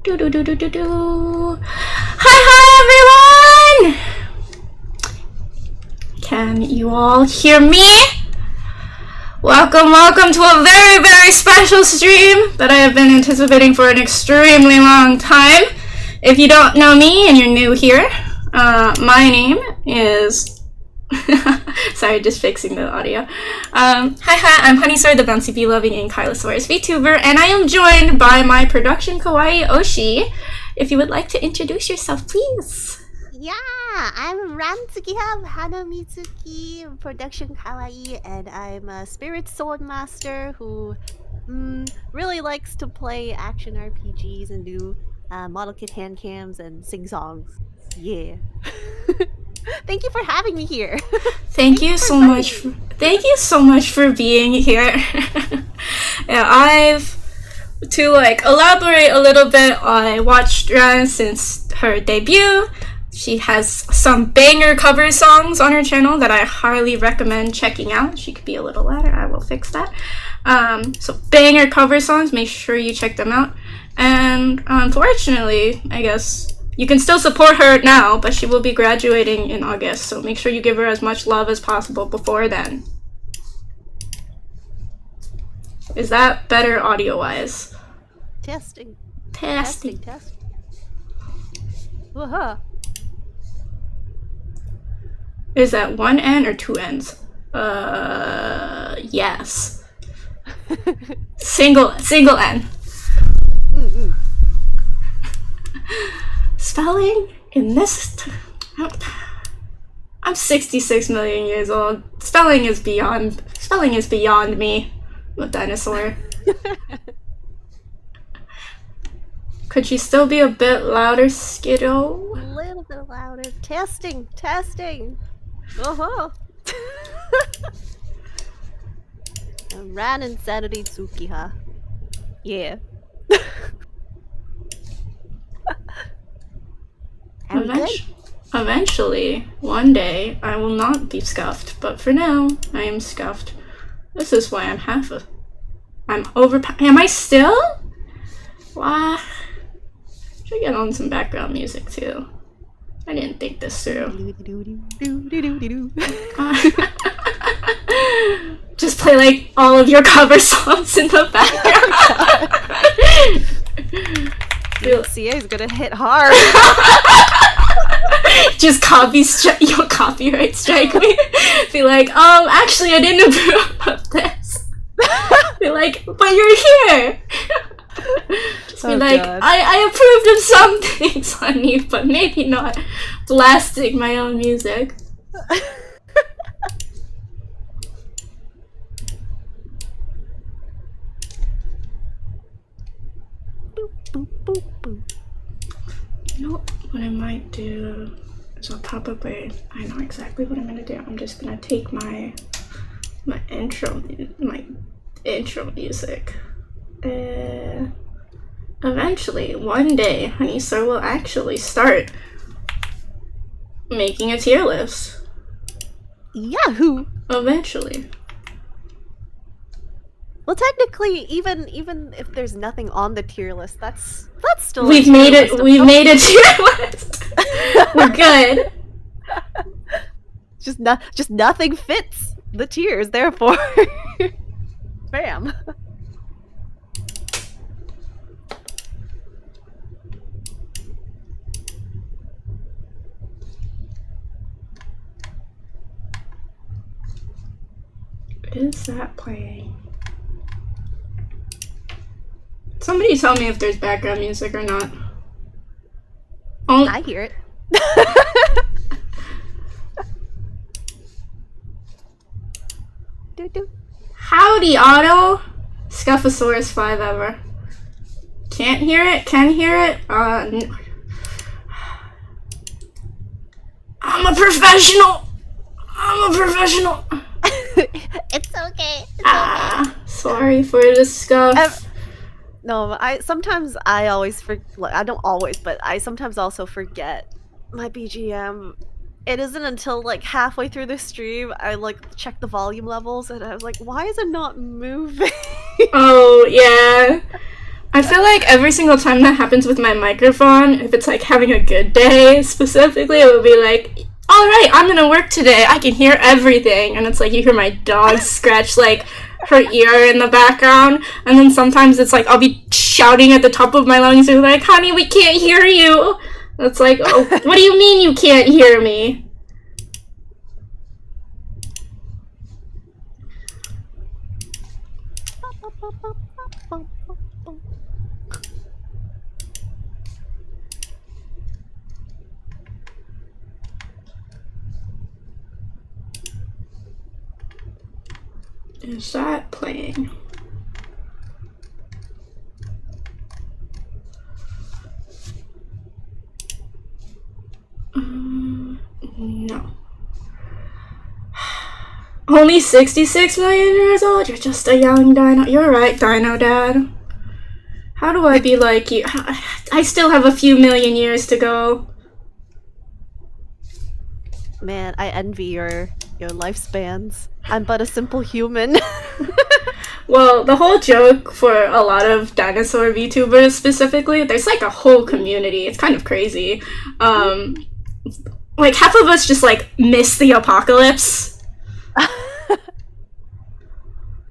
Do do do do do do. Hi everyone! Can you all hear me? Welcome to a very special stream that I have been anticipating for an extremely long time. If you don't know me and you're new here, my name is... Sorry, just fixing the audio. Hi, I'm Honeysaur, the bouncy bee-loving Ankylosaurus Vtuber, and I am joined by my production Kawaii Oshi. If you would like to introduce yourself, please. Yeah, I'm Tsukiha of Hana Mitsuki, production Kawaii, and I'm a spirit sword master who really likes to play action RPGs and do model kit hand cams and sing songs. Yeah. Thank you for having me here. Thank you so much for being here. Yeah, to elaborate a little bit, I watched Ran since her debut. She has some banger cover songs on her channel that I highly recommend checking out. She could be a little louder, I will fix that. So banger cover songs, make sure you check them out. And unfortunately, I guess you can still support her now, but she will be graduating in August, so make sure you give her as much love as possible before then. Is that better audio-wise? Testing. Woohoo. Is that one N or two N's? Yes. Single N. Spelling in this... I'm 66 million years old. Spelling is beyond me with Dinosaur. Could she still be a bit louder, Skiddo? A little bit louder. Testing. Oh. Ran Insanity Tsukiha. Yeah. Eventually, one day, I will not be scuffed, but for now, I am scuffed. This is why I'm am I still? Wow. Should get on some background music too. I didn't think this through. Just play all of your cover songs in the background. CA is gonna hit hard. Just copyright strike me. Be like, actually I didn't approve of this. Be like, but you're here. Just be like, God. I approved of some things, honey, but maybe not blasting my own music. You know what I might do is I know exactly what I'm gonna do. I'm just gonna take my intro music. Eventually, one day, Honeysaur will actually start making a tier list. Yahoo! Eventually. Well, technically, even if there's nothing on the tier list, that's still we've made a tier list. We're good. Just nothing fits the tiers, therefore. Bam. Is that playing? Somebody tell me if there's background music or not. I hear it. Howdy, Otto! Scuffosaurus 5 ever. Can't hear it? Can hear it? I'm a professional! It's okay. Sorry for the scuff. No, sometimes I don't always, but I sometimes also forget my BGM. It isn't until like halfway through the stream I check the volume levels and I was like, why is it not moving? Oh yeah. I feel like every single time that happens with my microphone, if it's like having a good day specifically, it would be like, all right, I'm gonna work today. I can hear everything. And it's like you hear my dog scratch like her ear in the background. And then sometimes it's like I'll be shouting at the top of my lungs and like, honey, we can't hear you. And it's like, oh, what do you mean you can't hear me? Is that playing? No. Only 66 million years old? You're just a young dino. You're right, Dino Dad. How do I be like you? I still have a few million years to go. Man, I envy your lifespans. I'm but a simple human. Well, the whole joke for a lot of dinosaur VTubers specifically, there's like a whole community. It's kind of crazy. Like half of us just like miss the apocalypse.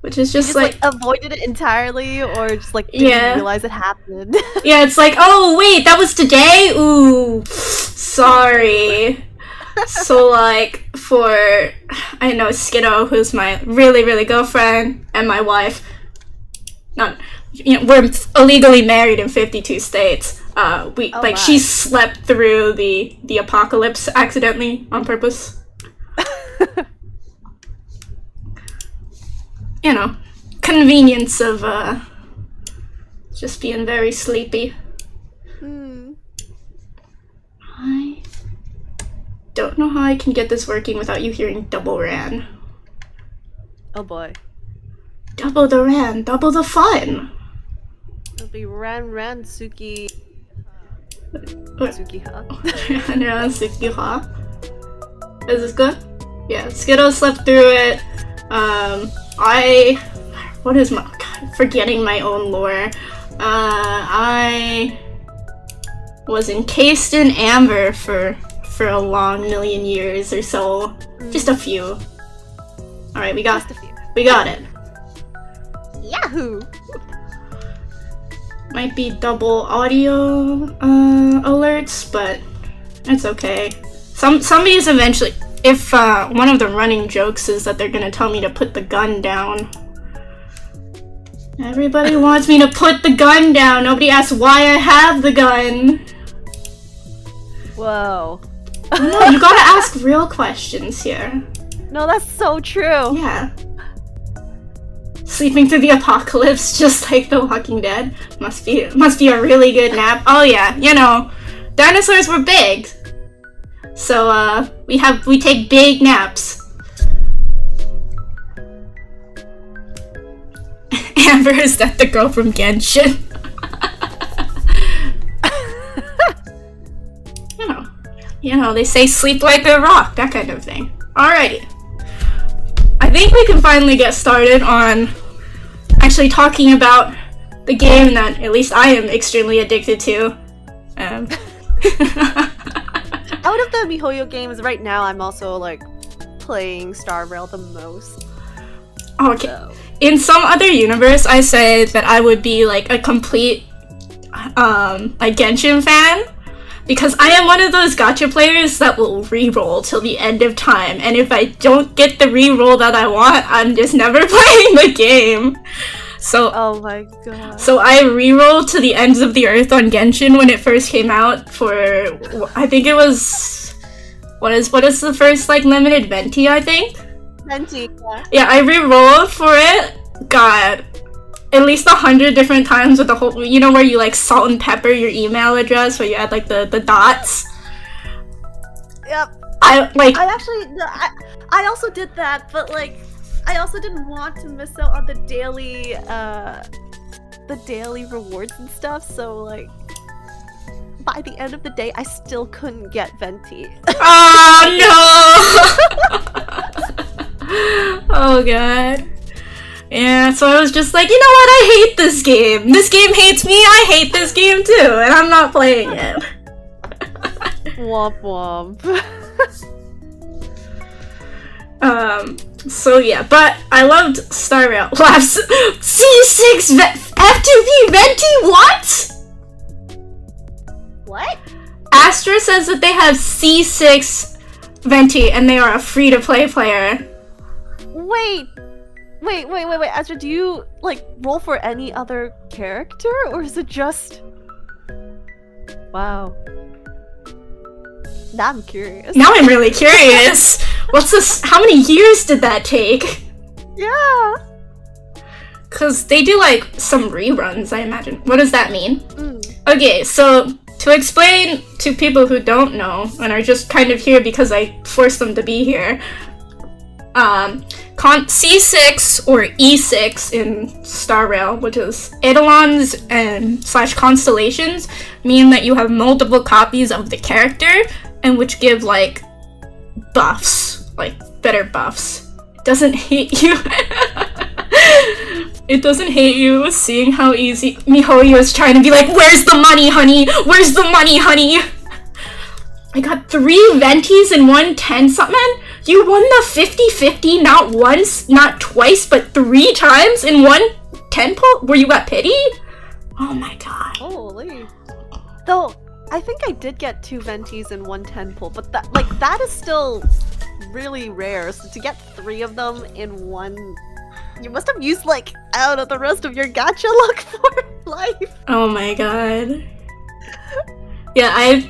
Which is just like avoided it entirely or just like didn't realize it happened. Yeah, it's like, oh wait, that was today? Ooh, sorry. So like for, I know Skiddo, who's my really, really girlfriend, and my wife, we're illegally married in 52 states. She slept through the apocalypse accidentally on purpose. You know, convenience of just being very sleepy. I don't know how I can get this working without you hearing double ran. Oh boy. Double the ran, double the fun. It'll be ran Tsukiha. Ran Tsukiha. Is this good? Yeah, Skiddo slept through it. What is my, God, forgetting my own lore. I was encased in amber for a long million years or so. Just a few. Alright, we got it. Yahoo! Might be double audio alerts, but it's okay. Somebody's eventually, if one of the running jokes is that they're gonna tell me to put the gun down. Everybody wants me to put the gun down. Nobody asks why I have the gun. Whoa. No, you gotta ask real questions here. No, that's so true. Yeah. Sleeping through the apocalypse just like The Walking Dead. Must be a really good nap. Oh yeah, you know, dinosaurs were big. So we take big naps. Amber, is that the girl from Genshin? You know, they say sleep like a rock, that kind of thing. Alrighty. I think we can finally get started on actually talking about the game that at least I am extremely addicted to. Out of the MiHoYo games right now, I'm also like playing Star Rail the most. Okay. So. In some other universe, I say that I would be like a complete a Genshin fan. Because I am one of those gacha players that will re-roll till the end of time, and if I don't get the re-roll that I want, I'm just never playing the game. So, oh my god. So I re-rolled to the ends of the earth on Genshin when it first came out for, I think it was, what is the first like limited Venti, I think? Venti, yeah. Yeah, I re-rolled for it. God. At least 100 different times with the whole, you know, where you like salt and pepper your email address, where you add like the dots. Yep. I also did that, but like, I also didn't want to miss out on the daily rewards and stuff. So like, by the end of the day, I still couldn't get Venti. Oh no! Oh god. Yeah, that's why I was just like, you know what, I hate this game. This game hates me, I hate this game too, and I'm not playing it. Womp womp. So yeah, but I loved Star Rail Labs. C6 F2V Venti, what? What? Astra says that they have C6 Venti and they are a free-to-play player. Wait, Astra, do you, like, roll for any other character, or is it just... Wow. Now I'm curious. Now I'm really curious. What's this? How many years did that take? Yeah. Cause they do like some reruns, I imagine. What does that mean? Mm. Okay, so to explain to people who don't know and are just kind of here because I forced them to be here, C6 or E6 in Star Rail, which is eidolons and / constellations, mean that you have multiple copies of the character and which give like buffs, like better buffs. It doesn't hate you. It doesn't hate you seeing how easy MiHoYo is trying to be like, where's the money, honey? Where's the money, honey? I got 3 Ventis and 1 10 something. You won the 50-50 not once, not twice, but 3 times in 1 10 pull where you got pity? Oh my god. Holy. Though, I think I did get 2 Ventis and 1 10 pull, but that is still really rare. So to get 3 of them in one, you must have used like out of the rest of your gacha luck for life. Oh my god. Yeah, I've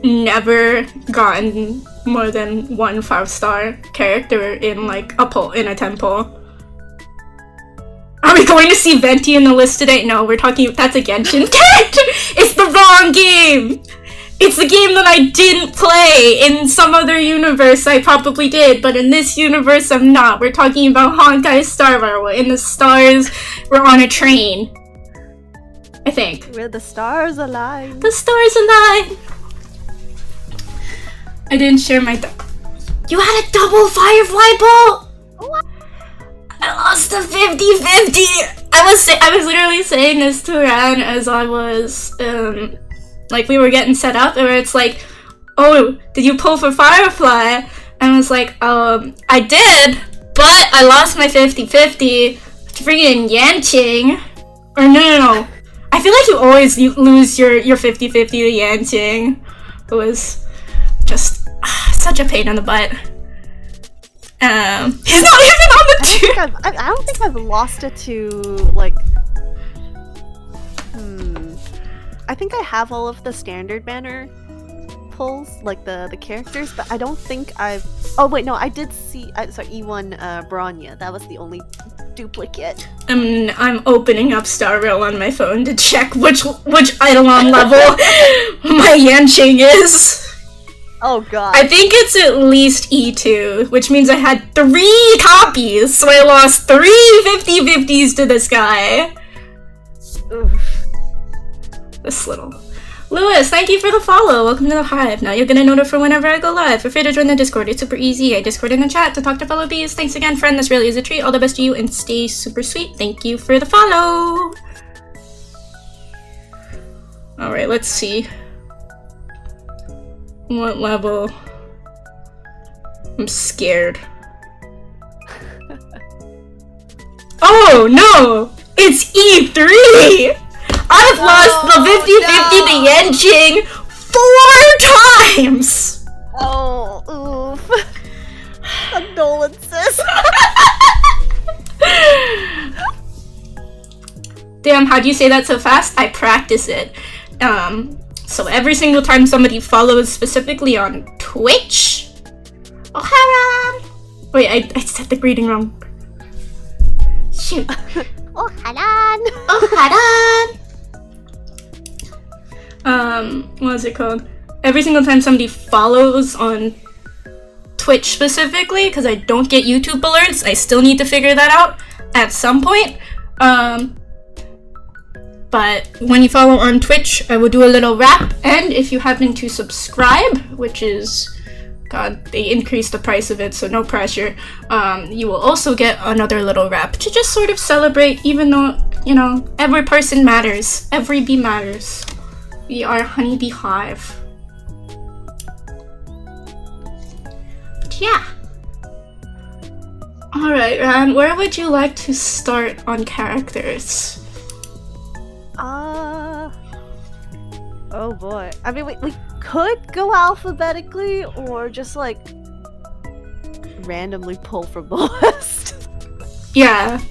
never gotten more than 1 5-star character in like a pull, in a 10 pull. Are we going to see Venti in the list today? No, we're talking, that's a Genshin character! It's the wrong game! It's the game that I didn't play! In some other universe I probably did, but in this universe I'm not. We're talking about Honkai Star Rail. In the stars, we're on a train. I think. Where the stars align. The stars align! I didn't share my You had a double Firefly pull? What? I lost the 50-50! I was literally saying this to Ran as I was, like we were getting set up, where it's like, oh, did you pull for Firefly? And I was like, I did, but I lost my 50-50 to freaking Yanqing. Or no. I feel like you always lose your 50-50 to Yanqing. It was just such a pain in the butt. He's not even on the tube! I don't think I've lost it to, like... I think I have all of the standard banner pulls, like the characters, but I don't think I've... Oh wait, no, I did see... sorry, E1 Bronya. That was the only duplicate. I'm opening up Star Rail on my phone to check which Eidolon level my Yanqing is. Oh god. I think it's at least E2, which means I had 3 copies, so I lost 3 50-50s to this guy. Oof. This little... Lewis, thank you for the follow. Welcome to the Hive. Now you're gonna notify for whenever I go live. Feel free to join the Discord. It's super easy. I Discord in the chat to talk to fellow bees. Thanks again, friend. This really is a treat. All the best to you and stay super sweet. Thank you for the follow. Alright, let's see. What level? I'm scared. Oh no! It's E3! I've lost the 50-50 to Yanqing 4 times! Oh, oof. Condolences. Damn, how'd you say that so fast? I practice it. So every single time somebody follows specifically on Twitch... Oh, Haran! Wait, I said the greeting wrong. Shoot. Oh, Haran! Oh, Haran! What is it called? Every single time somebody follows on Twitch specifically, because I don't get YouTube alerts, I still need to figure that out at some point. But when you follow on Twitch, I will do a little rap, and if you happen to subscribe, which is god, they increased the price of it, so no pressure. You will also get another little wrap to just sort of celebrate, even though, you know, every person matters. Every bee matters. We are Honeybee Hive. But yeah. Alright, Ran, where would you like to start on characters? Oh boy. I mean, we could go alphabetically, or just like randomly pull from the list. Yeah.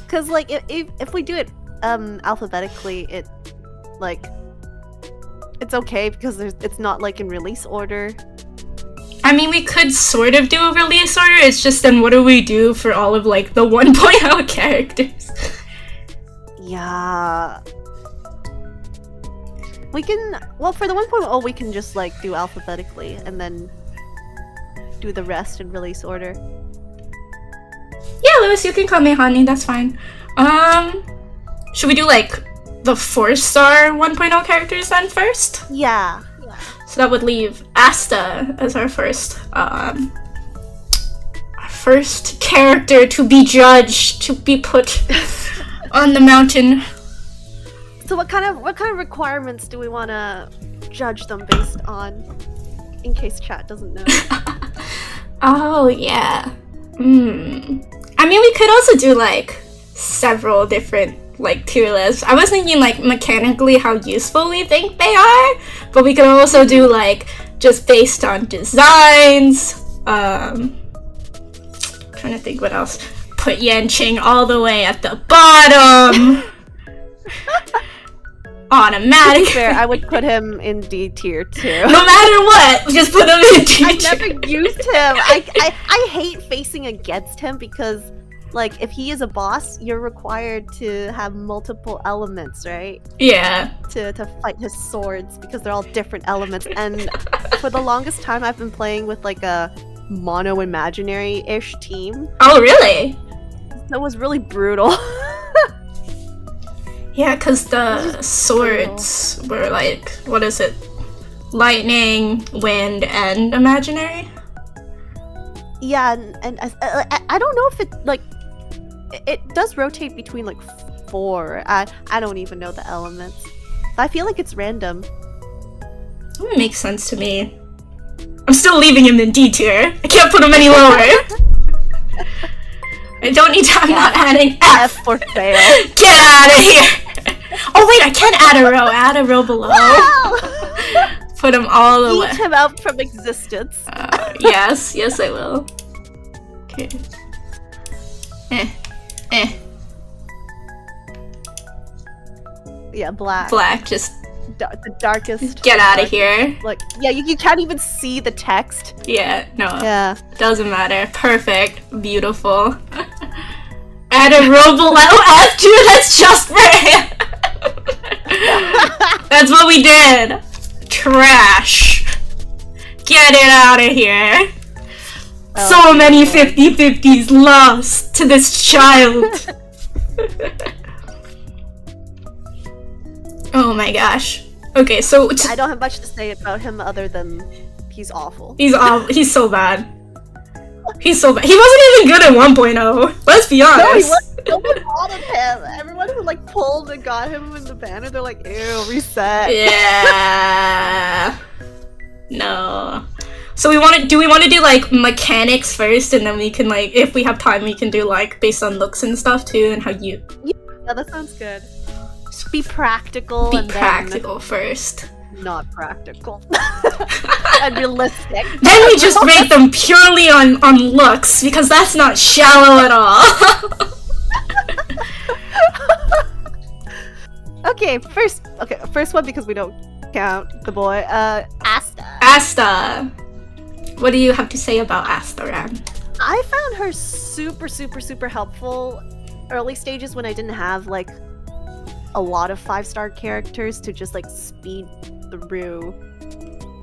Cause like if we do it alphabetically, it like it's okay because it's not like in release order. I mean, we could sort of do a release order, it's just then what do we do for all of like the 1.0 characters? Yeah. We can, well, for the 1.0 we can just like do alphabetically and then do the rest in release order. Yeah, Lewis, you can call me Honey, that's fine. Should we do like the 4-star 1.0 characters then first? Yeah. So that would leave Asta as our first character to be judged, to be put on the mountain. So what kind of requirements do we want to judge them based on? In case chat doesn't know. Oh yeah. I mean, we could also do like several different like tier lists. I was thinking like mechanically how useful we think they are, but we could also do like just based on designs. Trying to think what else. Put Yanqing all the way at the bottom. Automatic. Fair, I would put him in D tier too. No matter what, just put him in D tier. I never used him. I hate facing against him because, like, if he is a boss, you're required to have multiple elements, right? Yeah. To fight his swords because they're all different elements. And for the longest time, I've been playing with like a mono imaginary-ish team. Oh, really? That was really brutal. Yeah, because the swords were like, what is it? Lightning, wind, and imaginary? Yeah, and I don't know if it, like, it does rotate between, like, 4. I don't even know the elements. I feel like it's random. That makes sense to me. I'm still leaving him in D tier. I can't put him any lower. I don't need to, I'm not adding F. For fail. Get out of here! Oh wait, I can add a row below. Wow! Put him all the way. Eat him out from existence. Yes, I will. Okay. Yeah, black. Black, just the darkest. Get out of here. Like, yeah, you can't even see the text. Yeah, no. Yeah. Doesn't matter. Perfect. Beautiful. Add a row below F, dude, that's just for him. That's what we did. Trash. Get it out of here. Oh, so many 50-50s lost to this child. Oh my gosh. Okay, so I don't have much to say about him other than he's awful. He's so bad. He's so bad. He wasn't even good at 1.0. Let's be honest. No, he wasn't. No one wanted him. Everyone who like pulled and got him in the banner, they're like, ew, reset. Yeah. No. So do we want to do like mechanics first, and then we can like, if we have time, we can do like based on looks and stuff too, and how you. Yeah, that sounds good. Just be practical. Be practical first. Not practical. And realistic. Then we just rate them purely on looks, because that's not shallow at all. Okay, first one because we don't count the boy. Asta. Asta. What do you have to say about Asta, Ram? I found her super helpful early stages when I didn't have like a lot of 5-star characters to just like speed through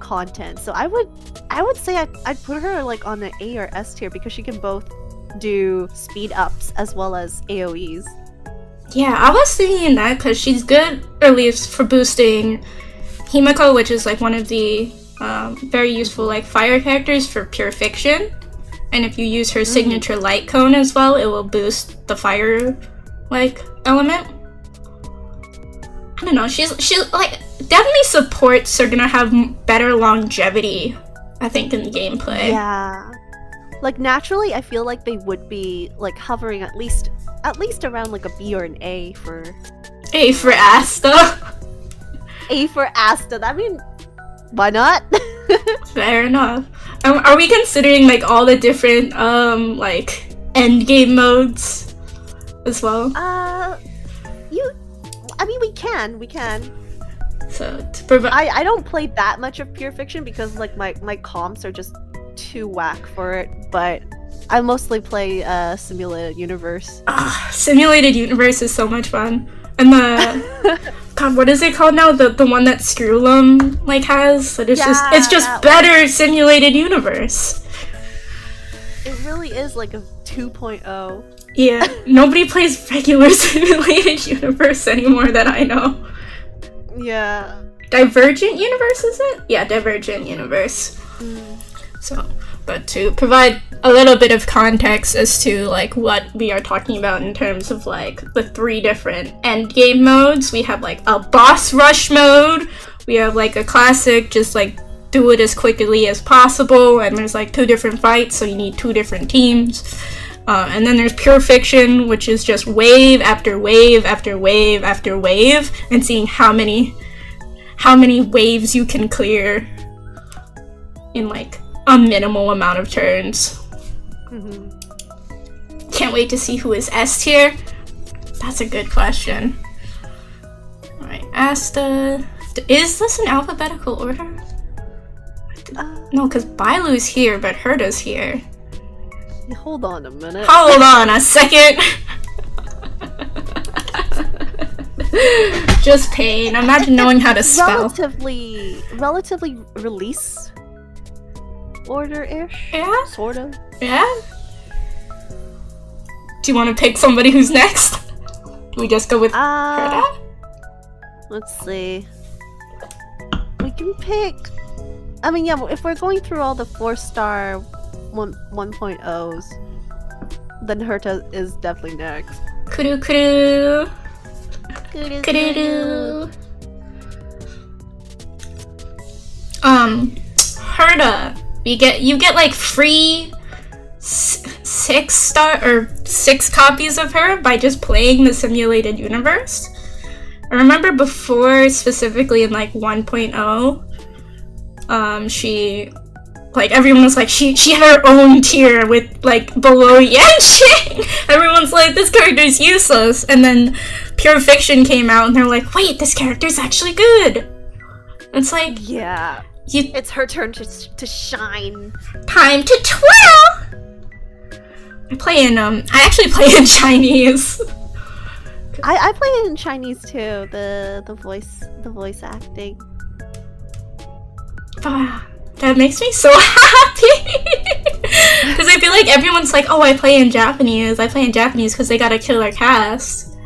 content. So I would say I'd put her like on the A or S tier because she can both do speed ups as well as AoEs. Yeah, I was thinking that because she's good, at least for boosting Himiko, which is like one of the Very useful like fire characters for pure fiction. And if you use her signature light cone as well, it will boost the fire like element. I don't know, she's like definitely supports are gonna have better longevity, I think, in the gameplay. Yeah. Like naturally I feel like they would be like hovering at least around like a B or an A for Asta. A for Asta. I mean, why not? Fair enough. Are we considering like all the different like end game modes as well? I mean, we can. So to provide, I don't play that much of Pure Fiction because like my comps are just too whack for it. But I mostly play Simulated Universe. Simulated Universe is so much fun. And the God, what is it called now? The one that Screwlum like has. That it's just better Simulated Universe. It really is like a 2.0. Yeah, nobody plays regular Simulated Universe anymore that I know. Yeah. Divergent Universe, is it? Yeah, Divergent Universe. So, but to provide a little bit of context as to like what we are talking about in terms of like the 3 different end game modes, we have like a boss rush mode, we have like a classic, just like do it as quickly as possible, and there's like 2 different fights, so you need 2 different teams. And then there's Pure Fiction, which is just wave after wave after wave after wave, and seeing how many waves you can clear in like a minimal amount of turns. Can't wait to see who is S tier. That's a good question. Alright, Asta. Is this in alphabetical order? No, because Bailu's here, but Herta's here. Hold on a minute. Hold on a second. Just pain. Imagine knowing how to spell. Relatively release order-ish. Yeah. Sort of. Yeah. Do you want to pick somebody who's next? We just go with Herta? Let's see. We can pick. I mean, yeah. If we're going through all the 4-star 1.0s, then Herta is definitely next. Kuru kuru. Kuru kuru. Herta, you get like free 6 copies of her by just playing the Simulated Universe. I remember before, specifically in like 1.0, she like everyone was like she had her own tier with like below Yanshin. Everyone's like, this character's useless, and then Pure Fiction came out and they're like, wait, this character's actually good. It's like, yeah, it's her turn to shine. Time to twirl. I actually play in Chinese. I play it in Chinese too. The voice acting. That makes me so happy. Because I feel like everyone's like, oh, I play in Japanese because they got a killer cast.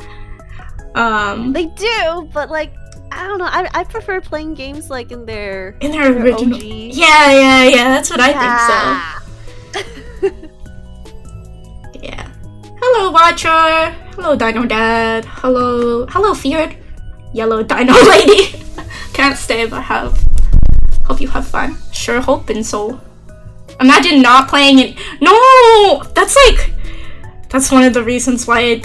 They do, but like, I don't know. I prefer playing games like in their original. OG. Yeah. That's what I think so. Yeah. Hello, Watcher. Hello, Dino Dad. Hello, Feared. Yellow Dino Lady. Can't stay, but hope you have fun. Sure hoping so. Imagine not playing it. No! That's one of the reasons why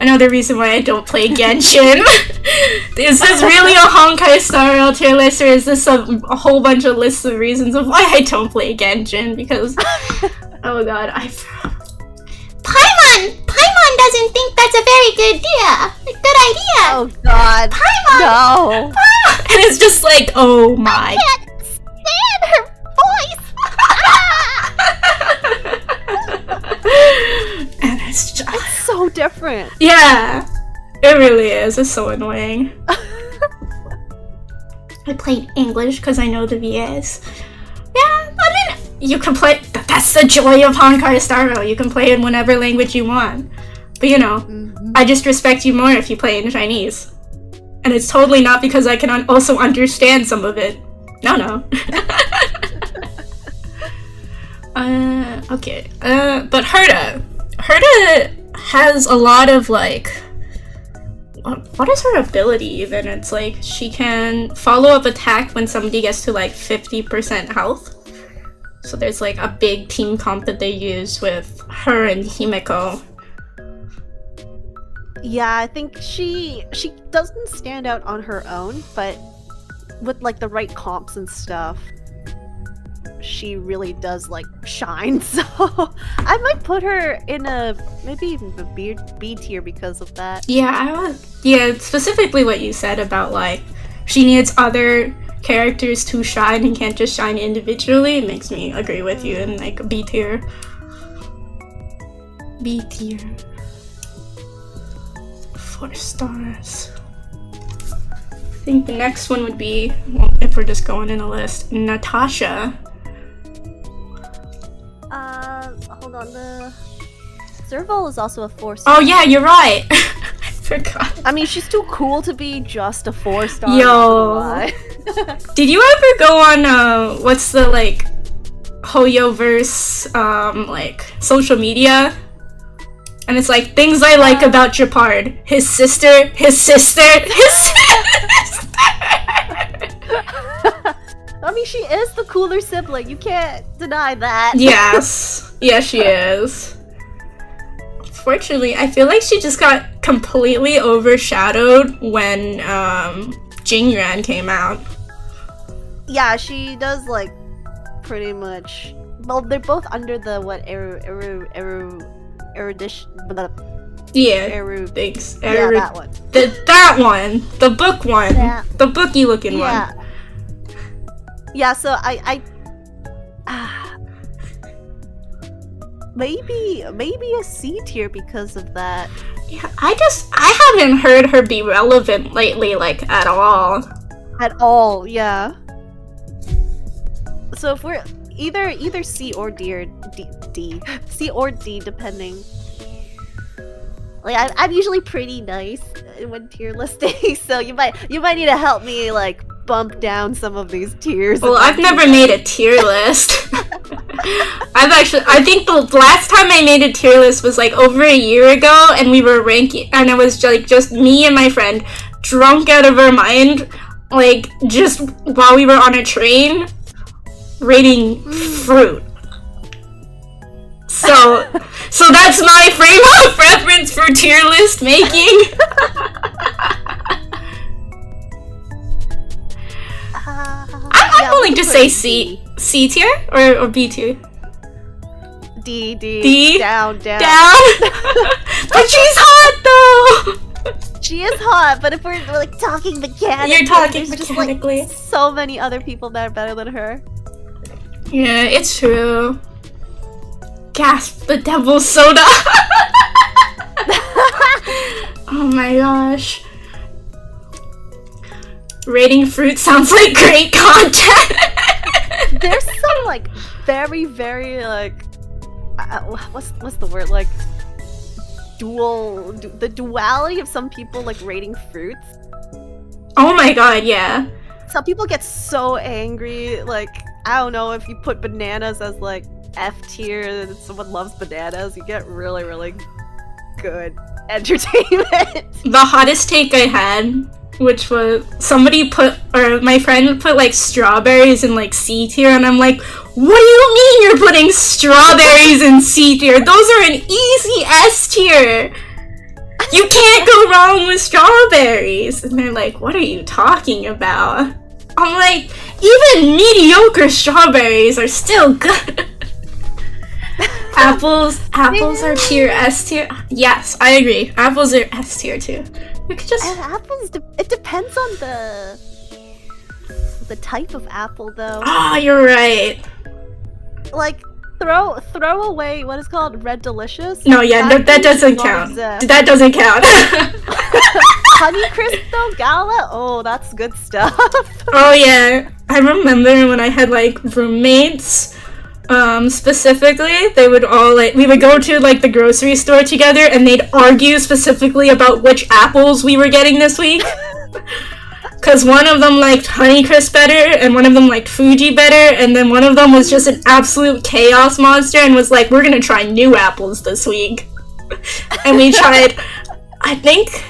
another reason why I don't play Genshin. Is this really a Honkai Star tier list, or is this a whole bunch of lists of reasons of why I don't play Genshin? Because, oh god, Paimon doesn't think that's a very good idea. Oh god. Paimon! No. And it's just like, oh my. I can't stand her voice. And it's so different. Yeah, it really is. It's so annoying. I played English because I know the VAs. Yeah, I mean, you can play. That's the joy of Honkai Star Rail. You can play in whatever language you want. But you know, I just respect you more if you play in Chinese. And it's totally not because I can also understand some of it. No. Okay. But Herta has a lot of like, what is her ability even? It's like she can follow up attack when somebody gets to like 50% health. So there's like a big team comp that they use with her and Himeko. Yeah, I think she doesn't stand out on her own, but with like the right comps and stuff, she really does like shine. So I might put her in maybe even a B tier because of that. Yeah, specifically what you said about like she needs other characters to shine and can't just shine individually. It makes me agree with you in like B tier. B tier. 4 stars. I think the next one would be, well, if we're just going in a list, Natasha. Hold on, the Serval is also a 4-star. Oh yeah, you're right. I forgot. I mean, she's too cool to be just a 4-star. Yo. Did you ever go on, what's the, like, Hoyoverse, like, social media? And it's like, things I like about Japard. His sister. I mean, she is the cooler sibling. You can't deny that. Yes. Yes, she is. Fortunately, I feel like she just got completely overshadowed when, Jingran came out. Yeah, she does, like, pretty much... Well, they're both under the, erudition... Yeah, thanks. Yeah, that one. That one! The book one! Yeah. The booky looking one. Yeah, so maybe a C tier because of that. Yeah, I haven't heard her be relevant lately, like, at all. At all, yeah. So if we're either C or D or D. C or D, depending. Like, I'm usually pretty nice when tier listing, so you might need to help me, like, bump down some of these tiers. Well, I've never made a tier list. I think the last time I made a tier list was like over a year ago, and we were ranking, and it was like just me and my friend, drunk out of our mind, like just while we were on a train, rating fruit. So that's my frame of reference for tier list making. I'm willing to say C tier or B tier. D. Down. But she's hot though. She is hot, but if we're like talking mechanically, you're talking there's mechanically. Just, like, so many other people that are better than her. Yeah, it's true. Gasp! The devil's soda. Oh my gosh. Rating fruit sounds like great content. There's some like very like what's the word, like the duality of some people like rating fruits. Oh my god, yeah. Some people get so angry, like I don't know, if you put bananas as like F tier and someone loves bananas, you get really good entertainment. The hottest take I had, which was my friend put like strawberries in like C tier, and I'm like, what do you mean you're putting strawberries in C tier? Those are an easy S tier. You can't go wrong with strawberries. And they're like, what are you talking about? I'm like, even mediocre strawberries are still good. Apples are tier S tier. Yes, I agree. Apples are S tier too. We could just... And apples, it depends on the type of apple, though. Ah, you're right. Like, throw away what is called Red Delicious. No, yeah, that doesn't count. That doesn't count. Honeycrisp though, Gala? Oh, that's good stuff. Oh yeah, I remember when I had like roommates. Specifically, they would all we would go to like the grocery store together, and they'd argue specifically about which apples we were getting this week. Because one of them liked Honeycrisp better, and one of them liked Fuji better, and then one of them was just an absolute chaos monster and was like, we're gonna try new apples this week. And we tried, I think,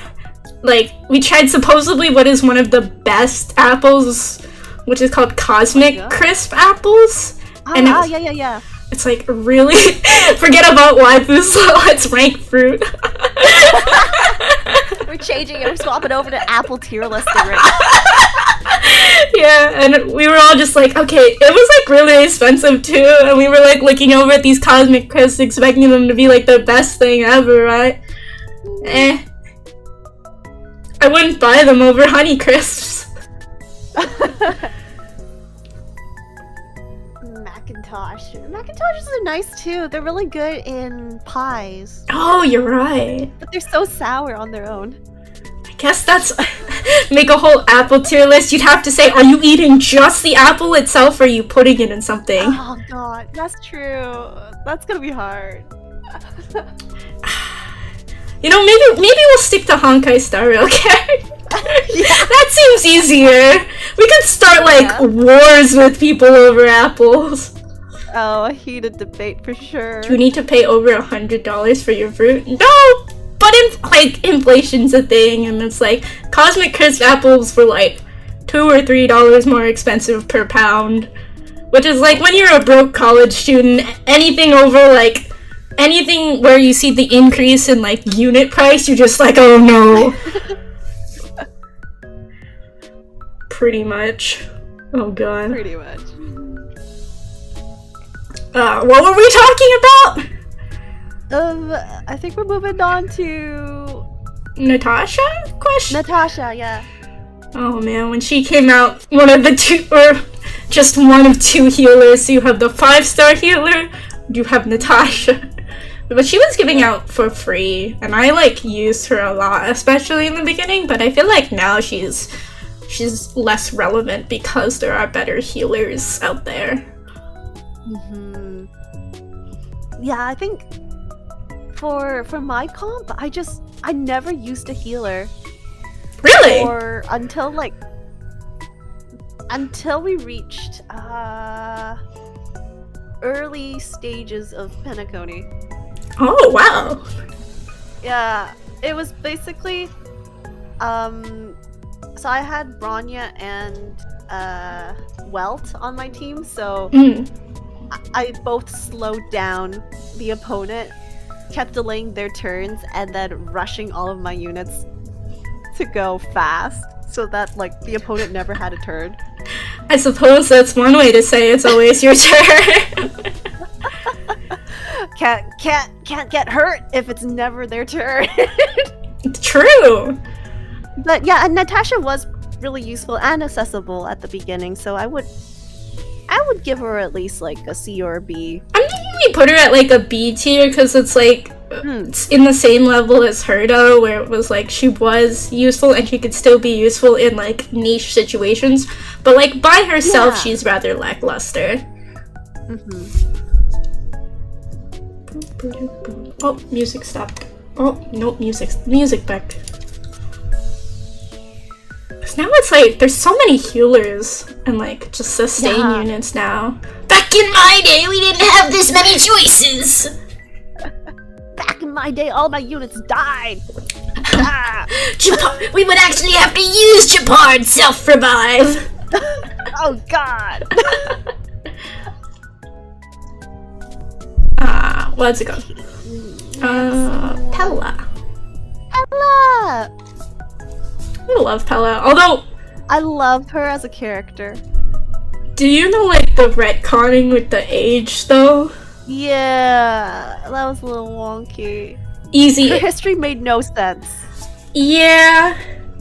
like, we tried supposedly what is one of the best apples, which is called Cosmic Crisp apples. And yeah. It's like, really? Forget about waifus, let's rank fruit. We're changing it, we're swapping over to apple tier listing right Yeah, and we were all just like, okay, it was like really expensive too, and we were like looking over at these Cosmic Crisps expecting them to be like the best thing ever, right? I wouldn't buy them over Honey Crisps. Macintoshes are nice too. They're really good in pies. Oh, you're right. But they're so sour on their own. I guess that's... Make a whole apple tier list. You'd have to say, are you eating just the apple itself, or are you putting it in something? Oh god, that's true. That's gonna be hard. You know, maybe we'll stick to Honkai Star Rail, okay? That seems easier. We could start, like, wars with people over apples. Oh, a heated debate for sure. Do you need to pay over $100 for your fruit? No! But, inflation's a thing, and it's like, Cosmic Crisp apples were, like, $2 or $3 more expensive per pound. Which is, like, when you're a broke college student, anything over, like, anything where you see the increase in, like, unit price, you're just like, oh no. Pretty much. Oh god. Pretty much. What were we talking about? I think we're moving on to... Natasha? Question? Natasha, yeah. Oh man, when she came out, one of the two, or just one of two healers, so you have the 5-star healer, you have Natasha. But she was giving out for free, and I, like, used her a lot, especially in the beginning, but I feel like now she's less relevant because there are better healers out there. Yeah, I think for my comp, I never used a healer. Really? Or until we reached early stages of Penacony. Oh wow. Yeah, it was basically so I had Bronya and Welt on my team, so I both slowed down the opponent, kept delaying their turns, and then rushing all of my units to go fast, so that, like, the opponent never had a turn. I suppose that's one way to say it's always your turn. Can't get hurt if it's never their turn. True. But yeah, and Natasha was really useful and accessible at the beginning, so I would give her at least like a C or a B. I'm thinking we put her at like a B tier because it's like it's in the same level as Herda, where it was like she was useful and she could still be useful in like niche situations, but like by herself she's rather lackluster. Oh, music stopped. Oh, no, music back. Cause now it's like there's so many healers and like just sustain units now. Back in my day, we didn't have this many choices. Back in my day, all my units died. We would actually have to use Chapard self-revive. Oh god. What's it called? Pella. Pella! I love Pella, although... I love her as a character. Do you know, like, the retconning with the age, though? Yeah, that was a little wonky. Easy. Her history made no sense. Yeah,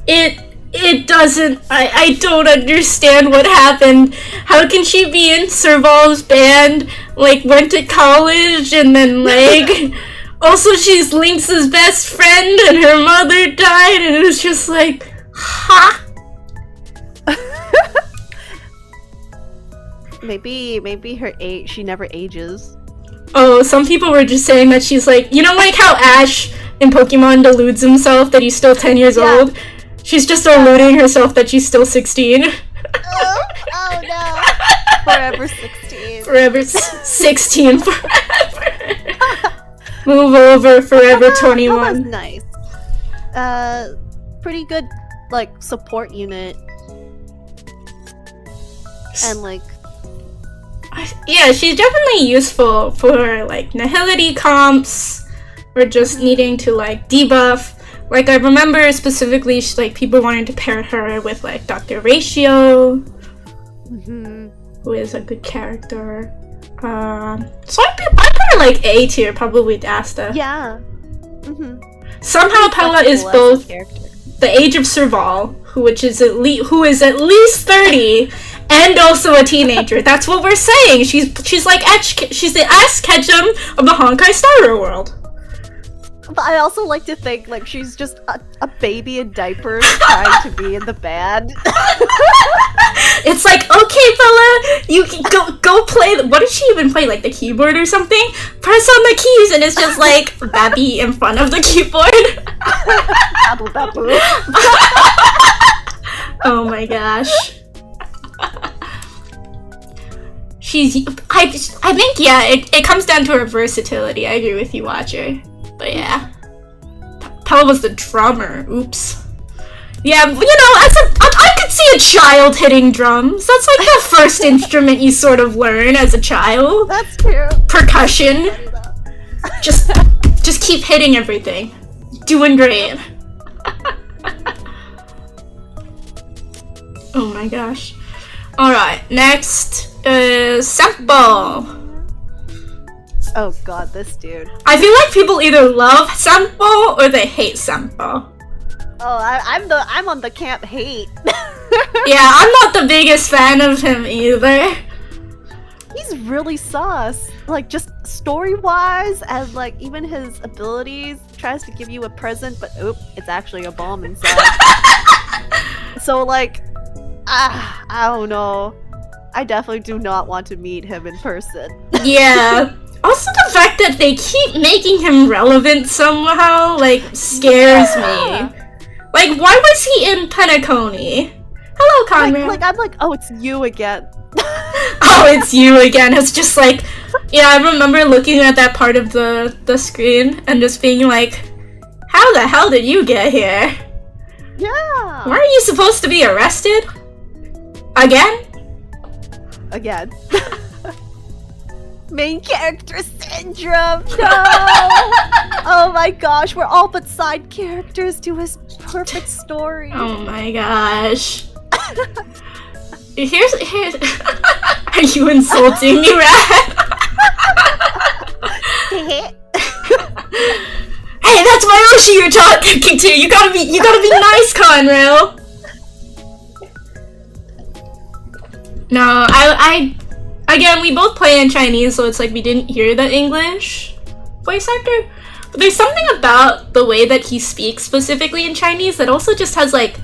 it doesn't... I don't understand what happened. How can she be in Serval's band, like, went to college, and then, like... Also, she's Lynx's best friend, and her mother died, and it was just like... Ha! Maybe her age, she never ages. Oh, some people were just saying that she's like, you know, like how Ash in Pokemon deludes himself that he's still 10 years old? She's just eluding herself that she's still 16. Oh no. Forever 16. Forever 16 forever. Move over, forever 21. Nice. Pretty good, like, support unit. And, like... Yeah, she's definitely useful for, like, nihility comps, or just needing to, like, debuff. Like, I remember specifically, like, people wanted to pair her with, like, Dr. Ratio, who is a good character. So I put her, like, A tier, probably with Asta. Yeah. Somehow Pella is both the age of Serval, who is at least 30, and also a teenager. That's what we're saying. She's like she's the Ash Ketchum of the Honkai Star world. But I also like to think like she's just a baby in diapers trying to be in the band. It's like, okay, Bella, you can go play. What did she even play? Like the keyboard or something? Press on the keys, and it's just like Babby in front of the keyboard. Babble, babble. Oh my gosh. I think, yeah, it comes down to her versatility. I agree with you, Watcher. But yeah. Pella was the drummer. Oops. Yeah, you know, I could see a child hitting drums. That's like the first instrument you sort of learn as a child. That's true. Percussion. Just keep hitting everything. Doing great. Oh my gosh. Alright, next is Sampo. Oh god, this dude. I feel like people either love Sampo or they hate Sampo. Oh, I'm on the camp hate. Yeah, I'm not the biggest fan of him either. He's really sus. Like, just story-wise, and like, even his abilities, tries to give you a present, but oop, it's actually a bomb inside. So like, I don't know. I definitely do not want to meet him in person. Yeah. Also, the fact that they keep making him relevant somehow, like, scares me. Like, why was he in Penacony? Hello, Conrad. Like, I'm like, oh, it's you again. Oh, it's you again. It's just like, yeah, I remember looking at that part of the screen and just being like, how the hell did you get here? Yeah. Weren't you supposed to be arrested? Again? Again. Main character syndrome! No! Oh my gosh, we're all but side characters to his perfect story. Oh my gosh. Here's Are you insulting me, Rat? Hey, that's my Oshi you're talking to! You gotta be nice, Conrail! No, again, we both play in Chinese, so it's like we didn't hear the English voice actor. But there's something about the way that he speaks specifically in Chinese that also just has like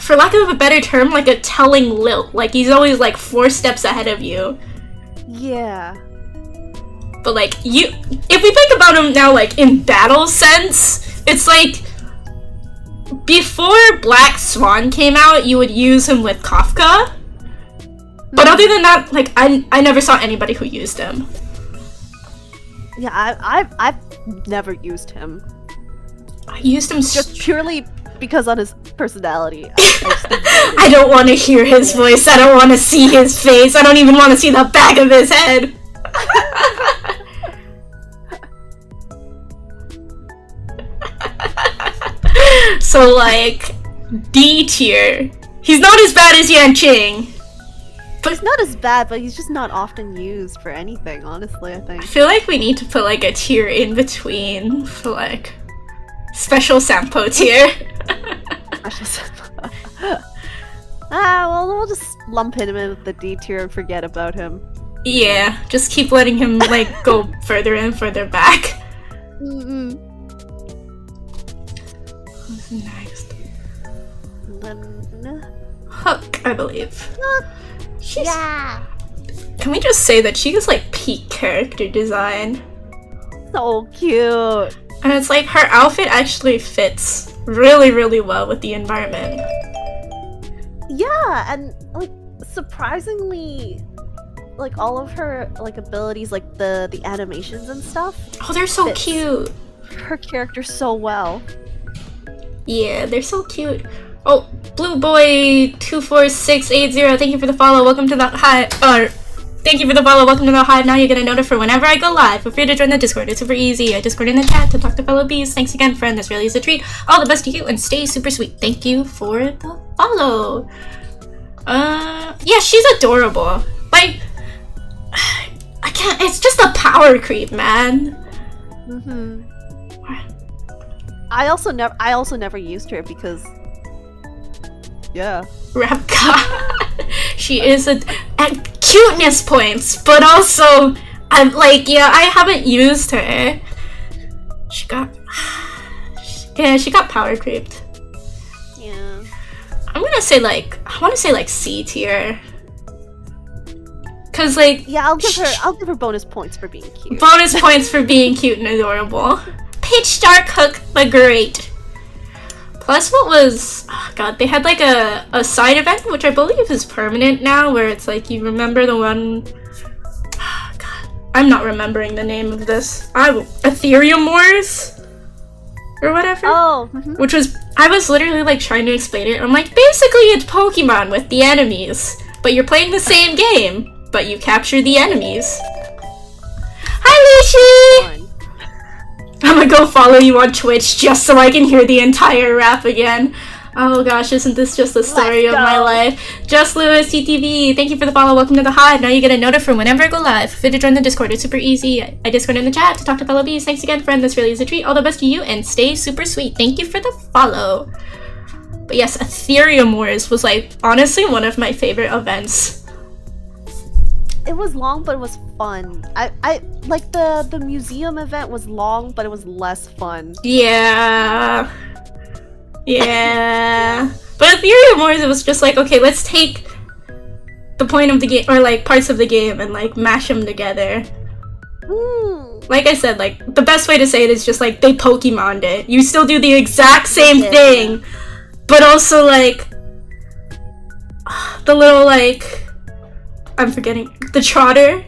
for lack of a better term, like a telling lilt. Like he's always like 4 steps ahead of you. Yeah. But like if we think about him now like in battle sense, it's like before Black Swan came out, you would use him with Kafka. But other than that, like, I never saw anybody who used him. Yeah, I've never used him. I used him just purely because on his personality. I don't want to hear his voice. I don't want to see his face. I don't even want to see the back of his head. So, like, D tier. He's not as bad as Yanqing. But he's not as bad, but he's just not often used for anything, honestly, I think. I feel like we need to put, like, a tier in between for, like, special Sampo tier. Special Sampo. Well, we'll just lump him in with the D tier and forget about him. Yeah, just keep letting him, like, go further and further back. Mm-mm. Who's next? Then... Hook, I believe. Hook. She's... Yeah! Can we just say that she is like peak character design? So cute! And it's like her outfit actually fits really, really well with the environment. Yeah, and like surprisingly, like all of her like abilities, like the animations and stuff. Oh, they're so cute. Her character so well. Yeah, they're so cute. Oh, Blue Boy 24680, thank you for the follow. Welcome to the hive. Thank you for the follow. Welcome to the hive. Now you're gonna notify for whenever I go live. Feel free to join the Discord. It's super easy. I Discord in the chat to talk to fellow bees. Thanks again, friend. This really is a treat. All the best to you and stay super sweet. Thank you for the follow. Yeah, she's adorable. Like, I can't. It's just a power creep, man. I also never used her because, yeah. Repka. She is at cuteness points, but also I'm like, yeah, I haven't used her. She got power creeped. Yeah. I'm gonna say like, I want to say like C tier. Cause like, yeah, I'll give her bonus points for being cute. Bonus points for being cute and adorable. Pitch Dark Hook the Great. Plus, what was, oh god, they had like a side event, which I believe is permanent now, where it's like, you remember the one, oh god, I'm not remembering the name of this. Ethereum Wars? Or whatever? Oh. Which was, I was literally like trying to explain it. I'm like, basically it's Pokemon with the enemies, but you're playing the same game, but you capture the enemies. Hi, Lishi! I'm gonna go follow you on Twitch just so I can hear the entire rap again. Oh gosh, isn't this just the story of my life? Just Lewis TTV, thank you for the follow. Welcome to the hive. Now you get a notif from whenever I go live. Fit to join the Discord. It's super easy. I Discord in the chat to talk to fellow bees. Thanks again, friend. This really is a treat. All the best to you and stay super sweet. Thank you for the follow. But yes, Ethereum Wars was like honestly one of my favorite events. It was long, but it was fun. I like the museum event was long, but it was less fun. Yeah. Yeah. But Ethereum Wars, it was just like, okay, let's take the point of the game, or like parts of the game, and like mash them together. Like I said, like the best way to say it is just like they Pokemoned it. You still do the exact same thing, but also like the little like, I'm forgetting, the Trotter.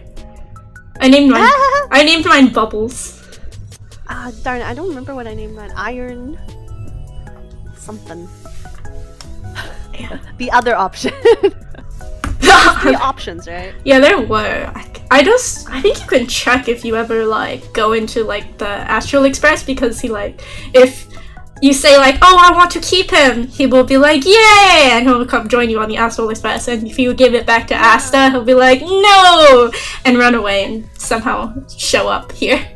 I named mine Bubbles. Darn it, I don't remember what I named mine. Iron something. Yeah. The other option. Three options, right? Yeah, there were. I think you can check if you ever like go into like the Astral Express, because he like, if you say like, oh, I want to keep him, he will be like, yay, and he'll come join you on the Astral Express. And if you give it back to Asta, he'll be like, no, and run away and somehow show up here.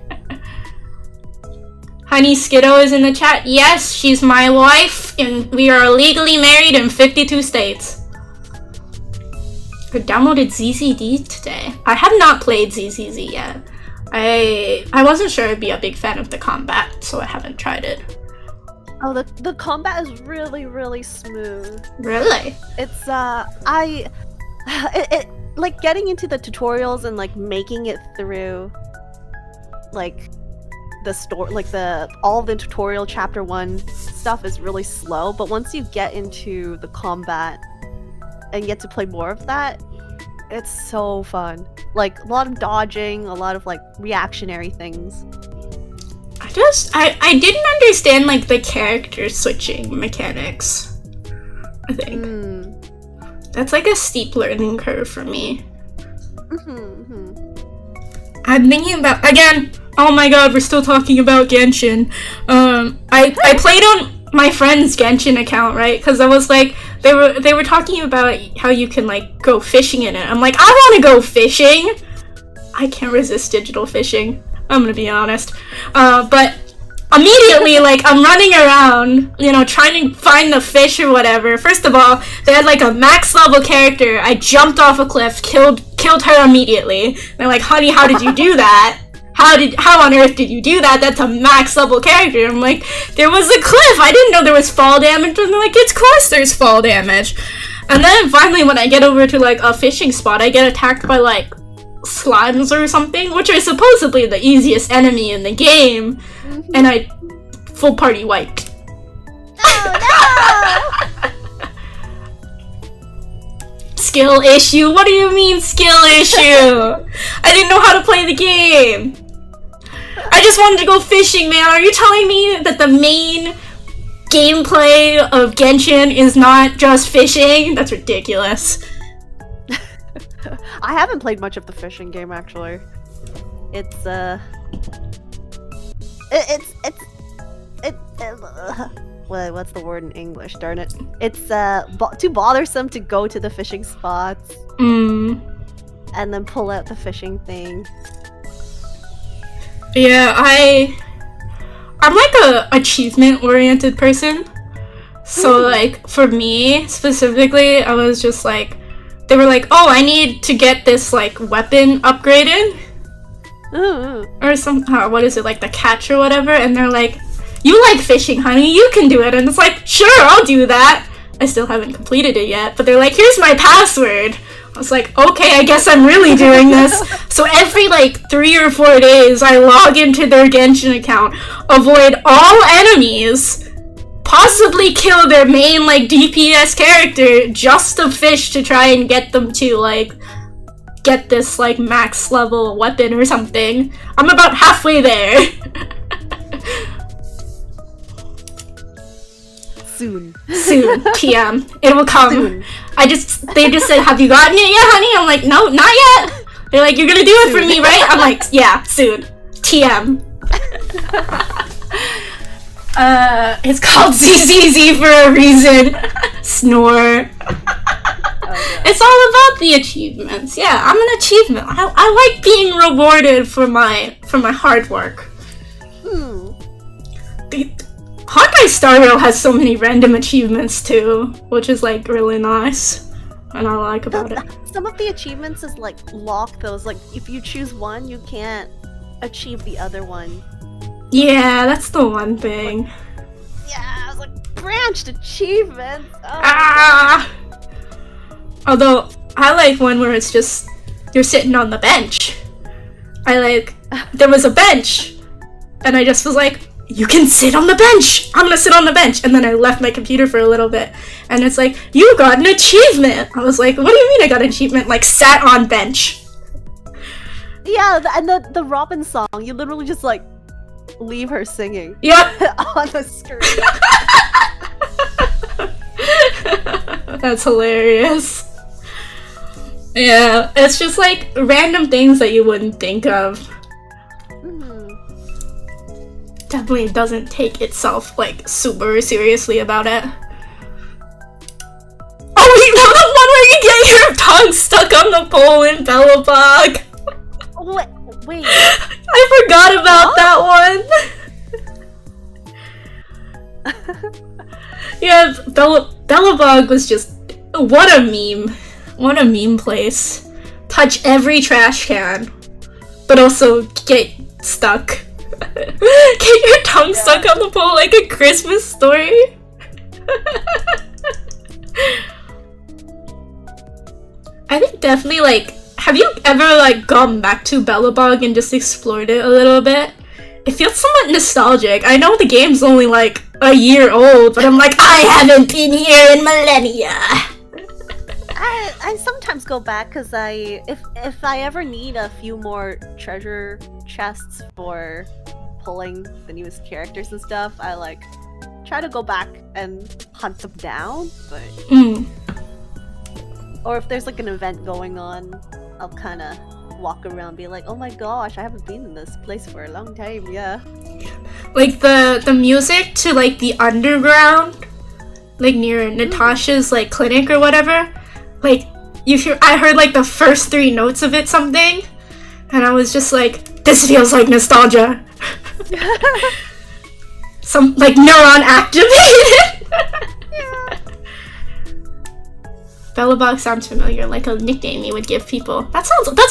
Honey Skiddo is in the chat. Yes, she's my wife, and we are legally married in 52 states. I downloaded ZZD today. I have not played ZZZ yet. I wasn't sure I'd be a big fan of the combat, so I haven't tried it. Oh, the combat is really, really smooth. Really? It's it like getting into the tutorials and like making it through like the story, like all the tutorial chapter 1 stuff is really slow, but once you get into the combat and get to play more of that, it's so fun. Like a lot of dodging, a lot of like reactionary things. I didn't understand like the character switching mechanics, I think. That's like a steep learning curve for me. I'm thinking about, again, oh my god, we're still talking about Genshin. I played on my friend's Genshin account, right? Because I was like, they were talking about how you can like go fishing in it. I'm like, I want to go fishing. I can't resist digital fishing, I'm gonna be honest. But immediately, like, I'm running around, you know, trying to find the fish or whatever. First of all, they had like a max level character. I jumped off a cliff, killed her immediately. They're like, honey, how did you do that? How on earth did you do that? That's a max level character. I'm like, there was a cliff. I didn't know there was fall damage. And they're like, of course there's fall damage. And then finally, when I get over to like a fishing spot, I get attacked by like slimes or something, which are supposedly the easiest enemy in the game, and I full party wiped. Oh no! Skill issue? What do you mean skill issue? I didn't know how to play the game. I just wanted to go fishing, man. Are you telling me that the main gameplay of Genshin is not just fishing? That's ridiculous. I haven't played much of the fishing game actually. It's what's the word in English? Darn it! It's too bothersome to go to the fishing spots and then pull out the fishing thing. Yeah, I'm like a achievement-oriented person. So like for me specifically, I was just like, they were like, oh, I need to get this like weapon upgraded. Or somehow, what is it, like the catch or whatever, and they're like, you like fishing, honey, you can do it, and it's like, sure, I'll do that. I still haven't completed it yet, but they're like, here's my password. I was like, okay, I guess I'm really doing this. So every like 3 or 4 days, I log into their Genshin account, avoid all enemies, possibly kill their main like DPS character just to fish to try and get them to like get this like max level weapon or something. I'm about halfway there. Soon, TM. It will come. Soon. They just said, have you gotten it yet, honey? I'm like, no, not yet. They're like, you're gonna do it for me, right? I'm like, yeah, soon. TM. It's called ZZZ for a reason. Snore. It's all about the achievements. Yeah, I'm an achievement. I like being rewarded for my hard work. Honkai Star Rail has so many random achievements too, which is like really nice, and I like about it. Some of the achievements is like lock those. Like if you choose one, you can't achieve the other one. Yeah, that's the one thing. Yeah, I was like branched achievements. Although I like one where it's just you're sitting on the bench. There was a bench, and I just was like, you can sit on the bench! I'm gonna sit on the bench! And then I left my computer for a little bit, and it's like, you got an achievement! I was like, what do you mean I got an achievement? Like, sat on bench. Yeah, and the Robin song, you literally just like, leave her singing. Yep! On the screen. That's hilarious. Yeah, it's just like, random things that you wouldn't think of. Definitely doesn't take itself like super seriously about it. Oh, you know the one where you get your tongue stuck on the pole in Belobog? Wait. I forgot about that one. Yeah, Belobog was just what a meme. What a meme place. Touch every trash can, but also get stuck. Get your tongue stuck on the pole like a Christmas story? I think definitely like, have you ever like gone back to Belobog and just explored it a little bit? It feels somewhat nostalgic. I know the game's only like a year old, but I'm like, I haven't been here in millennia. I sometimes go back because if I ever need a few more treasure chests for pulling the newest characters and stuff, I like try to go back and hunt them down, but or if there's like an event going on, I'll kind of walk around and be like, oh my gosh, I haven't been in this place for a long time. Yeah, like the music to like the underground, like near Natasha's like clinic or whatever, like I heard like the first 3 notes of it something, and I was just like, this feels like nostalgia. Some like neuron activated. Yeah. Belobog sounds familiar, like a nickname you would give people. That's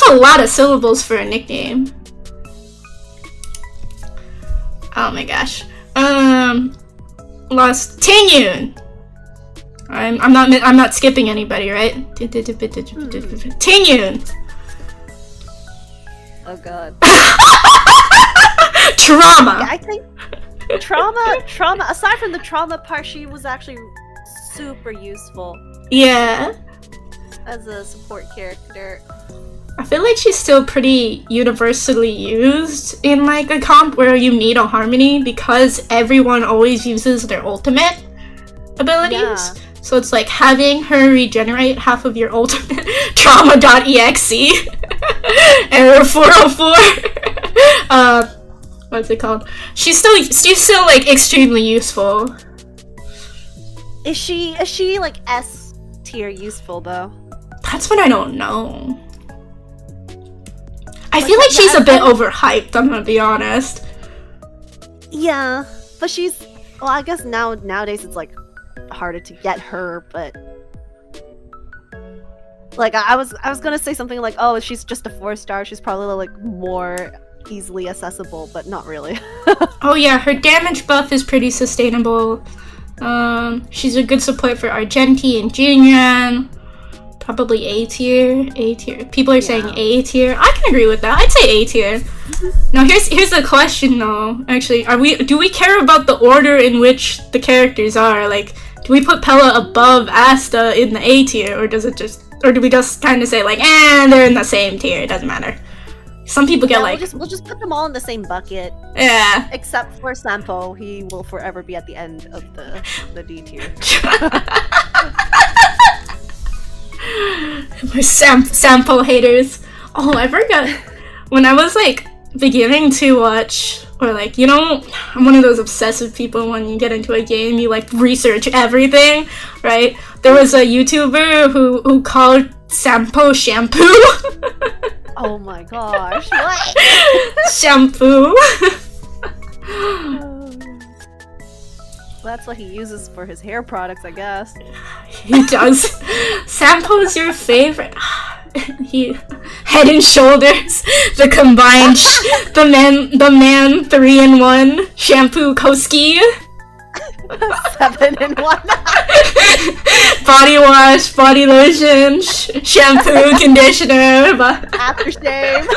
a lot of syllables for a nickname. Oh my gosh. Lost Tinyun. I'm not skipping anybody, right? Tinyun. Oh god. Trauma! Yeah, I think trauma, aside from the trauma part, she was actually super useful Yeah. as a support character. I feel like she's still pretty universally used in like a comp where you meet a harmony because everyone always uses their ultimate abilities. Yeah. So it's like having her regenerate half of your ultimate trauma.exe error 404. What's it called? She's still like extremely useful. Is she like S tier useful though? That's what I don't know. I feel like she's a bit overhyped, I'm gonna be honest. Yeah, but she's, well, I guess nowadays it's like harder to get her, but like I was gonna say something like, oh, she's just a 4-star, she's probably like more easily accessible, but not really. Oh yeah, her damage buff is pretty sustainable. She's a good support for Argenti and Jinran. Probably A tier. People are saying A tier. I can agree with that. I'd say A tier. Now here's the question though. Actually, do we care about the order in which the characters are? Like, do we put Pella above Asta in the A tier, or do we just kind of say like, they're in the same tier? It doesn't matter. Some people get like, we'll just put them all in the same bucket. Yeah. Except for Sampo, he will forever be at the end of the D tier. My Sampo haters. Oh, I forgot. When I was like beginning to watch, or like, you know, I'm one of those obsessive people. When you get into a game, you like research everything, right? There was a YouTuber who called Sampo shampoo. Oh my gosh, what? Shampoo. That's what he uses for his hair products, I guess. He does. Sampo's your favorite. He Head and Shoulders, the combined the man 3-in-1 shampoo Koski. 7-in-1. Body wash, body lotion, shampoo, conditioner, Aftershave.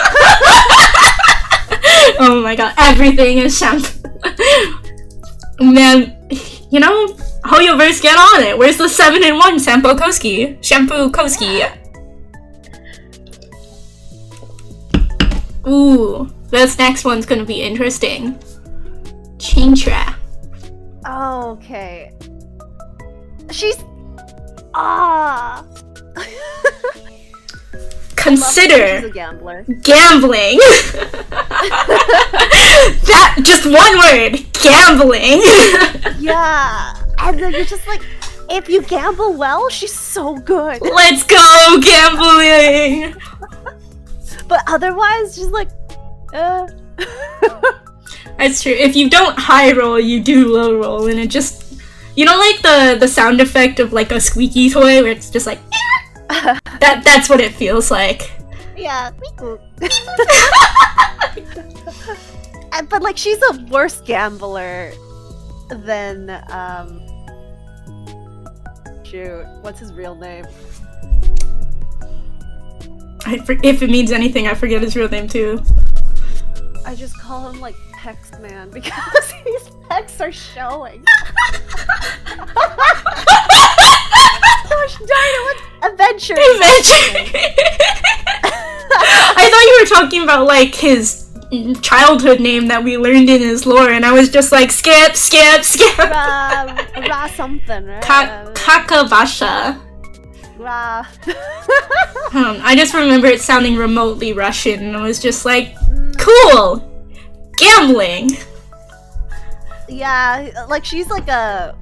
Oh my god, everything is shampoo. Man, you know, Hoyoverse, get on it. Where's the 7-in-1 shampoo Koski? Ooh, this next one's gonna be interesting. Chintra. Okay. She's Consider she's a gambler. Gambling. That just one word, gambling. Yeah, and then you're just like, if you gamble well, she's so good. Let's go gambling. But otherwise, she's like, That's true. If you don't high roll, you do low roll, and it just, you know, like the sound effect of like a squeaky toy, where it's just like, that's what it feels like. Yeah. But like, she's a worse gambler than shoot, what's his real name? If it means anything, I forget his real name too. I just call him like Pecs Man because his pecs are showing. Gosh darn it, what? Adventure. I thought you were talking about like his childhood name that we learned in his lore, and I was just like, skip. Ra something, right? Kakavasha. Ra. I just remember it sounding remotely Russian, and I was just like, cool! Gambling! Yeah, like she's like a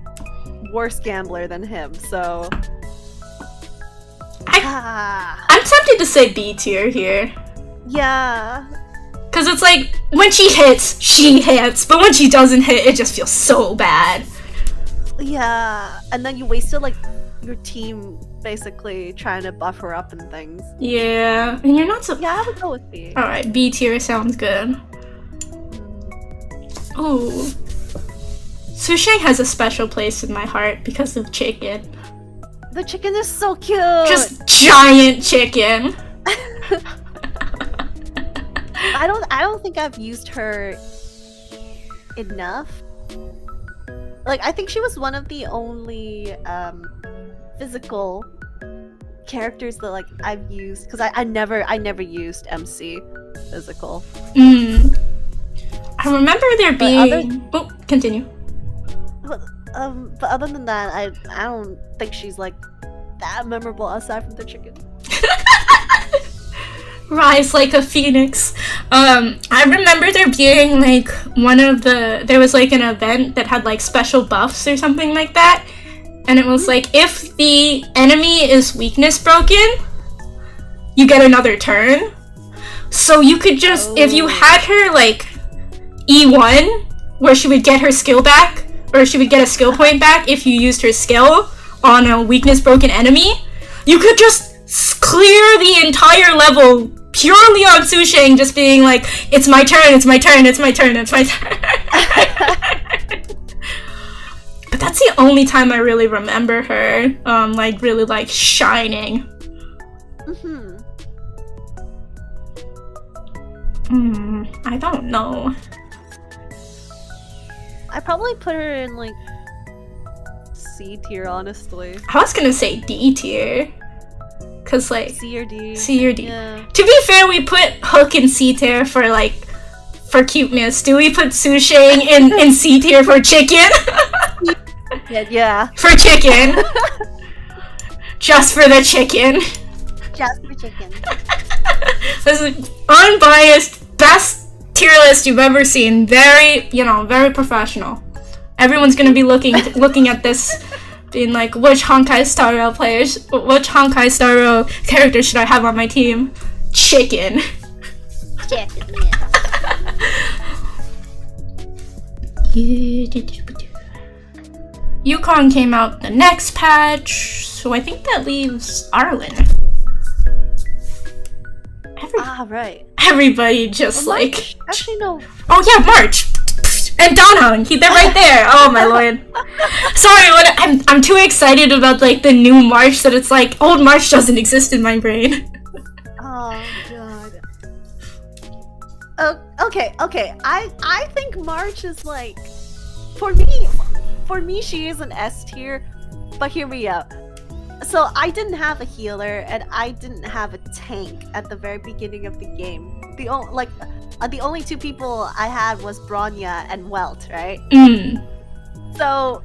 worse gambler than him, so... I'm tempted to say B tier here. Yeah. Because it's like, when she hits, but when she doesn't hit, it just feels so bad. Yeah, and then you wasted like your team basically trying to buff her up and things. Yeah, and you're not so... Yeah, I would go with B. Alright, B tier sounds good. Oh. Susheng has a special place in my heart because of chicken. The chicken is so cute! Just giant chicken. I don't think I've used her enough. Like, I think she was one of the only physical characters that like I've used, because I never used MC physical. I remember there being. Oh, continue. But other than that, I don't think she's like that memorable aside from the chicken. Rise like a phoenix. I remember there being like there was like an event that had like special buffs or something like that, and it was like if the enemy is weakness broken, you get another turn. So you could just, if you had her like E1, where she would get her skill back, or she would get a skill point back if you used her skill on a weakness broken enemy, you could just clear the entire level purely on Susheng, just being like, it's my turn, it's my turn, it's my turn, it's my turn. But that's the only time I really remember her, like, really, like, shining. I don't know. I probably put her in, like, C tier, honestly. I was gonna say D tier. Cause like C or D. Yeah. To be fair, we put Hook in C tier for like for cuteness. Do we put Susheng in C tier for chicken? Yeah. For chicken. Just for the chicken. Just for chicken. This is unbiased, best tier list you've ever seen. Very, very professional. Everyone's gonna be looking at this, being like, which Honkai Star Rail character should I have on my team? Chicken. Chicken, yeah. Yukon came out the next patch, so I think that leaves Arlen. Right. Everybody just well, like... March. Actually, no. Oh yeah, March! And Donhung, they're right there. Oh my lord. Sorry, I'm too excited about like the new March that it's like old March doesn't exist in my brain. Oh god. Okay. I think March is like, for me she is an S tier, but hear me out. So I didn't have a healer and I didn't have a tank at the very beginning of the game. The only two people I had was Bronya and Welt, right? So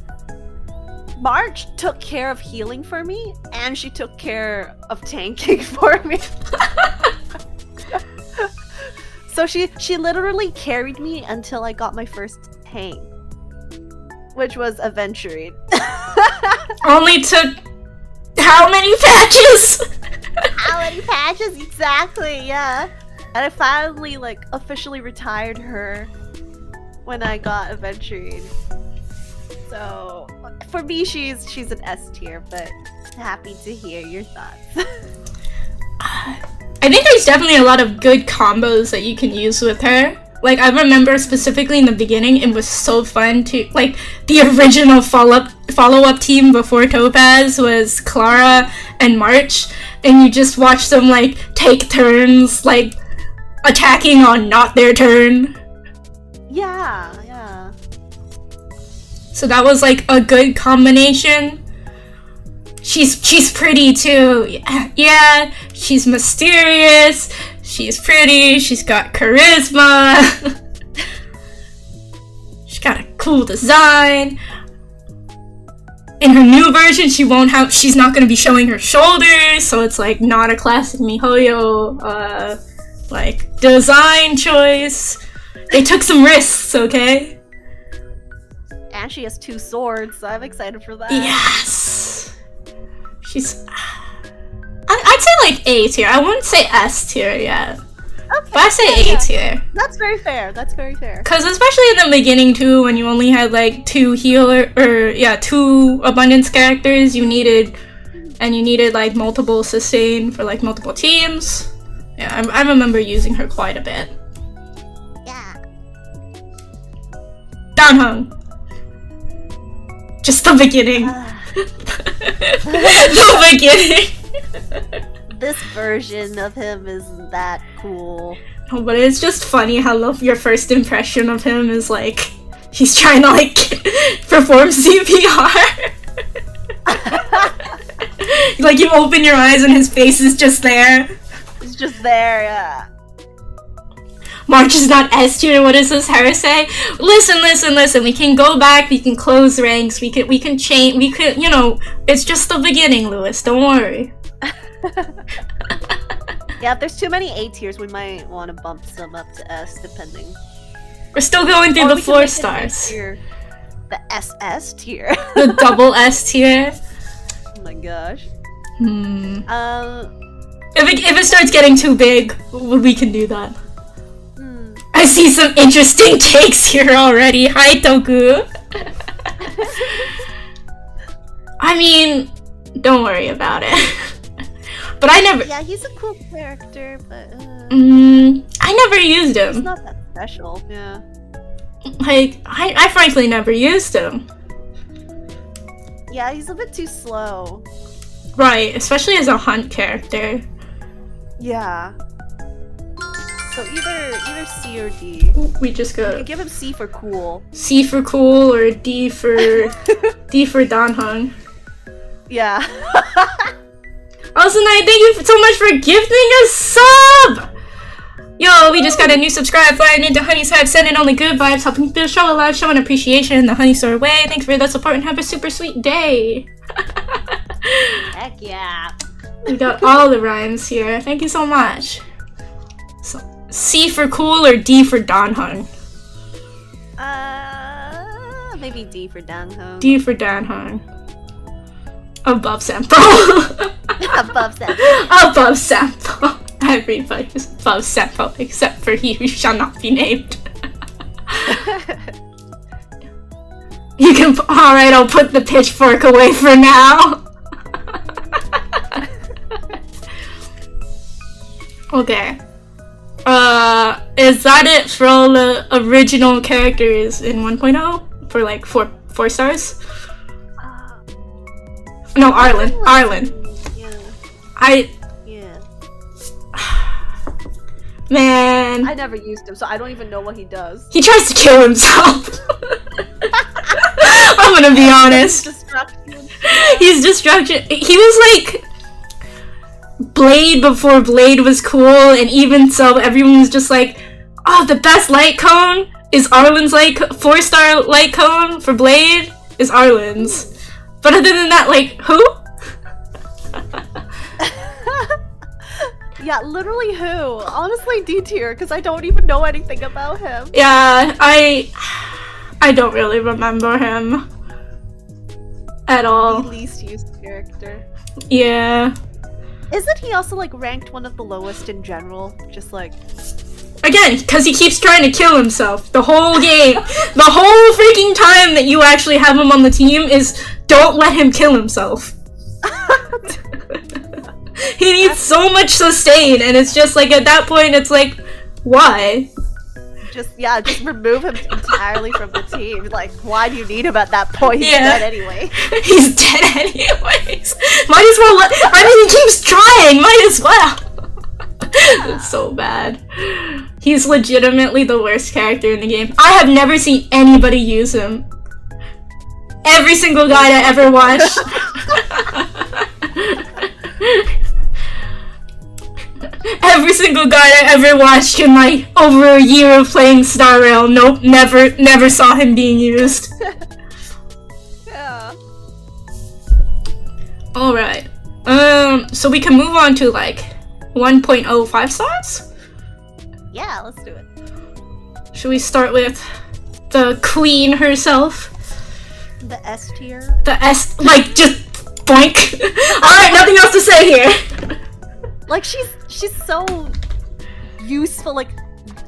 March took care of healing for me, and she took care of tanking for me. So she literally carried me until I got my first tank, which was Aventurine. Only took how many patches? How many patches exactly? Yeah. And I finally, like, officially retired her when I got Aventurine. So, for me, she's an S tier, but happy to hear your thoughts. I think there's definitely a lot of good combos that you can use with her. Like, I remember specifically in the beginning, it was so fun to, like, the original follow-up team before Topaz was Clara and March, and you just watch them, like, take turns, like, attacking on not their turn. Yeah. So that was like a good combination. She's pretty too. Yeah, she's mysterious. She's pretty. She's got charisma. She's got a cool design. In her new version, she's not gonna be showing her shoulders, so it's like not a classic MiHoYo like design choice. They took some risks, okay? And she has 2 swords, so I'm excited for that. Yes! She's... I'd say like A tier. I wouldn't say S tier yet. Okay. But I'd say A tier. That's very fair. Because especially in the beginning too, when you only had like 2 abundance characters, you needed like multiple sustain for like multiple teams. Yeah, I remember using her quite a bit. Yeah. Donhung. Just the beginning. The beginning. this version of him isn't that cool. No, but it's just funny how your first impression of him is like he's trying to like perform CPR. Like you open your eyes and his face is just there. It's just there, yeah. March is not S tier. What does this hair say? Listen. We can go back. We can close ranks. We can change. We could, you know, it's just the beginning, Lewis. Don't worry. Yeah, if there's too many A tiers, we might want to bump some up to S, depending. We're still going through the 4 stars. The SS tier. The double S tier. Oh my gosh. If it starts getting too big, we can do that. I see some interesting takes here already. Hi, Toku. I mean, don't worry about it. But I never. Yeah, he's a cool character, but. I never used him. He's not that special. Yeah. Like, I frankly never used him. Yeah, he's a bit too slow. Right, especially as a hunt character. Yeah. So either C or D. We just go. You can give him C for cool. C for cool or D for D for Danhong. Yeah. Also, thank you so much for gifting a sub! Yo, we just got a new subscribe flying into Honeysaur, sending only good vibes, helping the show alive, showing appreciation in the Honeysaur way. Thanks for the support and have a super sweet day. Heck yeah. We got all the rhymes here. Thank you so much. So, C for cool or D for Danhong? Maybe D for Danhong. D for Danhong. Above sample. Above sample. Above sample. Everybody's above sample except for he who shall not be named. You can. Alright, I'll put the pitchfork away for now. Okay. Is that it for all the original characters in 1.0? For like 4 stars? No, Arlen. Yeah. Yeah. Man. I never used him, so I don't even know what he does. He tries to kill himself. I'm gonna be honest. He's destruction. He was like Blade before Blade was cool, and even so, everyone was just like, oh, the best light cone is Arlen's like 4-star light cone for Blade is Arlen's. But other than that, like, who? Yeah, literally who? Honestly, D tier, because I don't even know anything about him. Yeah, I don't really remember him at all. The least used character. Yeah. Isn't he also like ranked one of the lowest in general? Just like. Again, because he keeps trying to kill himself the whole game. The whole freaking time that you actually have him on the team is don't let him kill himself. He needs so much sustain, and it's just like at that point, it's like, why? Just remove him entirely from the team. Like, why do you need him at that point? He's dead anyway. He's dead anyways. Might as well I mean, he keeps trying. Might as well. It's so bad. He's legitimately the worst character in the game. I have never seen anybody use him. Every single guy I ever watched. Every single guy I ever watched in like over a year of playing Star Rail, nope, never saw him being used. Yeah. Alright. So we can move on to like 1.0 5 stars? Yeah, let's do it. Should we start with the queen herself? The S tier? The S, like, just boink. Alright, nothing else to say here. Like, she's so useful, like,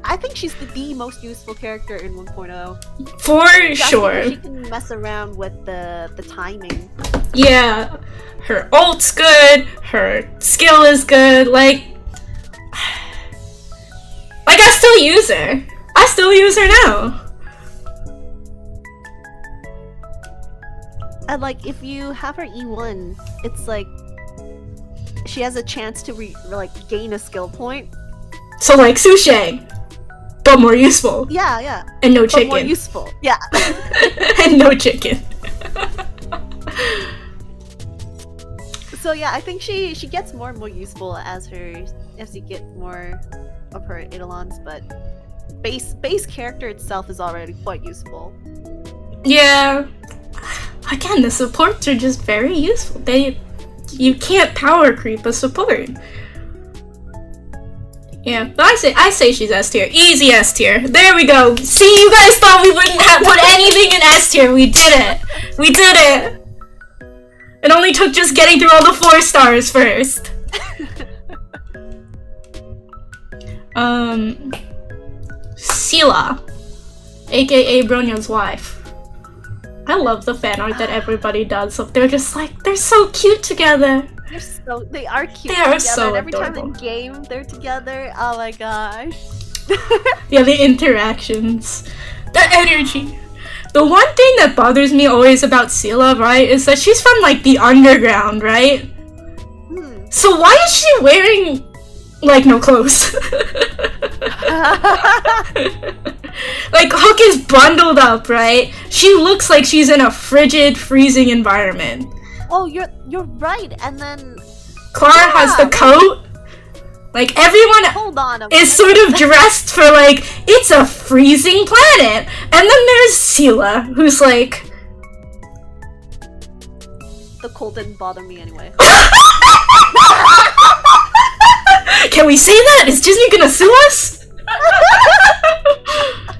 I think she's the most useful character in 1.0. For sure. She can mess around with the timing. Yeah. Her ult's good, her skill is good, like I still use her. I still use her now. And like, if you have her E1, it's like she has a chance to gain a skill point. So like Sushang, but more useful. Yeah. And no But chicken. more useful. Yeah. And no chicken. So yeah, I think she gets more and more useful as you get more of her Eidolons, but base character itself is already quite useful. Yeah. Again, the supports are just very useful. You can't power creep a support. Yeah, but I say she's S tier. Easy S tier. There we go. See, you guys thought we wouldn't have put anything in S tier. We did it. We did it. It only took just getting through all the 4 stars first. Sela, aka Bronya's wife. I love the fan art that everybody does. So they're just like, they're so cute together. They are cute. They are together, so and every adorable. time in game they're together. Oh my gosh. Yeah, the interactions, the energy. The one thing that bothers me always about Sela, right, is that she's from like the underground, right? So why is she wearing like no clothes? Like Hook is bundled up, right? She looks like she's in a frigid, freezing environment. Oh, you're right. And then Clara has the coat. Like everyone hold on a is sort of dressed for like it's a freezing planet, and then there's Sela, who's like, the cold didn't bother me anyway. Can we say that? Is Disney gonna sue us?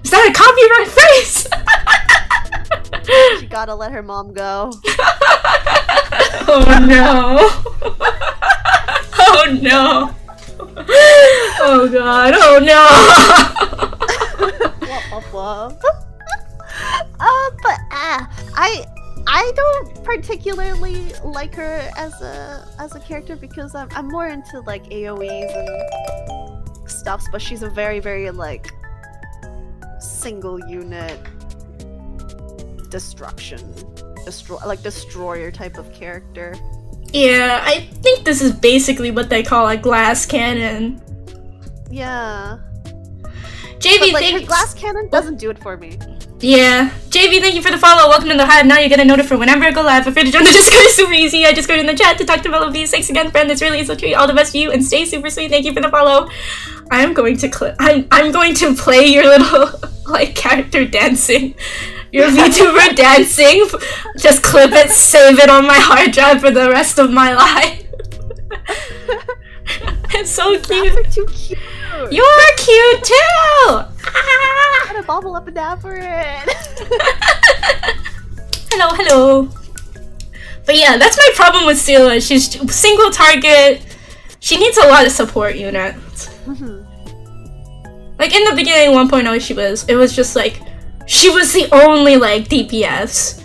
Is that a copyright phrase? She gotta let her mom go. Oh no. Oh no. Oh god, oh no. But I don't particularly like her as a character because I'm more into like AoEs and stuffs, but she's a very, very like single unit destroyer type of character. Yeah, I think this is basically what they call a glass cannon. Yeah. JV, but, like, her glass cannon doesn't do it for me. Yeah. JV, thank you for the follow. Welcome to the Hive. Now you get a notif for whenever I go live. Feel free to join the Discord. It's super easy. I just go in the chat to talk to all of you. Thanks again, friend. It's really easy to treat. All the best to you and stay super sweet. Thank you for the follow. I'm going to I'm going to play your little like character dancing. Your VTuber dancing. Just clip it, save it on my hard drive for the rest of my life. It's so cute. You're too cute. You're cute too. I'm gonna bobble up and down for it. Hello. But yeah, that's my problem with Sela. She's single target. She needs a lot of support units. Like in the beginning 1.0 it was just like she was the only like DPS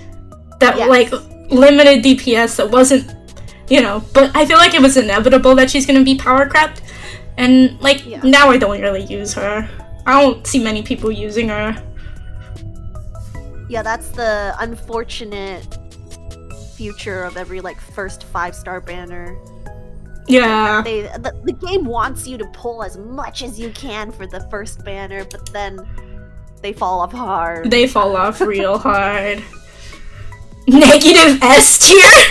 that like limited DPS that wasn't, you know, but I feel like it was inevitable that she's gonna be power crept, and like now I don't really use her. I don't see many people using her. Yeah, that's the unfortunate future of every like first 5-star banner. Yeah. The game wants you to pull as much as you can for the first banner, but then they fall off hard. They fall off real hard. Negative S tier?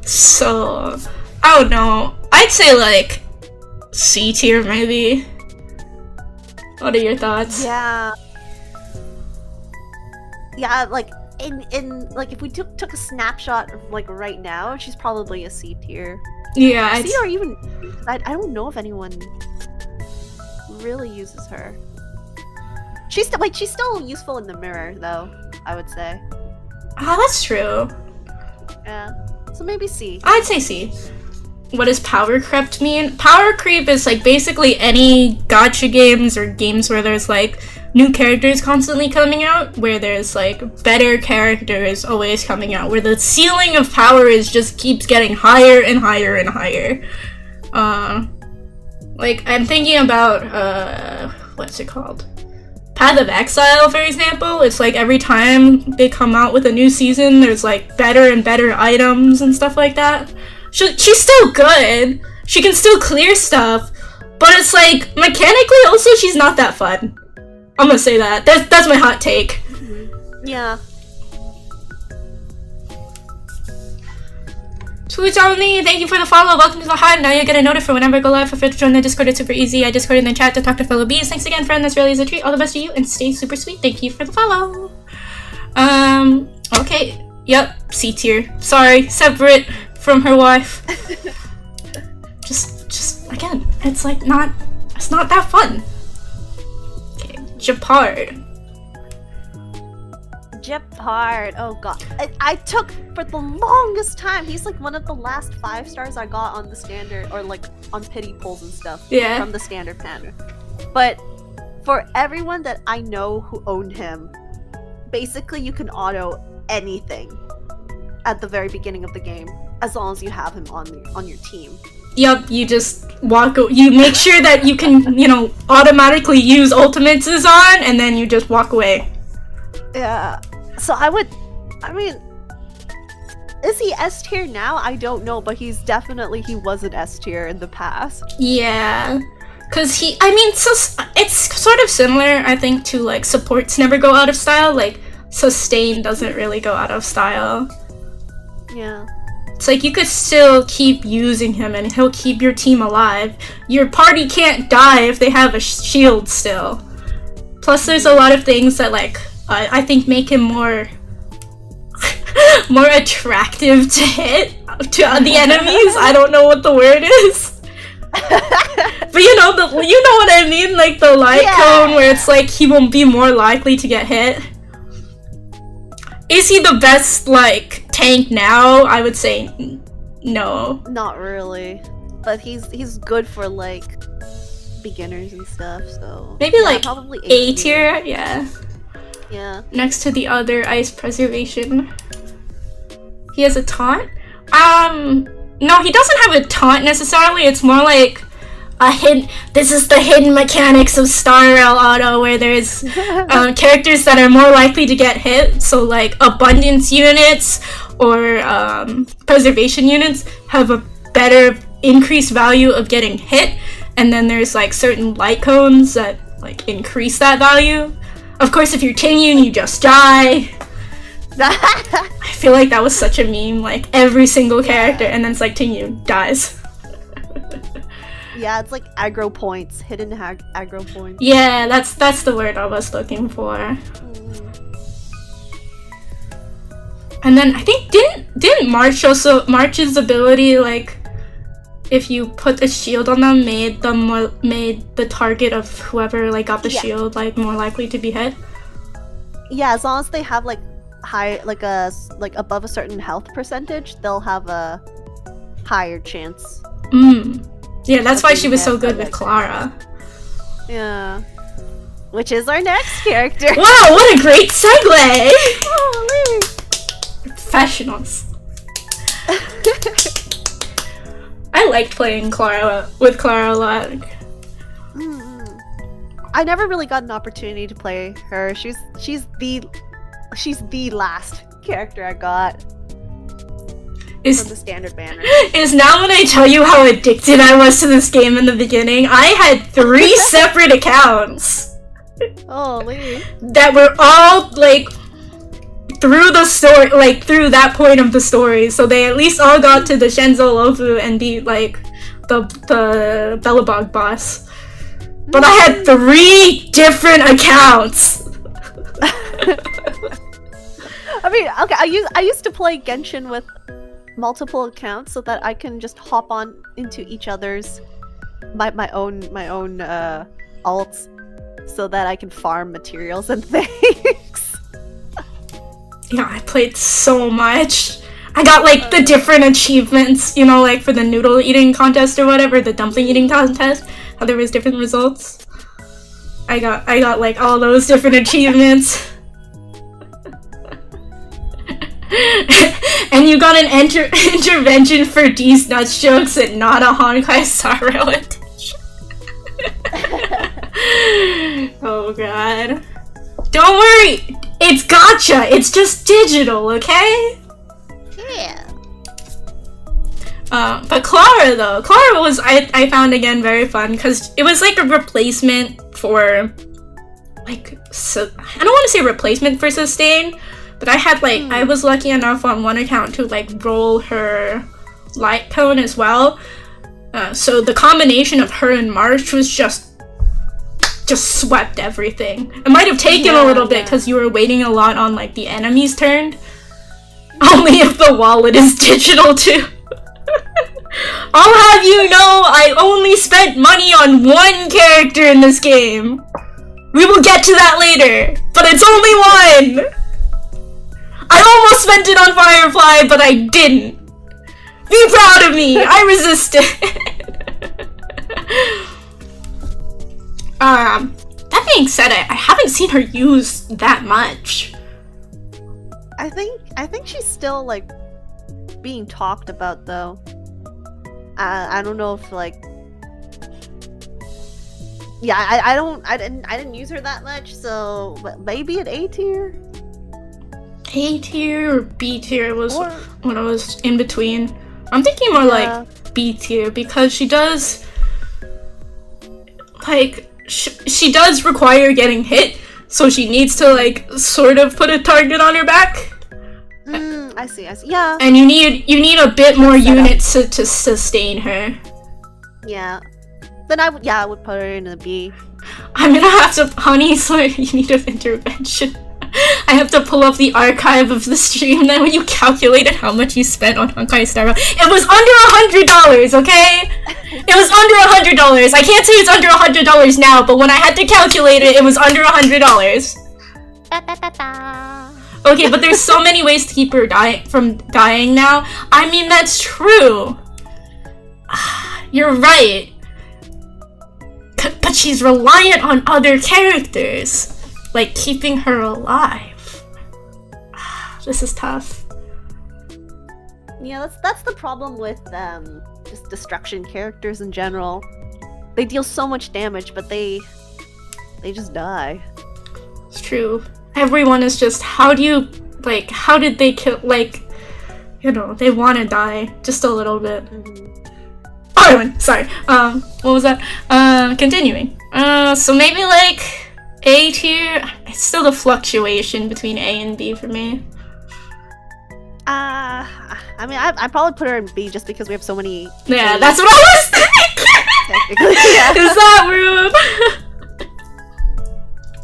So, I don't know. I'd say like C tier maybe. What are your thoughts? Yeah, like in like if we took a snapshot of like right now, she's probably a C tier. Yeah, C or even I don't know if anyone really uses her. She's still useful in the mirror though, I would say. Oh, that's true. Yeah. So maybe C. I'd say C. What does power crept mean? Power creep is like basically any gacha games or games where there's like new characters constantly coming out, where there's like better characters always coming out, where the ceiling of power is just keeps getting higher and higher and higher. Like I'm thinking about what's it called? Path of Exile, for example. It's like every time they come out with a new season, there's like better and better items and stuff like that. she's still good. She can still clear stuff, but it's like mechanically also she's not that fun. I'm gonna say that. That's my hot take. Yeah. Twitch only, thank you for the follow. Welcome to the hot. Now you get a notif for whenever I go live. Feel free to join the Discord. It's super easy. I Discord in the chat to talk to fellow bees. Thanks again, friend. This really is a treat. All the best to you and stay super sweet. Thank you for the follow. Okay. Yep. C tier. Sorry. Separate from her wife. just again, it's like it's not that fun. Okay. Japard. Japard. Oh god. I took for the longest time. He's like one of the last 5 stars I got on the standard, or like on pity pulls and stuff. Yeah. From the standard pattern. But for everyone that I know who owned him, basically you can auto anything at the very beginning of the game as long as you have him on your team. Yep, you just you make sure that you can, automatically use ultimates is on, and then you just walk away. Yeah. So I mean, is he S tier now? I don't know, but he was an S tier in the past. Yeah. Cause it's sort of similar, I think, to like supports never go out of style. Like sustain doesn't really go out of style. Yeah. It's like you could still keep using him and he'll keep your team alive. Your party can't die if they have a shield still. Plus there's a lot of things that like I think make him more attractive to hit to the enemies. I don't know what the word is. But you know what I mean? Like the light cone where it's like he will be more likely to get hit. Is he the best like tank now? I would say no. Not really. But he's good for like beginners and stuff, so maybe like probably A tier, yeah. Yeah. Next to the other ice preservation. He has a taunt? No, he doesn't have a taunt necessarily. It's more like a hidden. This is the hidden mechanics of Star Rail Auto, where there's characters that are more likely to get hit. So like abundance units or preservation units have a better increased value of getting hit, and then there's like certain light cones that like increase that value. Of course, if you're Tingyun, you just die. I feel like that was such a meme, like every single character, and then it's like Tingyun dies. Yeah, it's like aggro points, hidden aggro points. Yeah, that's the word I was looking for. And then I think didn't March's ability, like if you put a shield on them, made the target of whoever like got the shield like more likely to be hit. Yeah, as long as they have like high like above a certain health percentage, they'll have a higher chance. Yeah, that's why she was so good with Clara. Yeah. Which is our next character. Wow, what a great segue! Holy! Professionals. I liked playing with Clara a lot. I never really got an opportunity to play her. She's the last character I got. From the standard banner. Is now when I tell you how addicted I was to this game in the beginning. I had 3 separate accounts. Holy. That were all like through the story, like through that point of the story. So they at least all got to the Shenzo Lofu and beat like the Bellabog boss. But I had 3 different accounts. I mean, okay, I used to play Genshin with multiple accounts so that I can just hop on into each other's my own alts so that I can farm materials and things. Yeah, I played so much. I got like the different achievements, like for the noodle eating contest or whatever, the dumpling eating contest, how there was different results. I got like all those different achievements. And you got an intervention for D's nuts jokes and not a Honkai Star Rail edition. Oh god. Don't worry! It's Gacha! It's just digital, okay? Yeah. But Clara though, Clara was I found again very fun because it was like a replacement for like I don't want to say replacement for Sustain, but I had like I was lucky enough on one account to like roll her light cone as well. So the combination of her and March was just swept everything. It might have taken a little bit because you were waiting a lot on like the enemy's turn. Only if the wallet is digital too. I'll have you know I only spent money on one character in this game. We will get to that later, but it's only one. I almost spent it on Firefly, but I didn't. Be proud of me. I resisted. That being said, I haven't seen her used that much. I think she's still like being talked about though. I don't know if like I didn't use her that much, so maybe an A tier. A tier or B tier was when I was in between. I'm thinking more like B tier because she does like she does require getting hit, so she needs to like sort of put a target on her back. I see. Yeah. And you need a bit more units to sustain her. Yeah. Then I would put her in a B. I'm gonna have to Honeysaur, you need an intervention. I have to pull up the archive of the stream then when you calculated how much you spent on Honkai Star Rail. It was under $100, okay? It was under $100. I can't say it's under $100 now, but when I had to calculate it, it was under $100. Okay, but there's so many ways to keep her from dying now. I mean, that's true. You're right. But she's reliant on other characters. Like, keeping her alive. This is tough. Yeah, that's the problem with just destruction characters in general. They deal so much damage, but they just die. It's true. Everyone is just, how did they kill, like, you know, they want to die just a little bit. Sorry. What was that? Continuing. So maybe like A tier. It's still the fluctuation between A and B for me. I mean, I'd probably put her in B just because we have so many. Yeah, that's what I was thinking. Technically, yeah. Is that rude?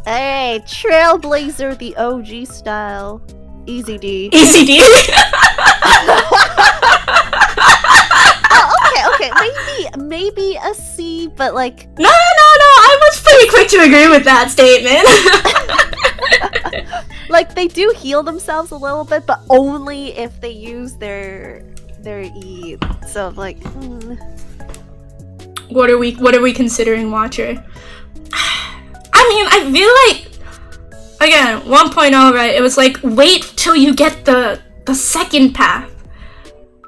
Hey, Trailblazer, the OG style. Easy D. Easy D. Okay, maybe a C, but like... No, I was pretty quick to agree with that statement. Like, they do heal themselves a little bit, but only if they use their E. So, like... What are we considering Watcher? I mean, I feel like, again, 1.0, right? It was like, wait till you get the second path.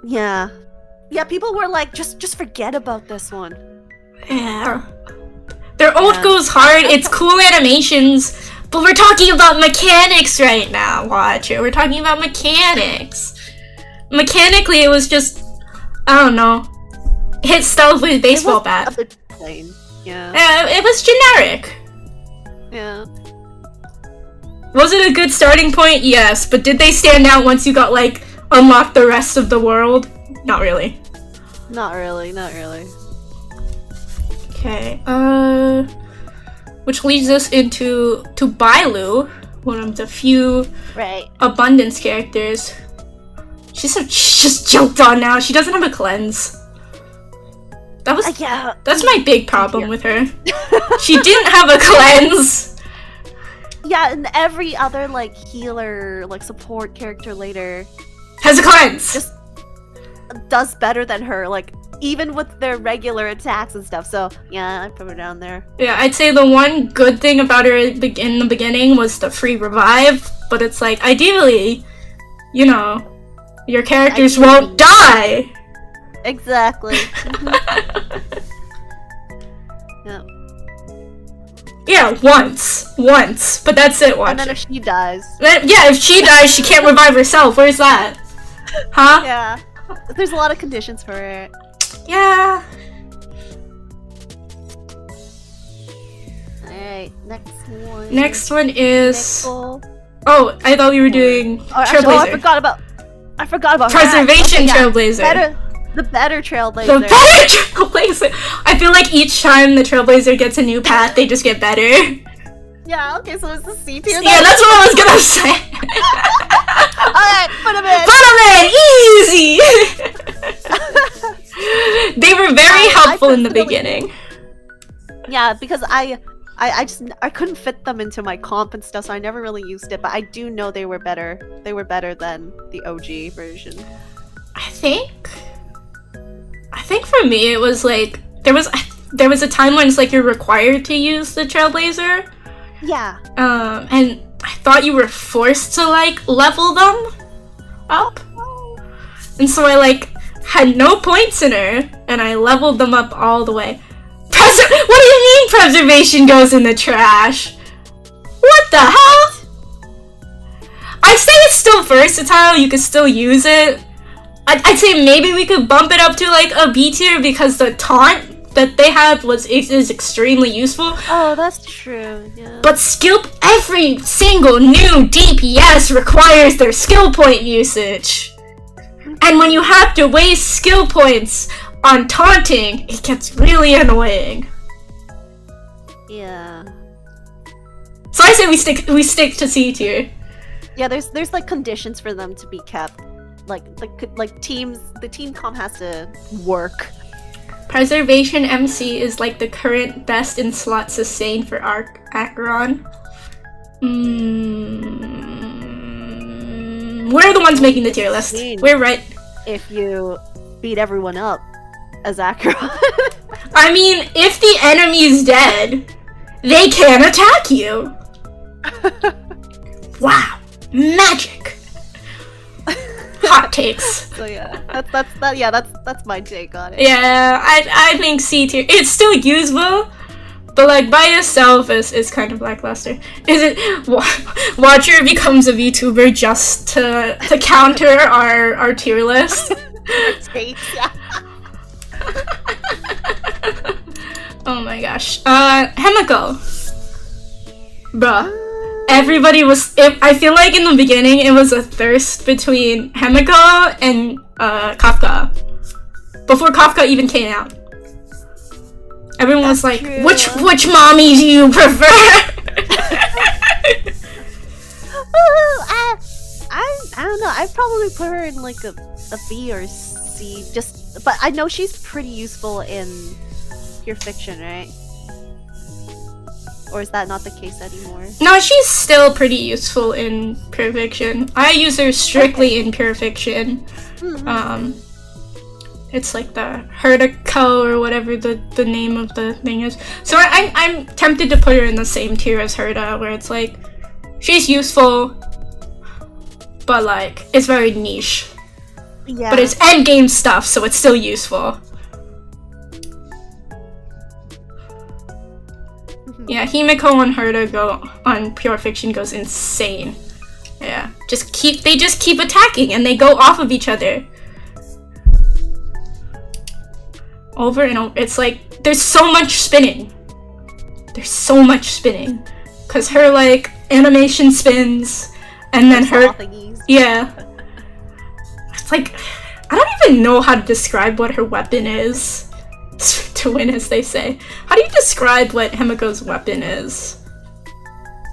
Yeah. Yeah, people were like, just forget about this one. Yeah. Their ult goes hard, it's cool animations, but we're talking about mechanics right now, Watcher. We're talking about mechanics. Mechanically, it was just, I don't know, hit stealth with a baseball bat. A bit plain. Yeah. It was generic. Yeah. Was it a good starting point? Yes, but did they stand out once you got, like, unlocked the rest of the world? Not really. Not really. Okay, which leads us into Bailu, one of the few abundance characters. She's just jumped on now. She doesn't have a cleanse. That's my big problem with her. She didn't have a cleanse. Yeah, and every other like healer, like support character later has a cleanse. Just does better than her, like even with their regular attacks and stuff. So yeah, I put her down there. Yeah, I'd say the one good thing about her in the beginning was the free revive, but it's like ideally, you know, your characters won't die. Exactly. Yeah. Yeah, once, but that's it, Watcher. And then if she dies. If she dies, she can't revive herself. Where's that? Huh? Yeah. There's a lot of conditions for it. Yeah. Alright, next one. Next one is... Nickel. Oh, I thought we were doing Trailblazer. I forgot about Preservation her. Trailblazer. The better Trailblazer. The better Trailblazer! I feel like each time the Trailblazer gets a new path, they just get better. Yeah, okay, so it's the C tier. Yeah, that's what I was gonna say. Alright, put them in! Put them in! Easy! They were very helpful in the beginning. Yeah, because I couldn't fit them into my comp and stuff, so I never really used it, but I do know they were better. They were better than the OG version. I think for me it was like there was a time when it's like you're required to use the Trailblazer. Yeah. And I thought you were forced to like level them up. And so I like had no points in her and I leveled them up all the way. What do you mean preservation goes in the trash? What the hell? I'd say it's still versatile, you could still use it. I'd say maybe we could bump it up to like a B tier because the taunt that they have is extremely useful. Oh, that's true, yeah. But every single new DPS requires their skill point usage. And when you have to waste skill points on taunting, it gets really annoying. Yeah. So I say we stick to C tier. Yeah, there's like conditions for them to be kept. Like teams, the team comp has to work. Preservation MC is like the current best in slot sustain for Acheron. We're the ones making the tier list. We're right. If you beat everyone up as Acheron. I mean, if the enemy's dead, they can't attack you. Wow, magic. Hot takes. So yeah, that's my take on it. Yeah, I think C tier. It's still usable, but like by itself is kind of lackluster. Is it? Watcher becomes a VTuber just to counter our tier list. Takes, yeah. Oh my gosh. Himiko. Bruh. Everybody was. I feel like in the beginning it was a thirst between Himiko and Kafka. Before Kafka even came out, everyone was like, true. "Which mommy do you prefer?" I don't know. I'd probably put her in like a B or C. But I know she's pretty useful in Pure Fiction, right? Or is that not the case anymore? No, she's still pretty useful in Pure Fiction. I use her strictly in Pure Fiction. Mm-hmm. It's like the Herdico or whatever the name of the thing is. So I'm tempted to put her in the same tier as Herda, where it's like she's useful, but like it's very niche. Yeah. But it's endgame stuff, so it's still useful. Yeah, Himiko and Herda go on Pure Fiction goes insane. Yeah, they just keep attacking and they go off of each other. Over and over. It's like there's so much spinning. There's so much spinning. Cause her like animation spins and then her yeah. It's like I don't even know how to describe what her weapon is. To win, as they say. How do you describe what Himiko's weapon is?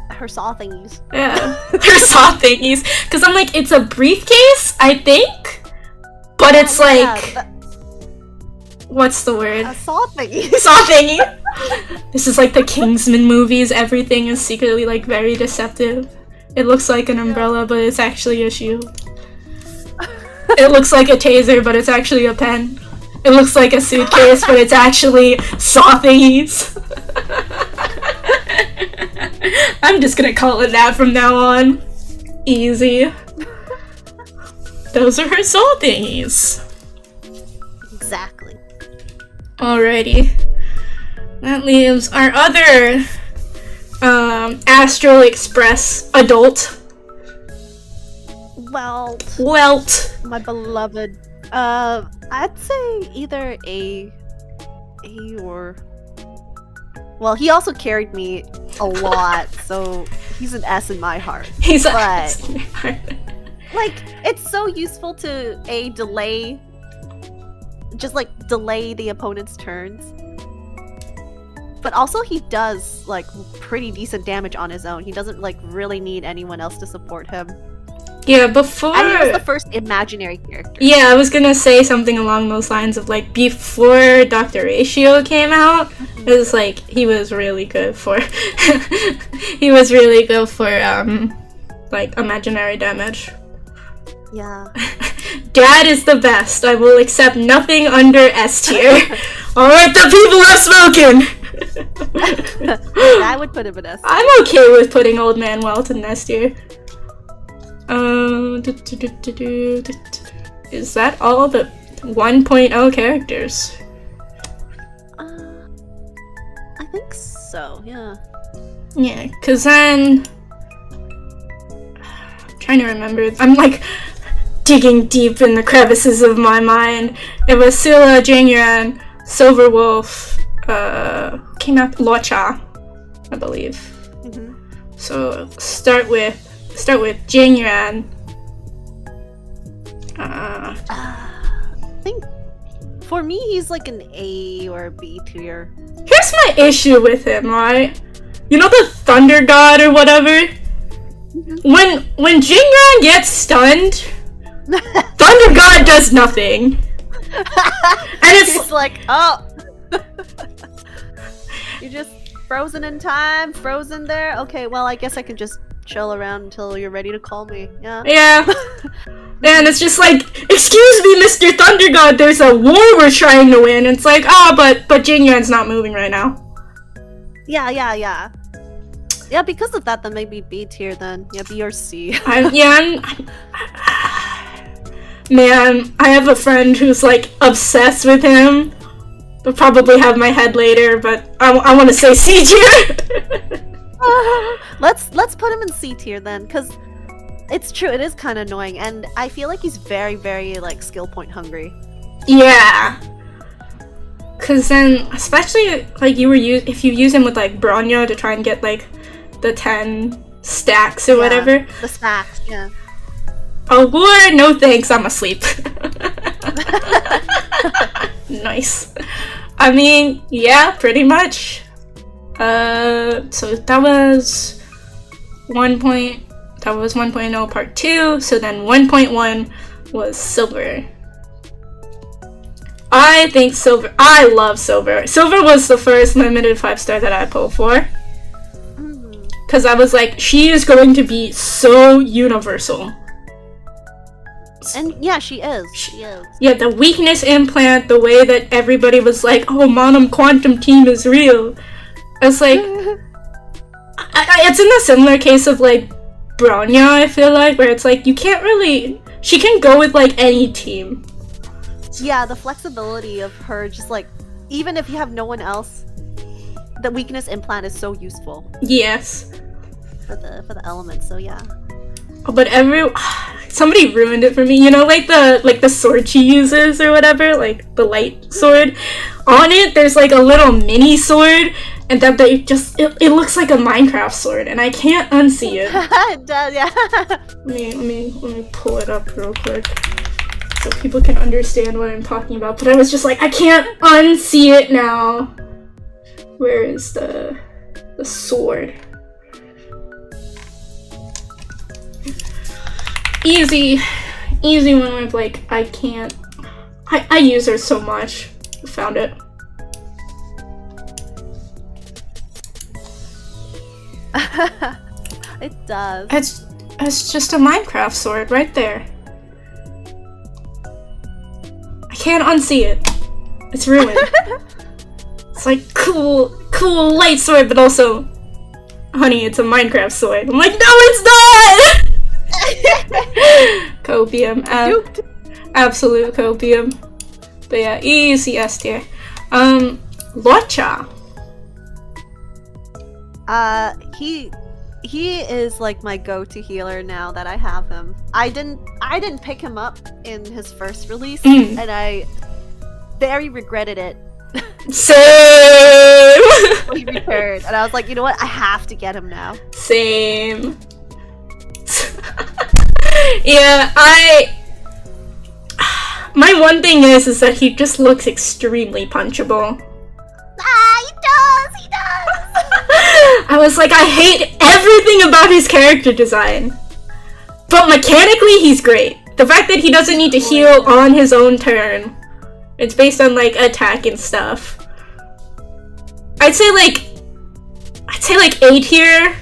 Her saw thingies. Yeah, her saw thingies. Because I'm like, it's a briefcase, I think? But it's like... What's the word? A saw thingy. Saw thingy! This is like the Kingsman movies. Everything is secretly like very deceptive. It looks like an umbrella, but it's actually a shield. It looks like a taser, but it's actually a pen. It looks like a suitcase, but it's actually saw thingies. I'm just gonna call it that from now on. Easy. Those are her saw thingies. Exactly. Alrighty. That leaves our other Astral Express adult. Welt. Welt. My beloved I'd say either A or... Well, he also carried me a lot, so he's an S in my heart. He's but, an S in my heart. Like, it's so useful to delay the opponent's turns. But also he does like pretty decent damage on his own. He doesn't like really need anyone else to support him. Yeah, before... And he was the first imaginary character. Yeah, I was gonna say something along those lines of like, before Dr. Ratio came out, it was like, he was really good for... he was really good for, like, imaginary damage. Yeah. Dad is the best. I will accept nothing under S tier. Alright, the people have spoken! I would put him in S tier. I'm okay with putting Old Man Welt in S tier. Is that all the 1.0 characters? I think so, yeah. Yeah, cause then... I'm trying to remember. I'm like digging deep in the crevices of my mind. It was Scylla, Jingyan, Silverwolf, came out Locha, I believe. Mm-hmm. So start with Jingyan. I think for me he's like an A or a B tier. Here's my issue with him, right? You know the Thunder God or whatever? Mm-hmm. When Jingyan gets stunned, Thunder God does nothing. And it's like, oh, you're just frozen in time, frozen there. Okay, well, I guess I can just chill around until you're ready to call me. Yeah. And it's just like, excuse me, Mr. Thunder God, there's a war we're trying to win. It's like, but Jingyan's not moving right now. Yeah. Yeah, because of that, then maybe B tier then. Yeah, B or C. Man, I have a friend who's like obsessed with him. I'll probably have my head later, but I want to say C tier. Let's put him in C tier then, because it's true, it is kind of annoying, and I feel like he's very, very like skill point hungry. Yeah. Cause then, especially like if you use him with like Bronya to try and get like the 10 stacks or whatever. The stacks, yeah. Oh Lord, no thanks, I'm asleep. Nice. I mean, yeah, pretty much. So that was 1.0 part 2, so then 1.1 was Silver. I love Silver. Silver was the first limited 5-star that I pulled for. Because I was like, she is going to be so universal. And yeah, she is. She is. Yeah, the weakness implant, the way that everybody was like, oh, Monum Quantum Team is real. I was like, it's in a similar case of like Bronya, I feel like, where it's like, you can't really, she can go with like any team. Yeah, the flexibility of her, just like, even if you have no one else, the weakness implant is so useful. Yes. For the elements, so yeah. Oh, but somebody ruined it for me. You know, like the sword she uses or whatever, like the light sword. On it, there's like a little mini sword, and that they just it looks like a Minecraft sword, and I can't unsee it. It does, yeah. Let me pull it up real quick so people can understand what I'm talking about. But I was just like, I can't unsee it now. Where is the sword? Easy one with like, I can't. I use her so much. I found it. It does. It's just a Minecraft sword right there. I can't unsee it. It's ruined. It's like cool light sword, but also, honey, it's a Minecraft sword. I'm like, no, it's not. Copium. Absolute copium. But yeah, easy S tier. Locha. he is like my go-to healer now that I have him. I didn't pick him up in his first release, and I very regretted it. Same. When he returned, and I was like, you know what? I have to get him now. Same. Yeah, my one thing is that he just looks extremely punchable. He does! He does! I was like, I hate everything about his character design. But mechanically, he's great. The fact that he doesn't need to heal on his own turn. It's based on, like, attack and stuff. I'd say, like, A tier,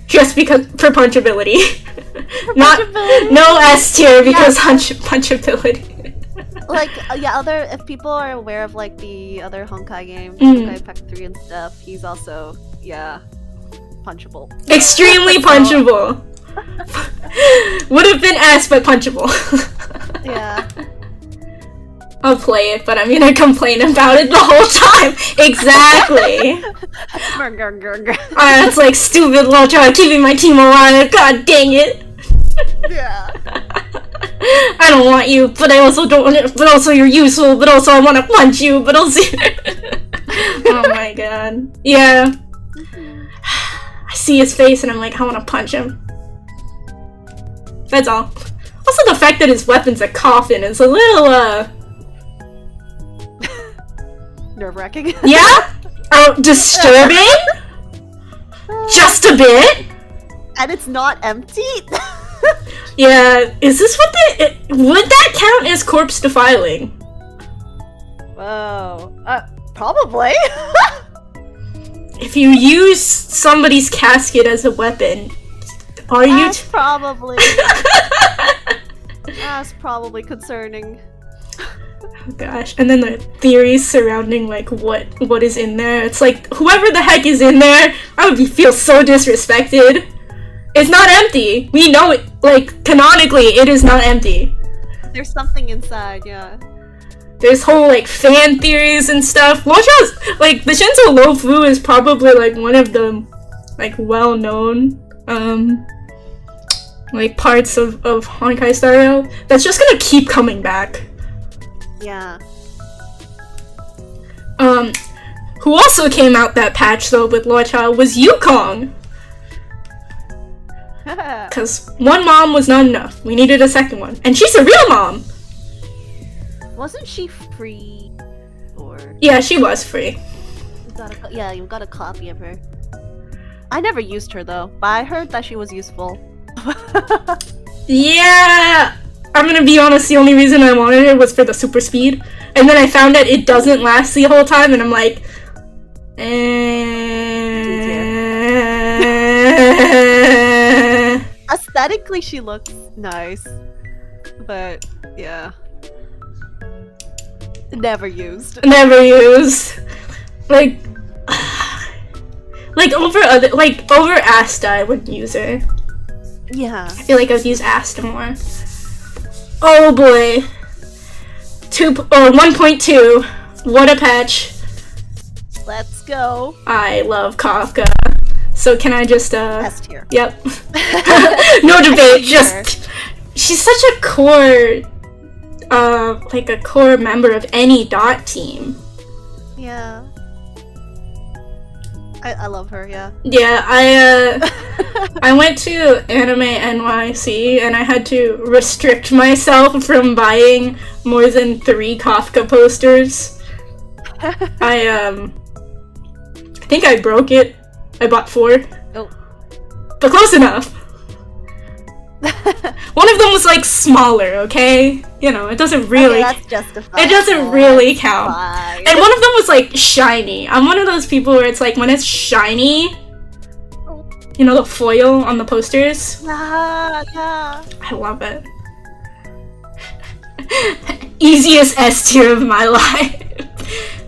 just because, for punchability. No S tier because punchability. Like, yeah, if people are aware of, like, the other Honkai games, Honkai Pack 3 and stuff, he's also, yeah, punchable. Extremely punchable. Would have been S, but punchable. Yeah. I'll play it, but I'm gonna complain about it the whole time. Exactly. It's like, stupid Locha keeping my team alive. God dang it. Yeah. I don't want you, but I also don't want it, but also you're useful, but also I want to punch you, but also... Oh my god. Yeah. I see his face and I'm like, I want to punch him. That's all. Also the fact that his weapon's a coffin is a little, nerve-wracking. Yeah? Oh, disturbing? Just a bit? And it's not empty? Yeah, is this what would that count as corpse defiling? Whoa. Probably. If you use somebody's casket as a weapon, are you probably. That's probably concerning. Oh gosh, and then the theories surrounding, like, what is in there. It's like, whoever the heck is in there, I would feel so disrespected. It's not empty. We know it, like, canonically, it is not empty. There's something inside, yeah. There's whole, like, fan theories and stuff. Locha's, like, the Shinzo Lofu is probably, like, one of the, like, well-known, like, parts of Honkai Star Rail that's just gonna keep coming back. Yeah. Who also came out that patch, though, with Locha was Yukong. Because one mom was not enough. We needed a second one. And she's a real mom! Wasn't she free? Or... Yeah, she was free. You got a copy of her. I never used her, though. But I heard that she was useful. Yeah! I'm gonna be honest, the only reason I wanted it was for the super speed. And then I found that it doesn't last the whole time, and I'm like... Aesthetically, she looks nice. But, yeah. Never used. Never used. Like over Asta, I would use her. Yeah. I feel like I would use Asta more. Oh boy. 1.2. What a patch. Let's go. I love Kafka. So can I just S tier. Yep. No debate, just she's such a core like a core member of any dot team. Yeah. I love her, yeah. Yeah, I went to Anime NYC and I had to restrict myself from buying more than 3 Kafka posters. I think I broke it. I bought 4. Oh. But close enough. One of them was like smaller, okay? You know, it doesn't really... Okay, that's justified. It doesn't really count. Fine. And one of them was like shiny. I'm one of those people where it's like when it's shiny, you know, the foil on the posters? Yeah. I love it. Easiest S tier of my life.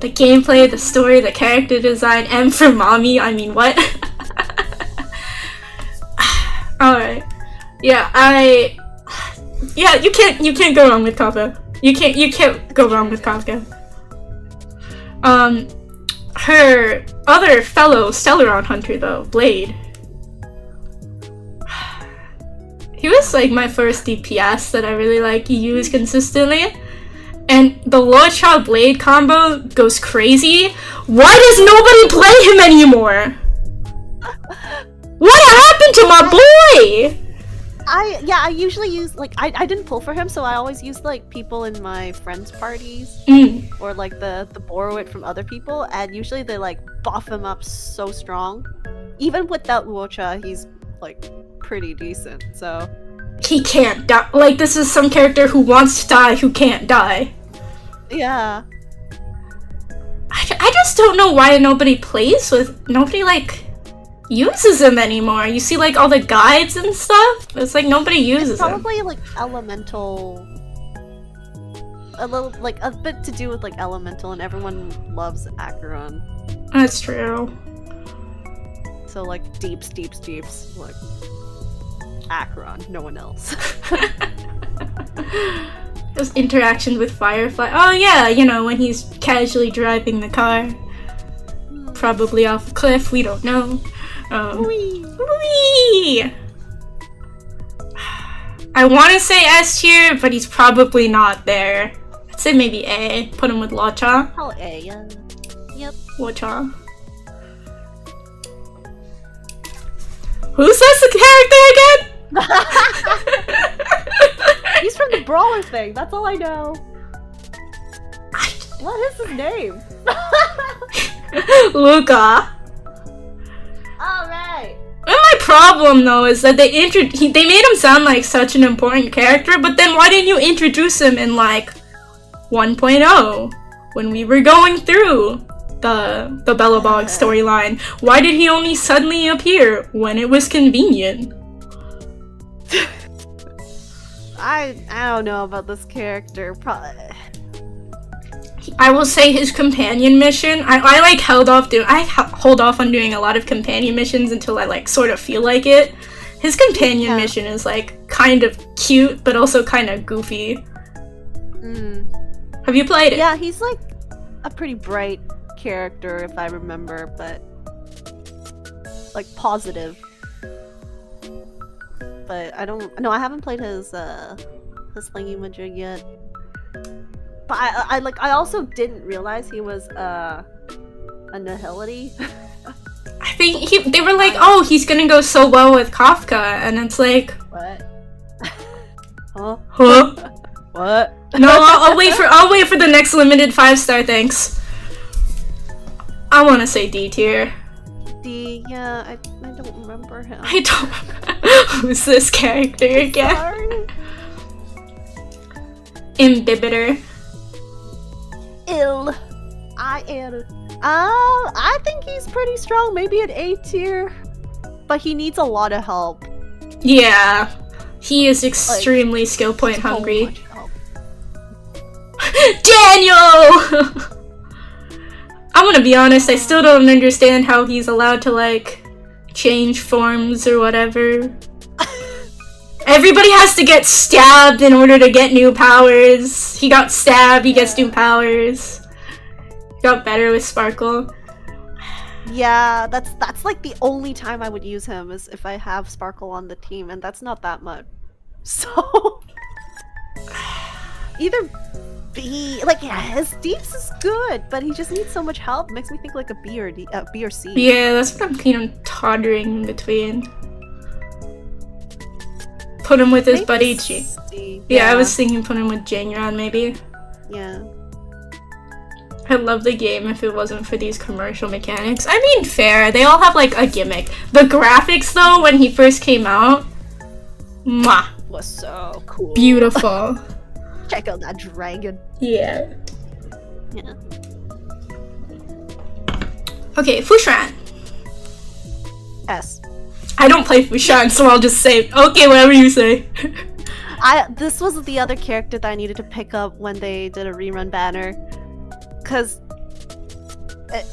The gameplay, the story, the character design, and for mommy, I mean, what? Alright. Yeah, you can't go wrong with Kafka. You can't go wrong with Kafka. Her other fellow Stellaron hunter though, Blade. He was like my first DPS that I really like use consistently. And the Locha Blade combo goes crazy. Why does nobody play him anymore? What happened to my boy? I usually use like I didn't pull for him, so I always use like people in my friends' parties or like the borrow it from other people, and usually they like buff him up so strong. Even without Luocha, he's like pretty decent. So he can't die. Like, this is some character who wants to die who can't die. Yeah. I just don't know why nobody plays with nobody like uses him anymore. You see like all the guides and stuff. It's like nobody uses it's probably like elemental. A little like a bit to do with like elemental, and everyone loves Acheron. That's true. So like deeps, like Acheron, no one else. Those interactions with Firefly. Oh yeah, you know, when he's casually driving the car. Probably off a cliff, we don't know. Whee! Whee! I want to say S tier, but he's probably not there. I'd say maybe A. Put him with Locha. Oh, A, yeah. Yep. Locha. Who's this character again? He's from the Brawler thing, that's all I know. What is his name? Luca. Alright. And my problem though is that they made him sound like such an important character, but then why didn't you introduce him in like 1.0 when we were going through the Bellabog storyline? Why did he only suddenly appear when it was convenient? I don't know about this character. I will say his companion mission, I like hold off on doing a lot of companion missions until I like sort of feel like it. His companion mission is like kind of cute but also kind of goofy. Have you played it? Yeah, he's like a pretty bright character if I remember, but like positive. But I haven't played his thingy-majig yet. But I also didn't realize he was a nihility. I think they were like, oh, he's gonna go so well with Kafka, and it's like, what? Huh? What? No, I'll wait for the next limited 5-star. Thanks. I want to say D tier. D, yeah, I don't remember him. I don't. Who's this character again? Sorry. EnVtuber. I think he's pretty strong, maybe an A tier, but he needs a lot of help. Yeah, he is extremely like, skill point hungry. Daniel! I'm gonna be honest, I still don't understand how he's allowed to like change forms or whatever. Everybody has to get stabbed in order to get new powers. He got stabbed, he gets new powers. Got better with Sparkle. Yeah, that's like the only time I would use him is if I have Sparkle on the team, and that's not that much. So either B, like yeah, his Deeps is good, but he just needs so much help. Makes me think like a B or C. Yeah, that's what I'm kind of tottering in between. Put him with his buddy G. Yeah, I was thinking put him with Jangron maybe. Yeah. I'd love the game if it wasn't for these commercial mechanics. I mean, fair. They all have like a gimmick. The graphics though, when he first came out, mwah, was so cool. Beautiful. Check out that dragon. Yeah. Yeah. Okay, Fushan. S. I don't play Fushan, so I'll just say, okay, whatever you say. This was the other character that I needed to pick up when they did a rerun banner. Because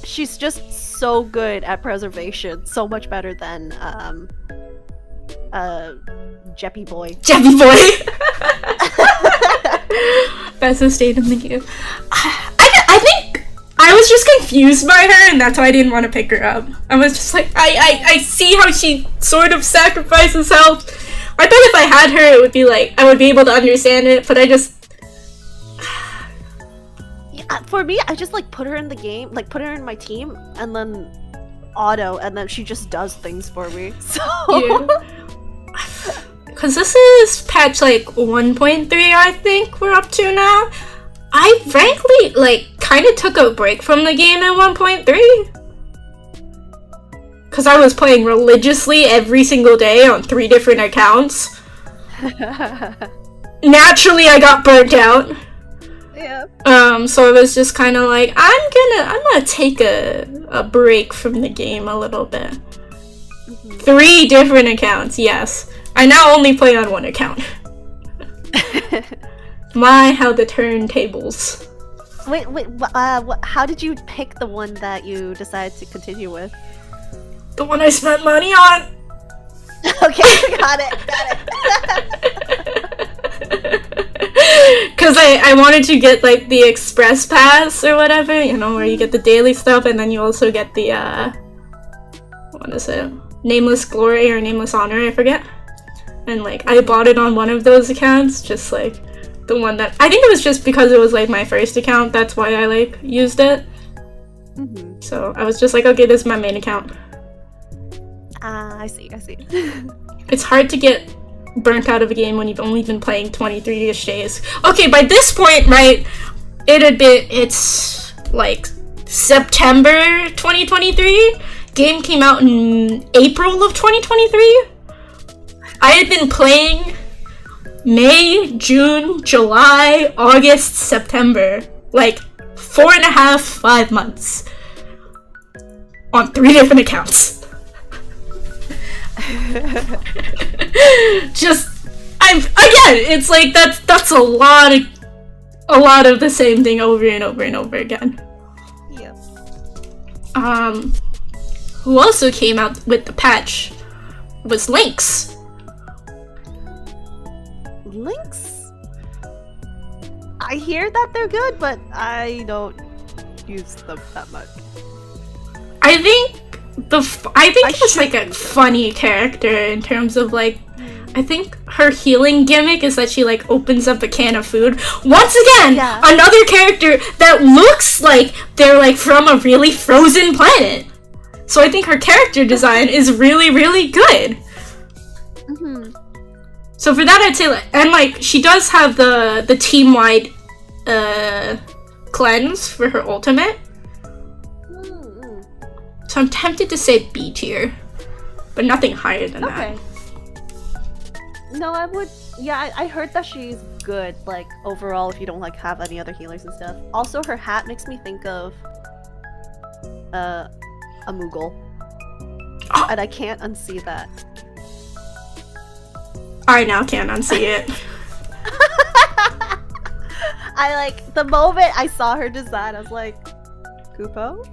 she's just so good at preservation. So much better than, Jeppy Boy. Jeppy Boy! That's so stayed in the queue. I think I was just confused by her, and that's why I didn't want to pick her up. I was just like, I see how she sort of sacrifices health. I thought if I had her, it would be like, I would be able to understand it, but I just... Yeah, for me, I just like put her in the game, like put her in my team, and then auto, and then she just does things for me. So Yeah. Because this is patch like 1.3, I think we're up to now. I frankly, like, kind of took a break from the game at 1.3. Because I was playing religiously every single day on 3 different accounts. Naturally, I got burnt out. yeah. So I was just kind of like, I'm gonna take a break from the game a little bit. 3 different accounts, yes. I now only play on 1 account. My, how the turntables. Wait, how did you pick the one that you decided to continue with? The one I spent money on. Okay, got it. Because I wanted to get like the express pass or whatever, you know, where you get the daily stuff and then you also get the what is it? Nameless Glory or Nameless Honor, I forget. And like I bought it on one of those accounts, just like the one that I think it was just because it was like my first account, that's why I like used it. So I was just like, okay, this is my main account. I see. It's hard to get burnt out of a game when you've only been playing 23-ish days. Okay, by this point, right, it's like September 2023. Game came out in April of 2023. I had been playing May, June, July, August, September, like 4.5, 5 months on 3 different accounts. It's like that's a lot of the same thing over and over and over again. Yep. Who also came out with the patch was Lynx. Lynx? I hear that they're good, but I don't use them that much. I think it's like a funny character in terms of like, I think her healing gimmick is that she like opens up a can of food. Once again, another character that looks like they're like from a really frozen planet. So I think her character design is really, really good. So for that, I'd say, like, and like she does have the team-wide cleanse for her ultimate. So I'm tempted to say B tier, but nothing higher than that. No, I would. Yeah, I heard that she's good. Like overall, if you don't like have any other healers and stuff. Also, her hat makes me think of a Moogle, and I can't unsee that. I now can't unsee it. I like the moment I saw her design, I was like, Kupo?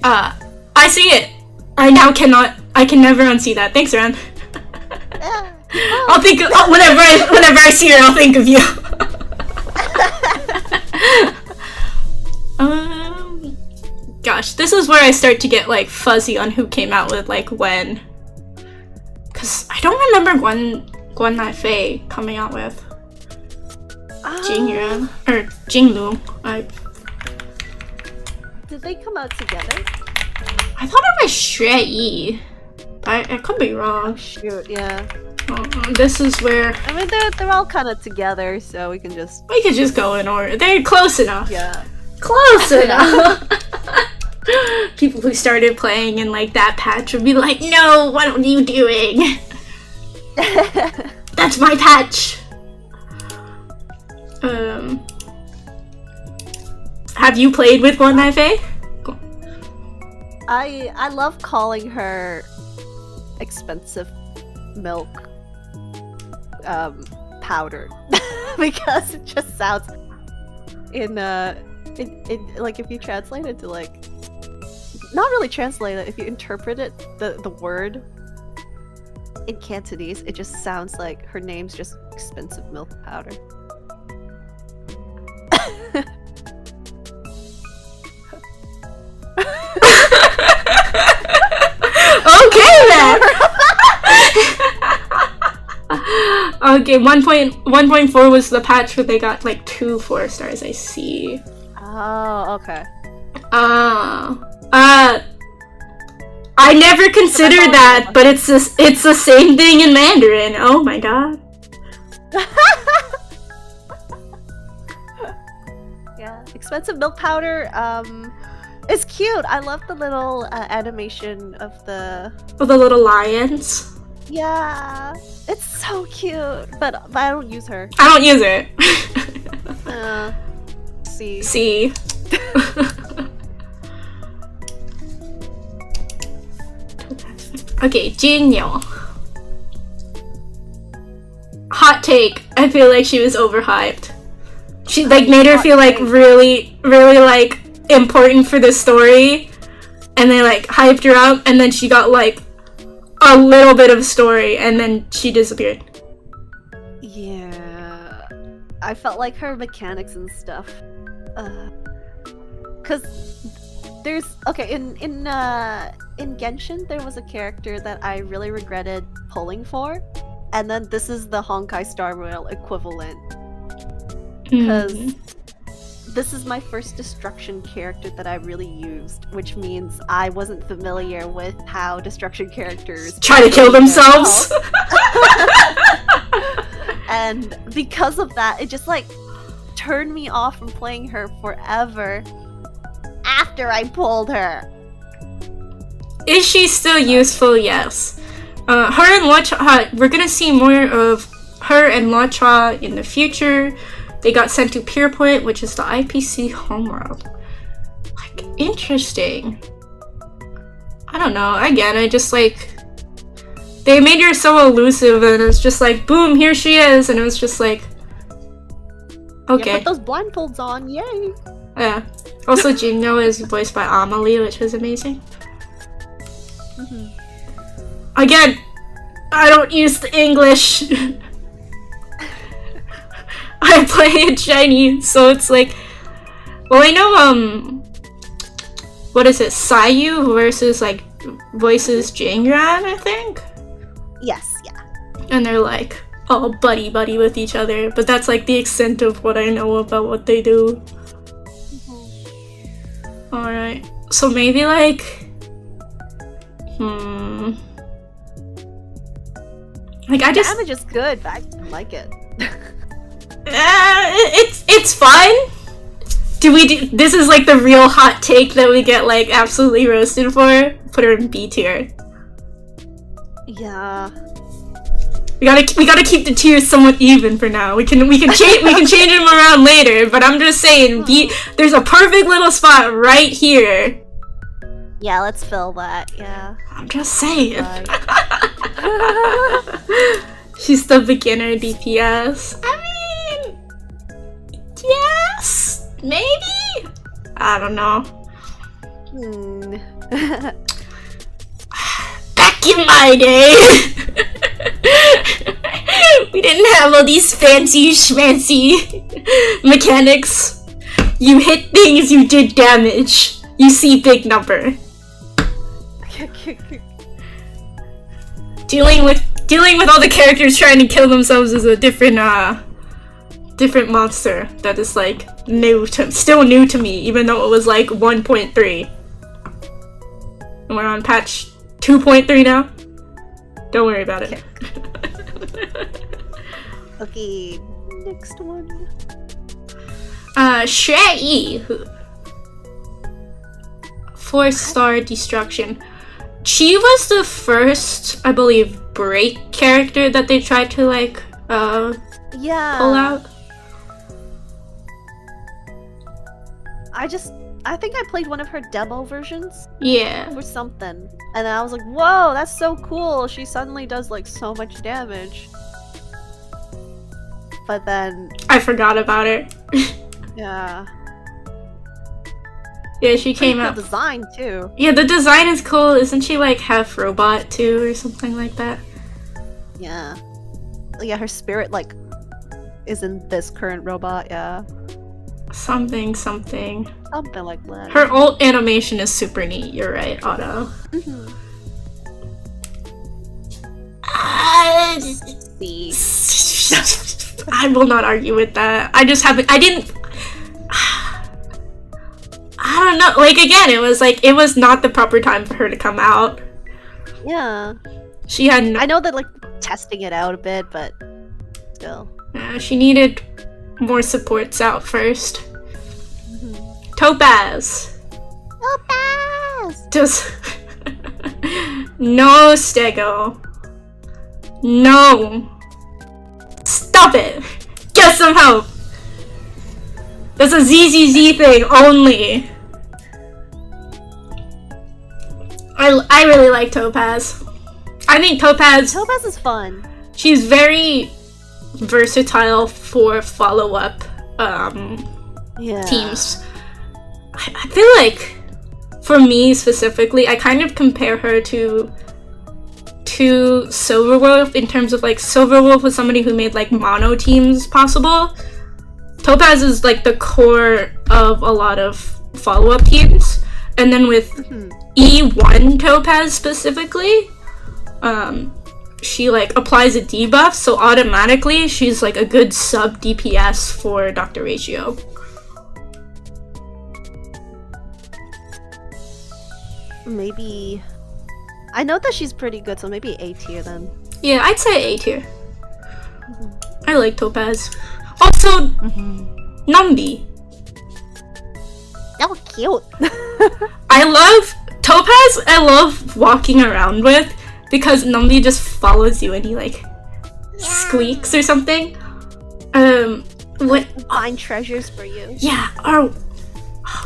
I see it. I can never unsee that. Thanks, Ran. I'll think of, whenever I see her, I'll think of you. Gosh, this is where I start to get like fuzzy on who came out with like when. Cause I don't remember Gwen Fei coming out with Jingyuan or Jinglu. Did they come out together? I thought it was Shrei. I could be wrong. Oh shoot, yeah. This is where I mean they're all kind of together, so we could just go in order. They're close enough. Yeah. Close enough. People who started playing in like that patch would be like, no, what are you doing? That's my patch. Have you played with One Night Fae? I love calling her expensive milk powder because it just sounds in like if you translate it to like not really translate it, if you interpret it the word in Cantonese, it just sounds like her name's just expensive milk powder. Okay Okay, 1.4 was the patch where they got like 2 4-stars, I see. Oh, okay. I never considered that, but it's the same thing in Mandarin. Oh my god. Yeah, expensive milk powder. It's cute. I love the little animation of the little lions. Yeah, it's so cute. But I don't use her. I don't use it. See. Okay, Jinyo. Hot take. I feel like she was overhyped. She like made her feel like really, really like important for the story, and they like hyped her up, and then she got like a little bit of story, and then she disappeared. Yeah, I felt like her mechanics and stuff. Cause there's in Genshin there was a character that I really regretted pulling for, and then this is the Honkai Star Royal equivalent. Because this is my first destruction character that I really used, which means I wasn't familiar with how destruction characters try to kill themselves. And because of that, it just like turned me off from playing her forever after I pulled her. Is she still useful? Yes. Her and Lacha, we're gonna see more of her and Lacha in the future. They got sent to Pierpoint, which is the IPC homeworld. Like, interesting. I don't know. Again, I just like... They made her so elusive, and it was just like, boom, here she is, and it was just like... Okay. Yeah, put those blindfolds on, yay! Yeah. Also, Jinyo is voiced by Amelie, which is amazing. Again, I don't use the English. I play in Chinese, so it's like... Well, I know, what is it? Sayu versus, like, voices Jingran, I think? Yes, yeah. And they're, like, all buddy-buddy with each other, but that's, like, the extent of what I know about what they do. Alright. So maybe, like... Like, I just... Damage is good, but I don't like it. It's fine. This is like the real hot take that we get like absolutely roasted for. Put her in B tier. Yeah. We gotta keep the tiers somewhat even for now. We can change them around later, but I'm just saying there's a perfect little spot right here. Yeah, let's fill that. Yeah. I'm just saying. She's the beginner DPS. I mean, yes, maybe. I don't know. Back in my day, we didn't have all these fancy schmancy mechanics. You hit things, you did damage. You see big number. Dealing with all the characters trying to kill themselves is a different monster that is like still new to me, even though it was like 1.3. And we're on patch 2.3 now. Don't worry about it. Okay, next one. Shrei, 4-star destruction. She was the first, I believe, break character that they tried to like pull out. I think I played one of her demo versions. Yeah. Or something. And I was like, whoa, that's so cool. She suddenly does like so much damage. But then I forgot about her. Yeah. Yeah, she came cool out. Design too. Yeah, the design is cool. Isn't she like half robot too, or something like that? Yeah. Yeah, her spirit like is in this current robot. Yeah. Something. Something like that. Her ult animation is super neat. You're right, Otto. I will not argue with that. I just haven't. I didn't. I don't know. Like again, it was not the proper time for her to come out. Yeah. She had. I know that like testing it out a bit, but still. Yeah, she needed more supports out first. Topaz. Topaz. Just no stego. No. Stop it. Get some help. That's a ZZZ thing only. I really like Topaz. I think Topaz is fun. She's very versatile for follow-up teams. I feel like, for me specifically, I kind of compare her to Silverwolf in terms of like Silverwolf was somebody who made like mono teams possible. Topaz is like the core of a lot of follow-up teams, and then with E1 Topaz specifically, she like applies a debuff, so automatically she's like a good sub DPS for Dr. Ratio. Maybe I know that she's pretty good, so maybe A tier then. Yeah, I'd say A tier. I like Topaz. Also, Numby. That was cute. I love Topaz. I love walking around with because Numby just follows you and he like squeaks or something. What? Find treasures for you. Yeah. Oh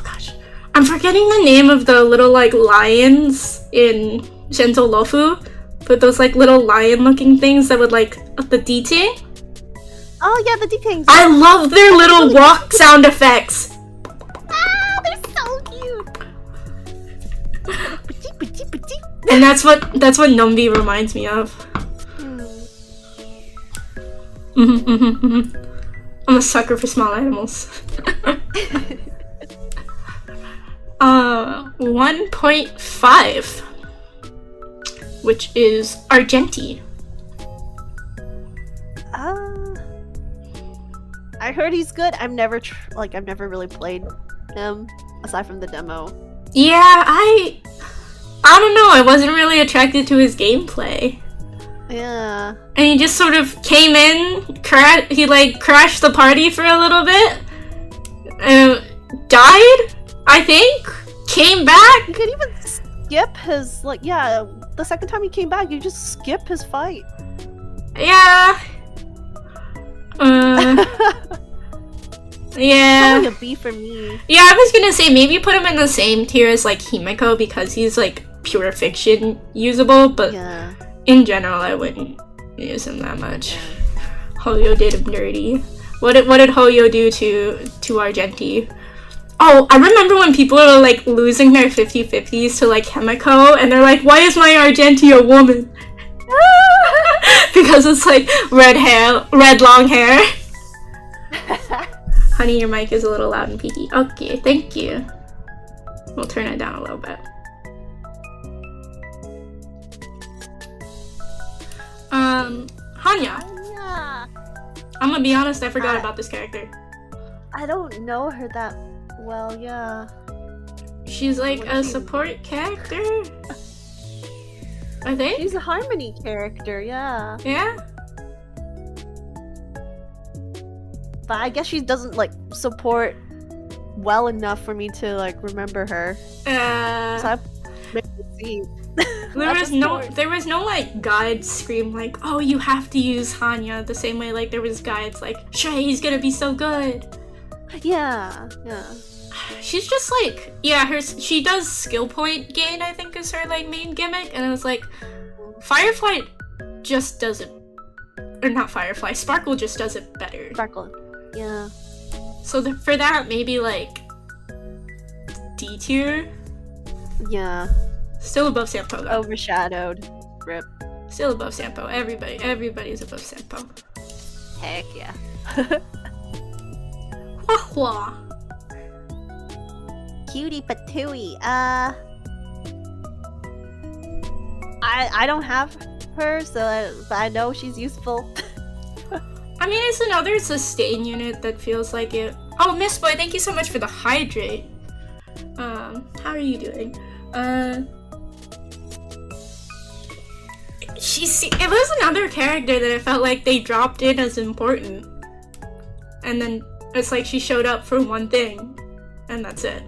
gosh, I'm forgetting the name of the little like lions in Shenzo Lofu, but those like little lion-looking things that would like the D-ting. Oh yeah, the D-tings. I love their little walk sound effects. Ah, they're so cute. And that's what Numby reminds me of. I'm a sucker for small animals. 1.5, which is Argenti. I heard he's good. I've never really played him aside from the demo. Yeah, I don't know. I wasn't really attracted to his gameplay. Yeah. And he just sort of came in, he like crashed the party for a little bit, died, I think, came back. You could even skip his, like, yeah, the second time he came back, you just skip his fight. Yeah. Yeah. Probably a B for me. Yeah, I was gonna say maybe put him in the same tier as like Himeko because he's like pure fiction usable, but yeah. In general I wouldn't use him that much. Hoyo did him dirty. What did Hoyo do to Argenti? Oh, I remember when people are like losing their 50-50s to like Himeko and they're like, why is my Argenti a woman? Because it's like red long hair. Honey, your mic is a little loud and peaky. Okay, thank you. We'll turn it down a little bit. Hanya. I'm gonna be honest, I forgot about this character. I don't know her that well, yeah. She's like a support character? I think? She's a Harmony character, yeah. Yeah? But I guess she doesn't, like, support well enough for me to, like, remember her. So I maybe see. There was no like guide scream like, oh, you have to use Hanya the same way like there was guides like, Shay, he's gonna be so good. Yeah. She's just like, yeah, she does skill point gain, I think is her like main gimmick, and it was like Firefly just does it, or not Firefly, Sparkle just does it better. Sparkle, yeah. So for that, maybe like D tier. Yeah. Still above Sampo though. Overshadowed. Rip. Still above Sampo. Everybody's above Sampo. Heck yeah. Wah. Cutie patooey. I don't have her, but I know she's useful. I mean, it's another sustain unit that feels like it. Oh, Miss Boy, thank you so much for the hydrate. How are you doing? It was another character that I felt like they dropped in as important. And then it's like she showed up for one thing, and that's it.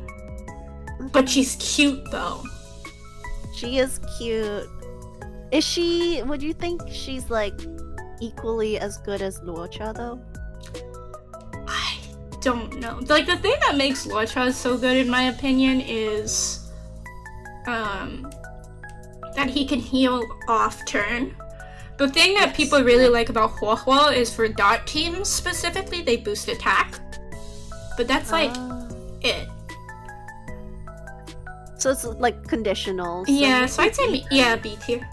But she's cute, though. She is cute. Is she... Would you think she's, like, equally as good as Luocha, though? I don't know. Like, the thing that makes Luocha so good, in my opinion, is... that he can heal off turn. The thing that people really like about Huohuo is for dot teams specifically, they boost attack. But that's like it. So it's like conditional. So yeah, so I'd say yeah, B tier.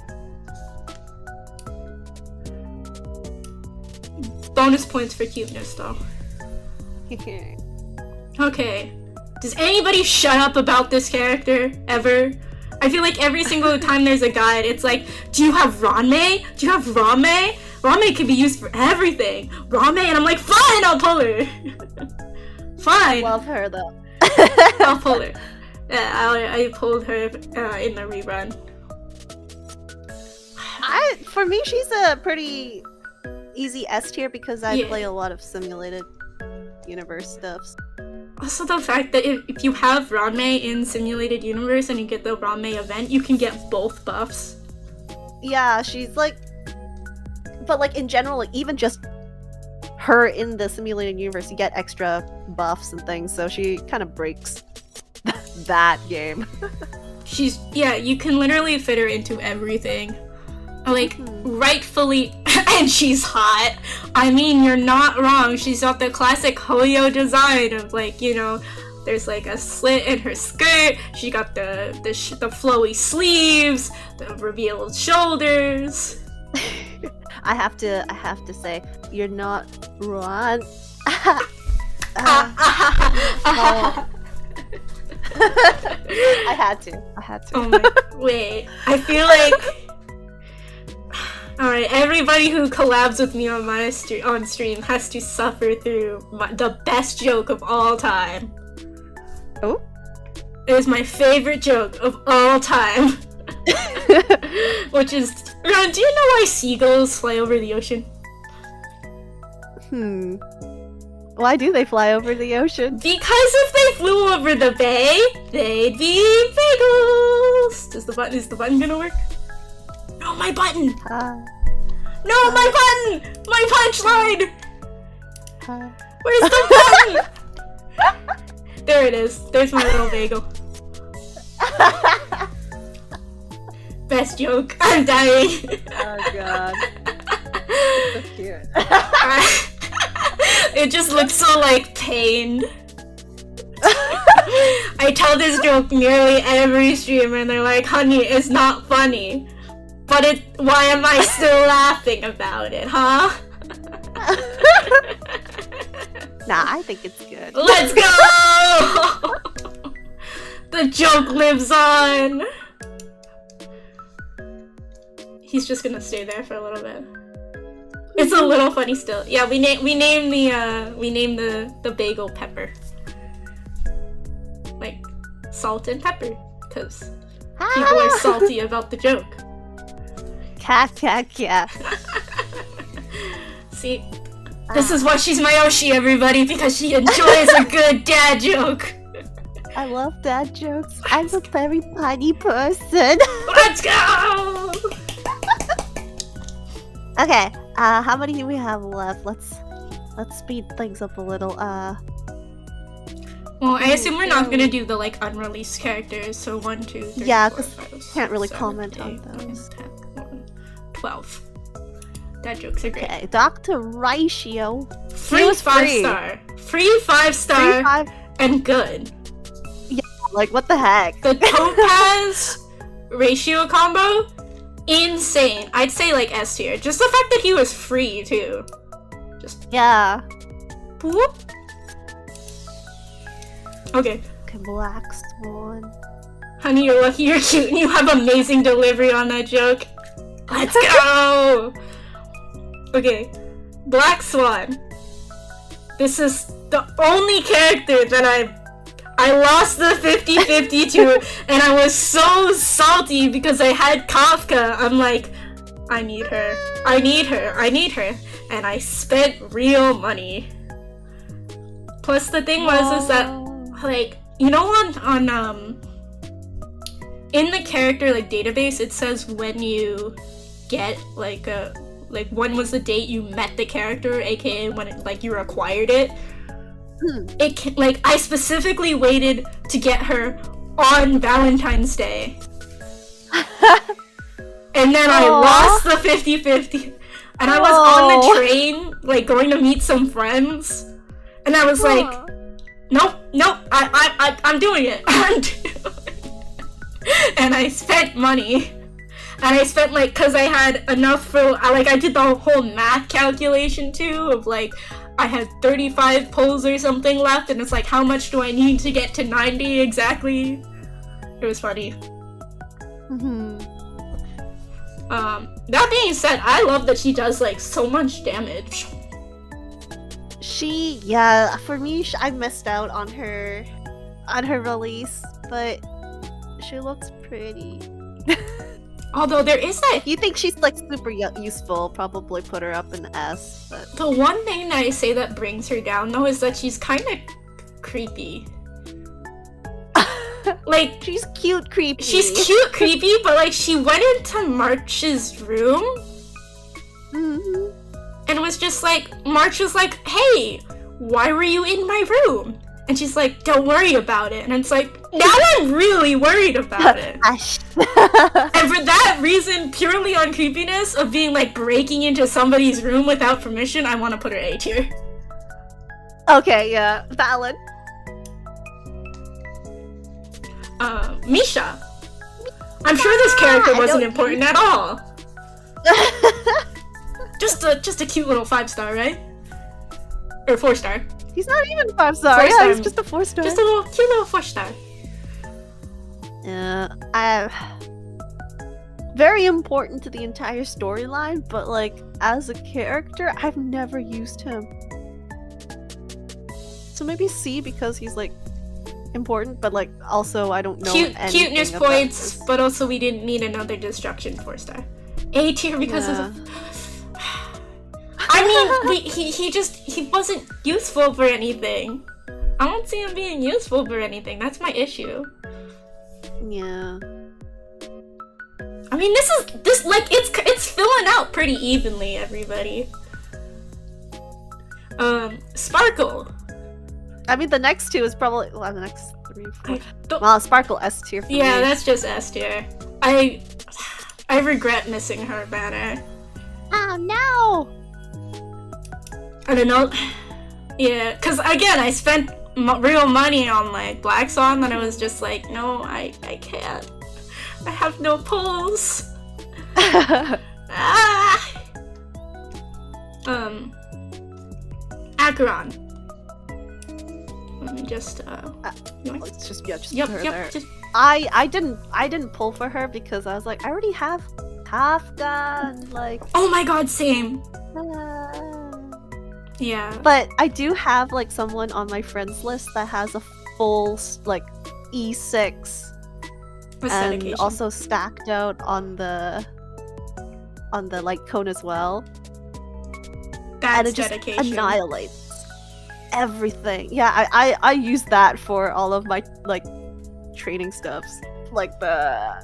Bonus points for cuteness though. Okay. Does anybody shut up about this character ever? I feel like every single time there's a guide, it's like, do you have Ranmei? Do you have Ranmei? Ranmei can be used for everything. Ranmei, and I'm like, fine, I'll pull her. Fine. I love her though. I'll pull her. Yeah, I pulled her in the rerun. For me, she's a pretty easy S tier because I play a lot of simulated universe stuff. Also the fact that if you have Ranmei in Simulated Universe and you get the Ranmei event, you can get both buffs. Yeah, she's like... But like in general, like even just her in the Simulated Universe, you get extra buffs and things, so she kind of breaks that game. You can literally fit her into everything. Like, rightfully, and she's hot. I mean, you're not wrong. She's got the classic Hoyo design of, like, you know, there's like a slit in her skirt. She got the flowy sleeves, the revealed shoulders. I have to say, you're not wrong. I had to. Oh my, wait. I feel like... Alright, everybody who collabs with me on my on stream has to suffer through the best joke of all time. Oh? It is my favorite joke of all time. Which is... Ron, do you know why seagulls fly over the ocean? Why do they fly over the ocean? Because if they flew over the bay, they'd be bagels! Is the button gonna work? No, my button! No, my button! My punchline! Where's the button? There it is. There's my little bagel. Best joke. I'm dying. Oh god. So cute. It just looks so like pained. I tell this joke nearly every stream and they're like, honey, it's not funny. But why am I still laughing about it, huh? Nah, I think it's good. Let's go! The joke lives on. He's just gonna stay there for a little bit. It's a little funny still. Yeah, we named the bagel Pepper. Like salt and pepper, because people are salty about the joke. Yeah. See, this is why she's my Oshi, everybody, because she enjoys a good dad joke. I love dad jokes. I'm a very funny person. Let's go! Okay, how many do we have left? Let's speed things up a little. Well, I assume we're not gonna do the like unreleased characters, so 1, 2, 3, yeah, 4, 5, can't really 7, comment 8, on 9, those. 10, 11, 12. Dad jokes are great. Okay, Dr. Ratio. Free 5-star. Free 5-star. Free 5. And good. Yeah, like what the heck? The Topaz ratio combo, insane. I'd say like S tier. Just the fact that he was free too. Just yeah. Whoop. Okay. Okay, Black Swan. Honey, you're lucky you're cute and you have amazing delivery on that joke. Let's go! Okay. Black Swan. This is the only character that I lost the 50-50 to, and I was so salty because I had Kafka. I'm like, I need her, I need her, I need her, and I spent real money. Plus the thing was is that, like, you know, on in the character like database, it says when you get like when was the date you met the character, aka when it, like you acquired it. It can, like, I specifically waited to get her on Valentine's Day. And then I lost the 50-50. And I was on the train, like, going to meet some friends. And I was like, nope, I'm doing it. I'm doing it. And I spent money. And I spent, like, because I had enough for, like, I did the whole math calculation, too, of, like, I had 35 pulls or something left, and it's like, how much do I need to get to 90 exactly? It was funny. That being said, I love that she does, like, so much damage. For me, I missed out on her release, but she looks pretty. Although there is that... If you think she's, like, super useful, probably put her up in S, but... The one thing that I say that brings her down, though, is that she's kind of creepy. Like... She's cute creepy. She's cute creepy, but, like, she went into March's room, and was just like... March was like, hey, why were you in my room? And she's like, don't worry about it. And it's like, now I'm really worried about it. And for that reason, purely on creepiness of being like breaking into somebody's room without permission, I want to put her A tier. Okay, yeah, valid. Misha. I'm sure this character wasn't important at all. Just a cute little 5-star, right? Or 4-star. He's not even 5-star. Yeah, he's just a 4-star. Just a little cute little 4-star. Yeah, very important to the entire storyline, but like as a character, I've never used him. So maybe C because he's like important, but like also I don't know cuteness points, but also we didn't need another destruction 4-star. A tier because of. I mean, he wasn't useful for anything. I don't see him being useful for anything. That's my issue. Yeah. I mean, this like it's filling out pretty evenly, everybody. Sparkle. I mean, the next two is probably the next 3, 4. Well, Sparkle S tier for me. Yeah, that's just S tier. I regret missing her banner. Oh no! I don't know. Yeah, because again, I spent real money on like Black Swan, and I was just like, no, I can't. I have no pulls. Acheron. Let me just let's just put her yep. there. I didn't pull for her because I was like, I already have Kafka and like. Oh my god, same. Yeah. But I do have like someone on my friends list that has a full like E6 and also stacked out on the like cone as well. That's and it dedication. Just annihilates everything. Yeah, I use that for all of my like training stuffs, like the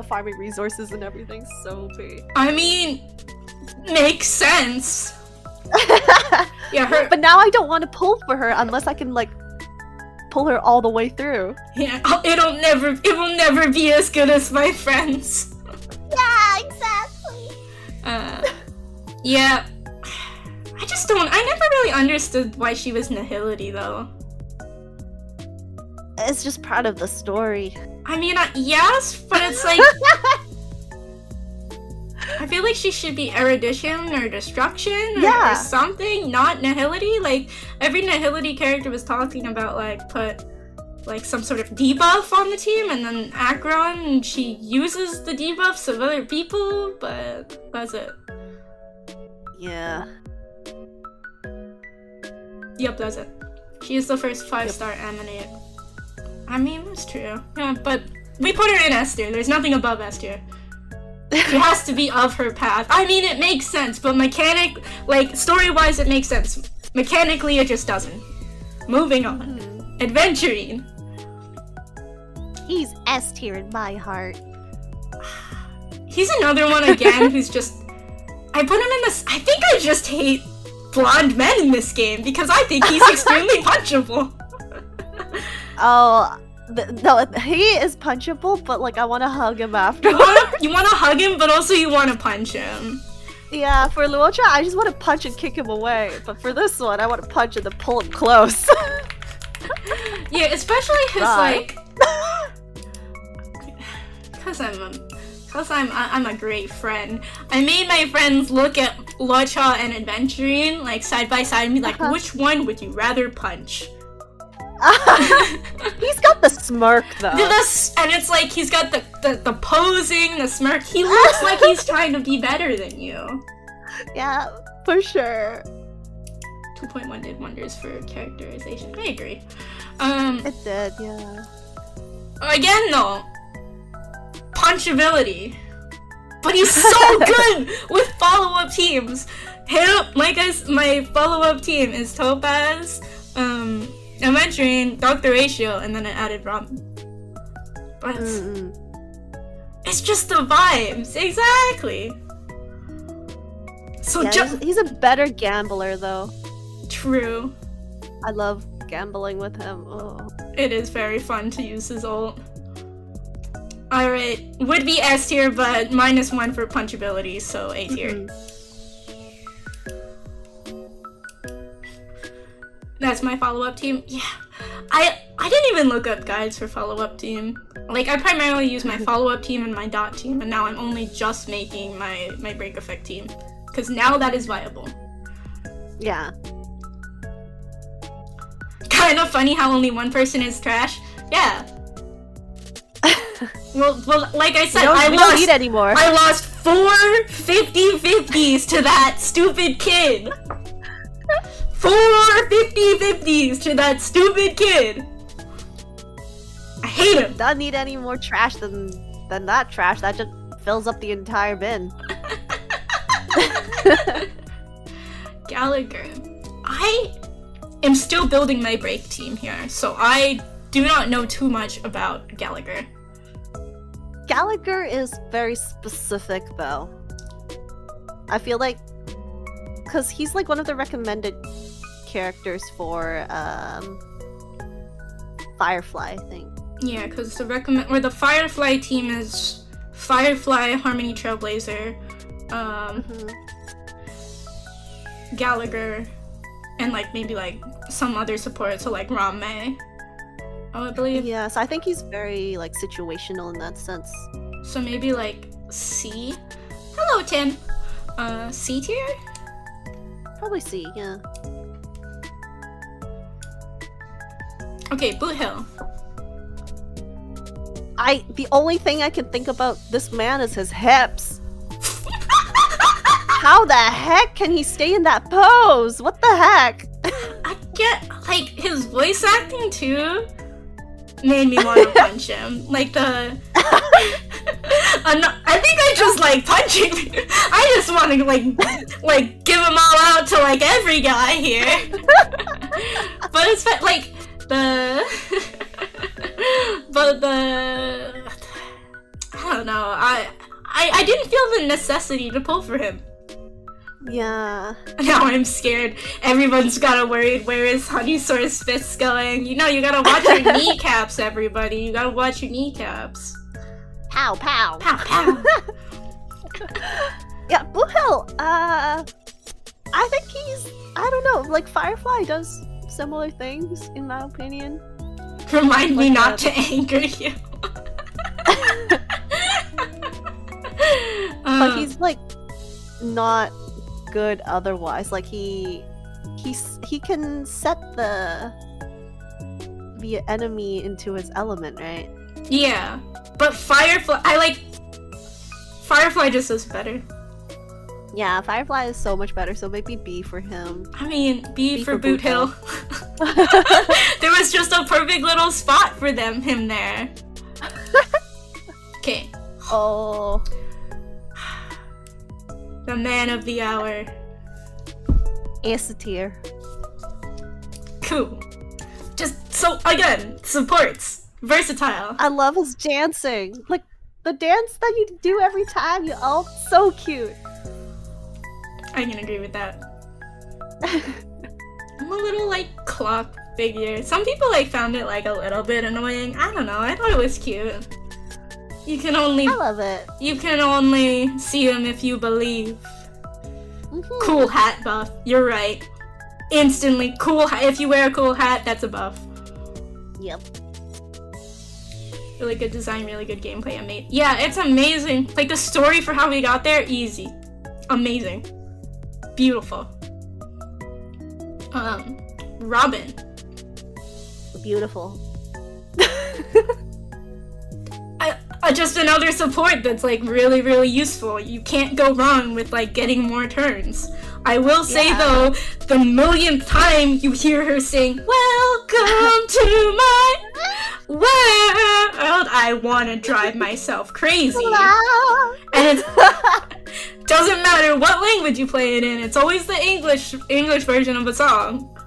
farming resources and everything. So big. I mean, makes sense. Yeah, but now I don't want to pull for her unless I can like pull her all the way through. Yeah, it will never be as good as my friends. Yeah, exactly. Yeah. I never really understood why she was Nihility though. It's just part of the story. I mean, yes, but it's like I feel like she should be erudition or destruction or something, not nihility. Like, every nihility character was talking about, like, put, like, some sort of debuff on the team, and then Acheron, she uses the debuffs of other people, but that's it. Yeah. Yep, that's it. She is the first 5-star Aminate. I mean, that's true. Yeah, but we put her in S tier. There's nothing above S tier. She has to be of her path. I mean, it makes sense, but story-wise, it makes sense. Mechanically, it just doesn't. Moving on. Adventuring. He's S tier in my heart. He's another one again who's just... I put him in this... I think I just hate blonde men in this game because I think he's extremely punchable. Oh, no, he is punchable, but like I want to hug him after. You want to hug him, but also you want to punch him. Yeah, for Luocha, I just want to punch and kick him away. But for this one, I want to punch and then pull him close. Yeah, especially his like... Cause I'm a great friend. I made my friends look at Luocha and Adventuring like side by side and be like, which one would you rather punch? He's got the smirk though. And it's like he's got the posing, the smirk. He looks like he's trying to be better than you. Yeah, for sure. 2.1 did wonders for characterization. I agree. It did, yeah. Again though, punchability. But he's so good with follow-up teams. My follow-up team is Topaz, Adventuring, Dr. Ratio, and then I added Ramen. But it's just the vibes, exactly. So yeah, he's a better gambler though. True. I love gambling with him. Oh. It is very fun to use his ult. Alright, would be S tier, but -1 for punchability, so A tier. That's my follow-up team. Yeah, I didn't even look up guides for follow-up team. Like, I primarily use my follow-up team and my dot team, and now I'm only just making my break effect team. Because now that is viable. Yeah. Kind of funny how only one person is trash. Yeah. Well, like I said, we don't need anymore. I lost 4 50-50s to that stupid kid. 4 50-50s to that stupid kid. I hate him. Don't need any more trash than that trash. That just fills up the entire bin. Gallagher. I am still building my break team here, so I do not know too much about Gallagher. Gallagher is very specific though. I feel like because he's like one of the recommended characters for Firefly, I think. Yeah, because the Firefly team is Firefly, Harmony Trailblazer, Gallagher, and like maybe like some other support, so like Rame. Oh, I believe. Yeah, so I think he's very like situational in that sense. So maybe like C. Hello, Tim. C tier? Probably C, yeah. Okay, Boot Hill. The only thing I can think about this man is his hips. How the heck can he stay in that pose? What the heck? I get like his voice acting too made me want to punch him. Like the I think I just like punching. I just want to like give them all out to like every guy here. But it's like I don't know. I didn't feel the necessity to pull for him. Yeah. Now I'm scared. Everyone's gotta worry where is Honeysaur's fists going. You know, you gotta watch your kneecaps, everybody. You gotta watch your kneecaps. Pow, pow. Pow, pow. Yeah, Blue Hill, I think I don't know, like Firefly does similar things, in my opinion. Remind me not to anger you. But he's like not good otherwise. Like he can set the enemy into his element, right? Yeah, but Firefly just does better. Yeah, Firefly is so much better, so maybe B for him. I mean, B for Boot Hill. There was just a perfect little spot for him there. Okay. Oh. The man of the hour. S tier. Cool. Just so, again, supports. Versatile. I love his dancing. Like, the dance that you do every time, so cute. I can agree with that. I'm a little, like, clock figure. Some people, like, found it, like, a little bit annoying. I don't know, I thought it was cute. I love it. You can only see him if you believe. Cool hat buff. You're right. Instantly cool hat. If you wear a cool hat, that's a buff. Yep. Really good design, really good gameplay. Yeah, it's amazing. Like, the story for how we got there, easy. Amazing. Beautiful. Robin. Beautiful. Just another support that's, like, really, really useful. You can't go wrong with, like, getting more turns. I will say, though, the millionth time you hear her sing, "Welcome to my world," I want to drive myself crazy. And it doesn't matter what language you play it in, it's always the English version of a song.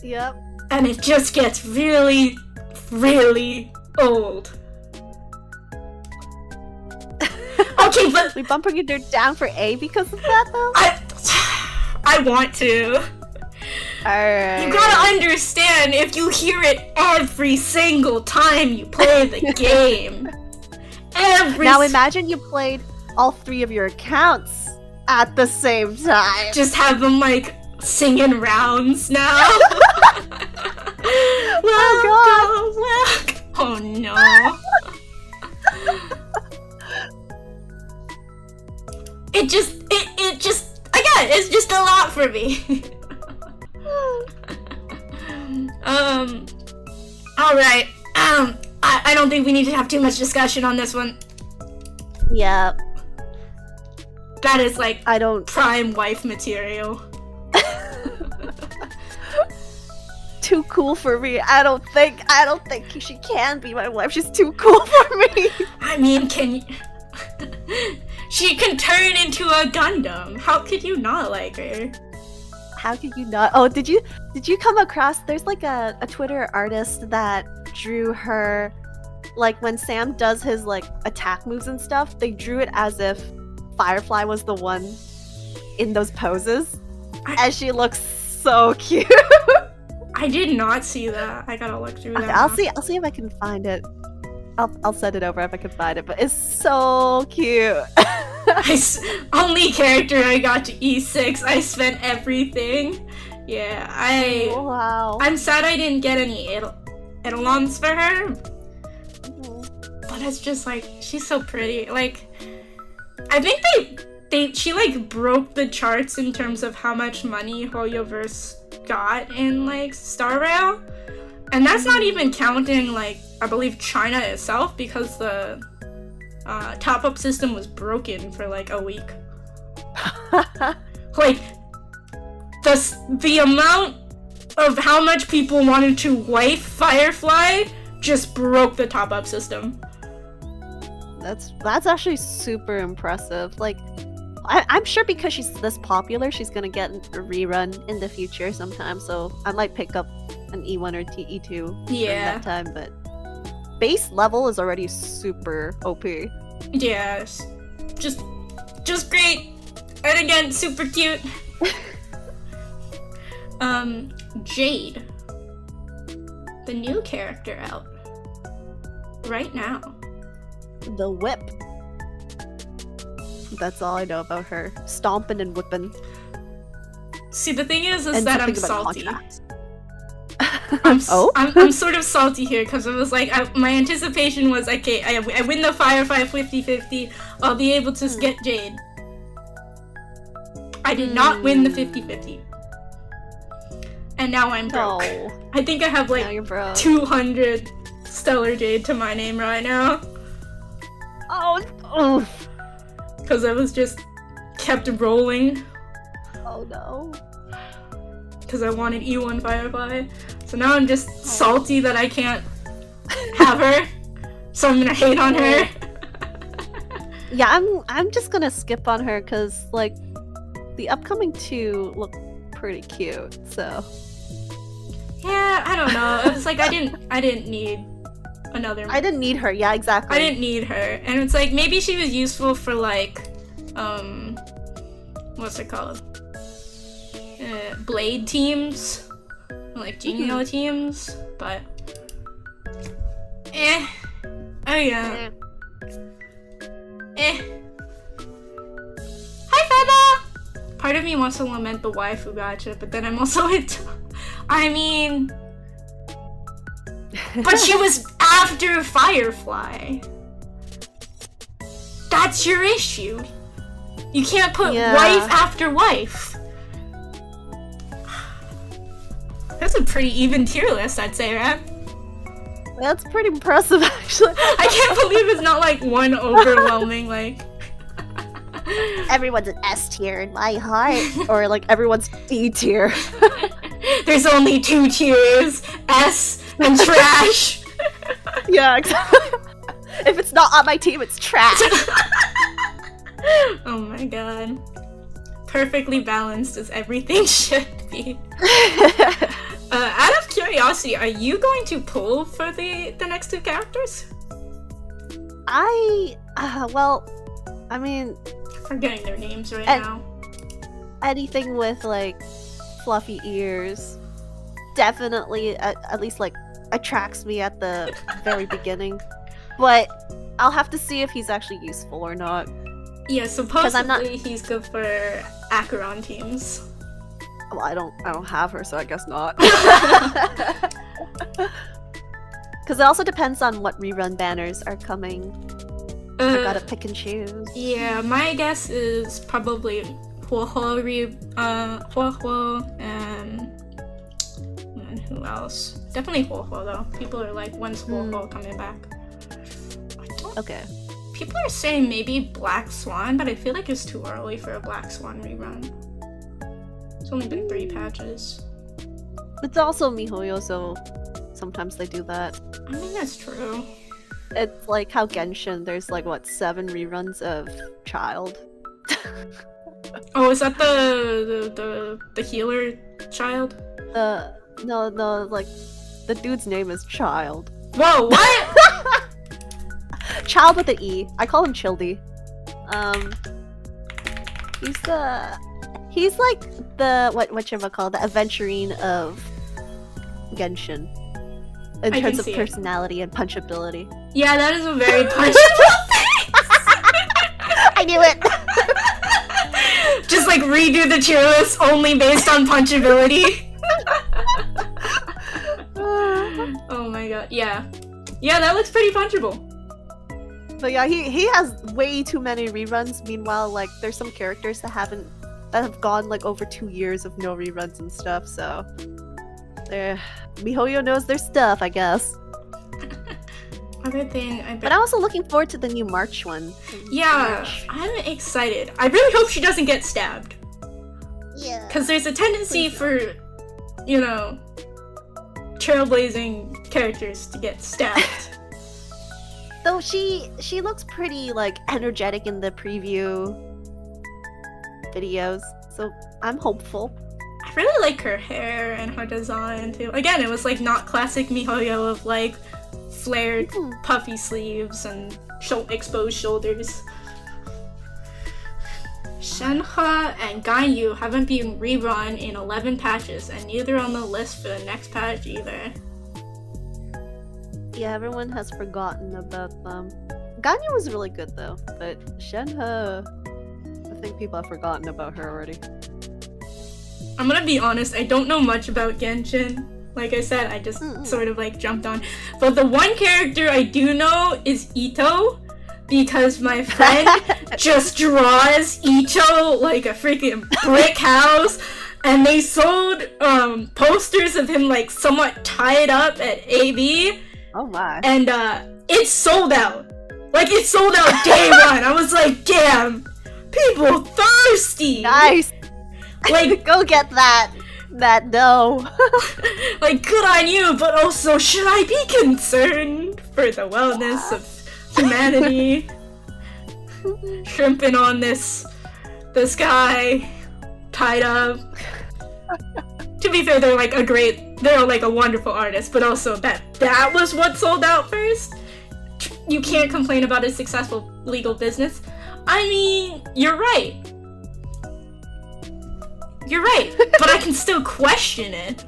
Yep. And it just gets really, really old. Okay, but we bumping your dirt down for A because of that, though? I want to. Alright. You gotta understand, if you hear it every single time you play the game. Now imagine you played all 3 of your accounts at the same time. Just have them, like, singing rounds now. Welcome. Oh no. It just, again, it's just a lot for me. Alright, I don't think we need to have too much discussion on this one. Yep. That is, like, prime wife material. Too cool for me. I don't think she can be my wife. She's too cool for me. I mean, she can turn into a Gundam. How could you not like her? How could you not? Oh, did you come across, there's like a Twitter artist that drew her, like, when Sam does his, like, attack moves and stuff, they drew it as if Firefly was the one in those poses. And she looks so cute. I did not see that. I gotta look through that. I'll see if I can find it. I'll send it over if I can find it, but it's so cute. Only character I got to E6. I spent everything. Yeah, Wow. I'm sad I didn't get any etalons for her. But it's just, like, she's so pretty. Like, I think she, like, broke the charts in terms of how much money Hoyoverse got in, like, Star Rail. And that's not even counting, like, I believe China itself, because the top-up system was broken for, like, a week. Like, the amount of how much people wanted to wife Firefly just broke the top-up system. That's actually super impressive. Like, I'm sure because she's this popular, she's gonna get a rerun in the future sometime, so I might pick up an E1 or E2 during that time, but base level is already super OP. Yes. Just great. And again, super cute. Jade. The new character out. Right now. The whip. That's all I know about her. Stomping and whipping. See, the thing is that I'm salty. I'm sort of salty here because it was like my anticipation was, okay, I win the Firefly 50-50, I'll be able to get Jade. I did not win the 50-50. And now I'm broke. No. I think I have like 200 Stellar Jade to my name right now. Oh. Because I was just kept rolling. Oh no. Because I wanted E1 Firefly. So now I'm just salty that I can't have her. So I'm gonna hate on her. Yeah, I'm just gonna skip on her because like the upcoming 2 look pretty cute. So yeah, I don't know. It was like I didn't need another. I didn't need her. Yeah, exactly. I didn't need her, and it's like maybe she was useful for like, what's it called? Blade teams, like Jinyo teams, but oh yeah. Hi, Feda! Part of me wants to lament the waifu gacha, but then I'm also I mean... But she was after Firefly. That's your issue. You can't put wife after wife. That's a pretty even tier list, I'd say, right? That's pretty impressive, actually. I can't believe it's not like one overwhelming, like... Everyone's an S tier in my heart. Or like everyone's D tier. There's only 2 tiers, S and trash. Yeah, exactly. If it's not on my team, it's trash. Oh my god. Perfectly balanced as everything should be. Out of curiosity, are you going to pull for the next 2 characters? Well, I mean... I'm forgetting their names right now. Anything with, like, fluffy ears definitely, at least, like, attracts me at the very beginning. But I'll have to see if he's actually useful or not. Yeah, supposedly he's good for Acheron teams. Well, I don't have her, so I guess not. Because it also depends on what rerun banners are coming. I gotta pick and choose. Yeah, my guess is probably Huohuo, and who else? Definitely Huohuo though. People are like, when's Huohuo coming back? Okay. People are saying maybe Black Swan, but I feel like it's too early for a Black Swan rerun. It's only been 3 patches. It's also MiHoYo, so sometimes they do that. I mean, that's true. It's like how Genshin, there's like, what, 7 reruns of Child? Oh, is that the healer child? No, like, the dude's name is Child. Whoa, what? Child with an E. I call him Childy. He's like the the adventurine of Genshin in terms of personality and punchability. Yeah, that is a very punchable I knew it. Just like redo the tier list only based on punchability. Oh my god, yeah, that looks pretty punchable. But yeah, he has way too many reruns. Meanwhile, like, there's some characters that have gone like over 2 years of no reruns and stuff. So, MiHoYo knows their stuff, I guess. Other thing, But I'm also looking forward to the new March one. Yeah, I'm excited. I really hope she doesn't get stabbed. Yeah. Because there's a tendency for, you know, trailblazing characters to get stabbed. Though she looks pretty, like, energetic in the preview videos, so I'm hopeful. I really like her hair and her design, too. Again, it was, like, not classic MiHoYo of, like, flared, puffy sleeves and exposed shoulders. Shenhe and Ganyu haven't been rerun in 11 patches, and neither on the list for the next patch either. Yeah, everyone has forgotten about them. Ganyu was really good though, but Shenhe, I think people have forgotten about her already. I'm gonna be honest, I don't know much about Genshin. Like I said, I just sort of like jumped on. But the one character I do know is Ito, because my friend just draws Ito like a freaking brick house. And they sold posters of him like somewhat tied up at AB. Oh my. And it's sold out. Like, it sold out day 1. I was like, damn. People thirsty! Nice! Like, go get that dough. like, good on you, but also, should I be concerned for the wellness of humanity? Shrimping on this guy, tied up. To be fair, they're like a wonderful artist, but also that was what sold out first. You can't complain about a successful legal business. I mean, you're right. You're right, but I can still question it.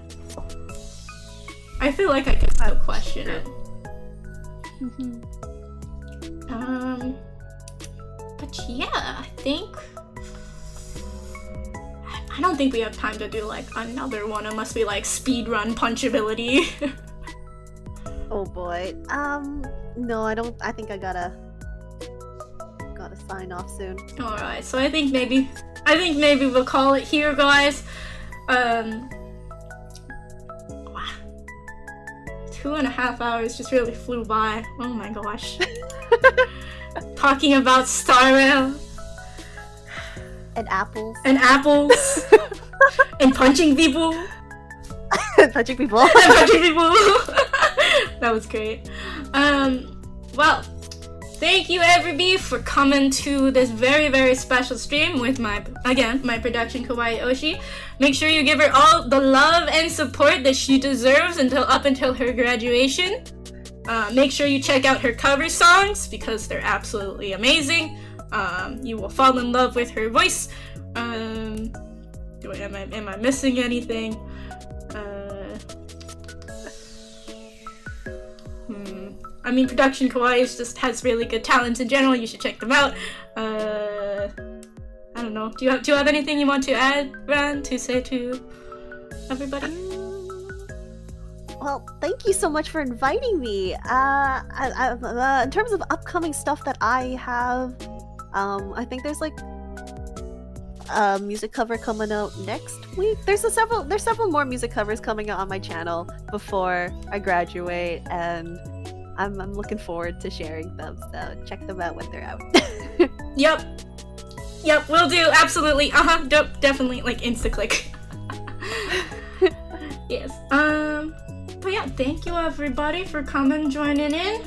I feel like I can still question it. But yeah, I think... I don't think we have time to do like another one unless we like speedrun punchability. Oh boy. No, I don't. I think I gotta sign off soon. Alright, so I think maybe we'll call it here, guys. 2.5 hours just really flew by. Oh my gosh. Talking about Star Rail. And apples. And apples. And punching people. Punching people. And punching people. That was great. Well, thank you everybody for coming to this very, very special stream with my production Kawaii Oshi. Make sure you give her all the love and support that she deserves up until her graduation. Make sure you check out her cover songs because they're absolutely amazing. You will fall in love with her voice. Am I missing anything? I mean, Production Kawaii just has really good talents in general. You should check them out. I don't know. Do you have anything you want to add, Ran, to say to everybody? Well, thank you so much for inviting me. In terms of upcoming stuff that I have, I think there's like a music cover coming out next week. There's several more music covers coming out on my channel before I graduate, and I'm looking forward to sharing them. So check them out when they're out. Yep, will do. Absolutely. Definitely. Like insta-click. Yes. But yeah, thank you everybody for coming, joining in.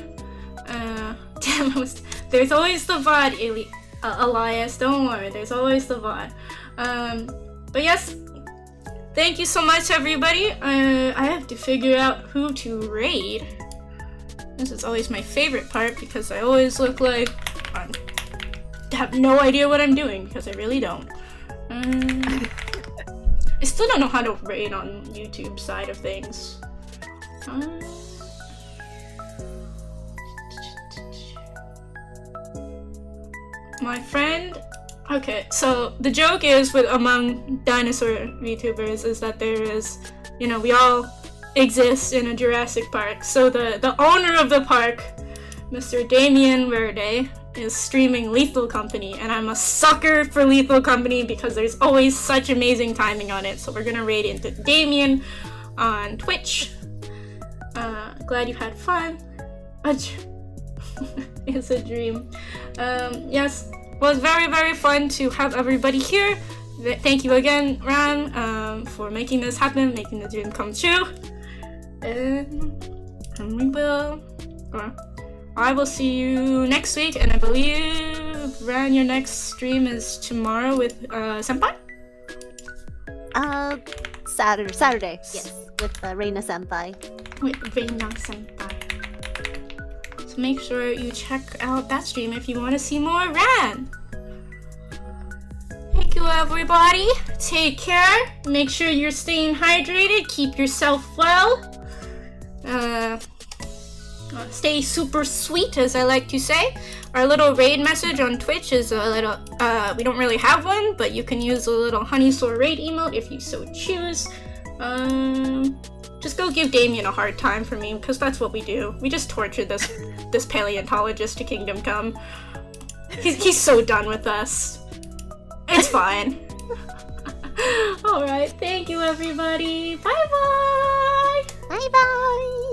There's always the VOD, Elias. Don't worry, there's always the VOD. But yes, thank you so much, everybody. I have to figure out who to raid. This is always my favorite part because I always look like I have no idea what I'm doing because I really don't. I still don't know how to raid on YouTube side of things. My friend. Okay, so the joke is among Dinosaur VTubers is that there is, we all exist in a Jurassic Park. So the owner of the park, Mr. Damien Verde, is streaming Lethal Company, and I'm a sucker for Lethal Company because there's always such amazing timing on it. So we're gonna raid into Damien on Twitch. Glad you had fun. It's a dream. Yes, it was very, very fun to have everybody here. Thank you again, Ran, for making this happen, making the dream come true. And I will see you next week, and I believe, Ran, your next stream is tomorrow with Senpai? Saturday, yes, with Reina Senpai. With Reina Senpai. So make sure you check out that stream if you want to see more Ran. Thank you, everybody. Take care. Make sure you're staying hydrated. Keep yourself well. Stay super sweet, as I like to say. Our little raid message on Twitch is a little, we don't really have one, but you can use a little Honeysaur raid emote if you so choose. Just go give Damien a hard time for me, because that's what we do. We just torture this paleontologist to Kingdom Come. He's so done with us. It's fine. Alright, thank you everybody. Bye bye! Bye bye!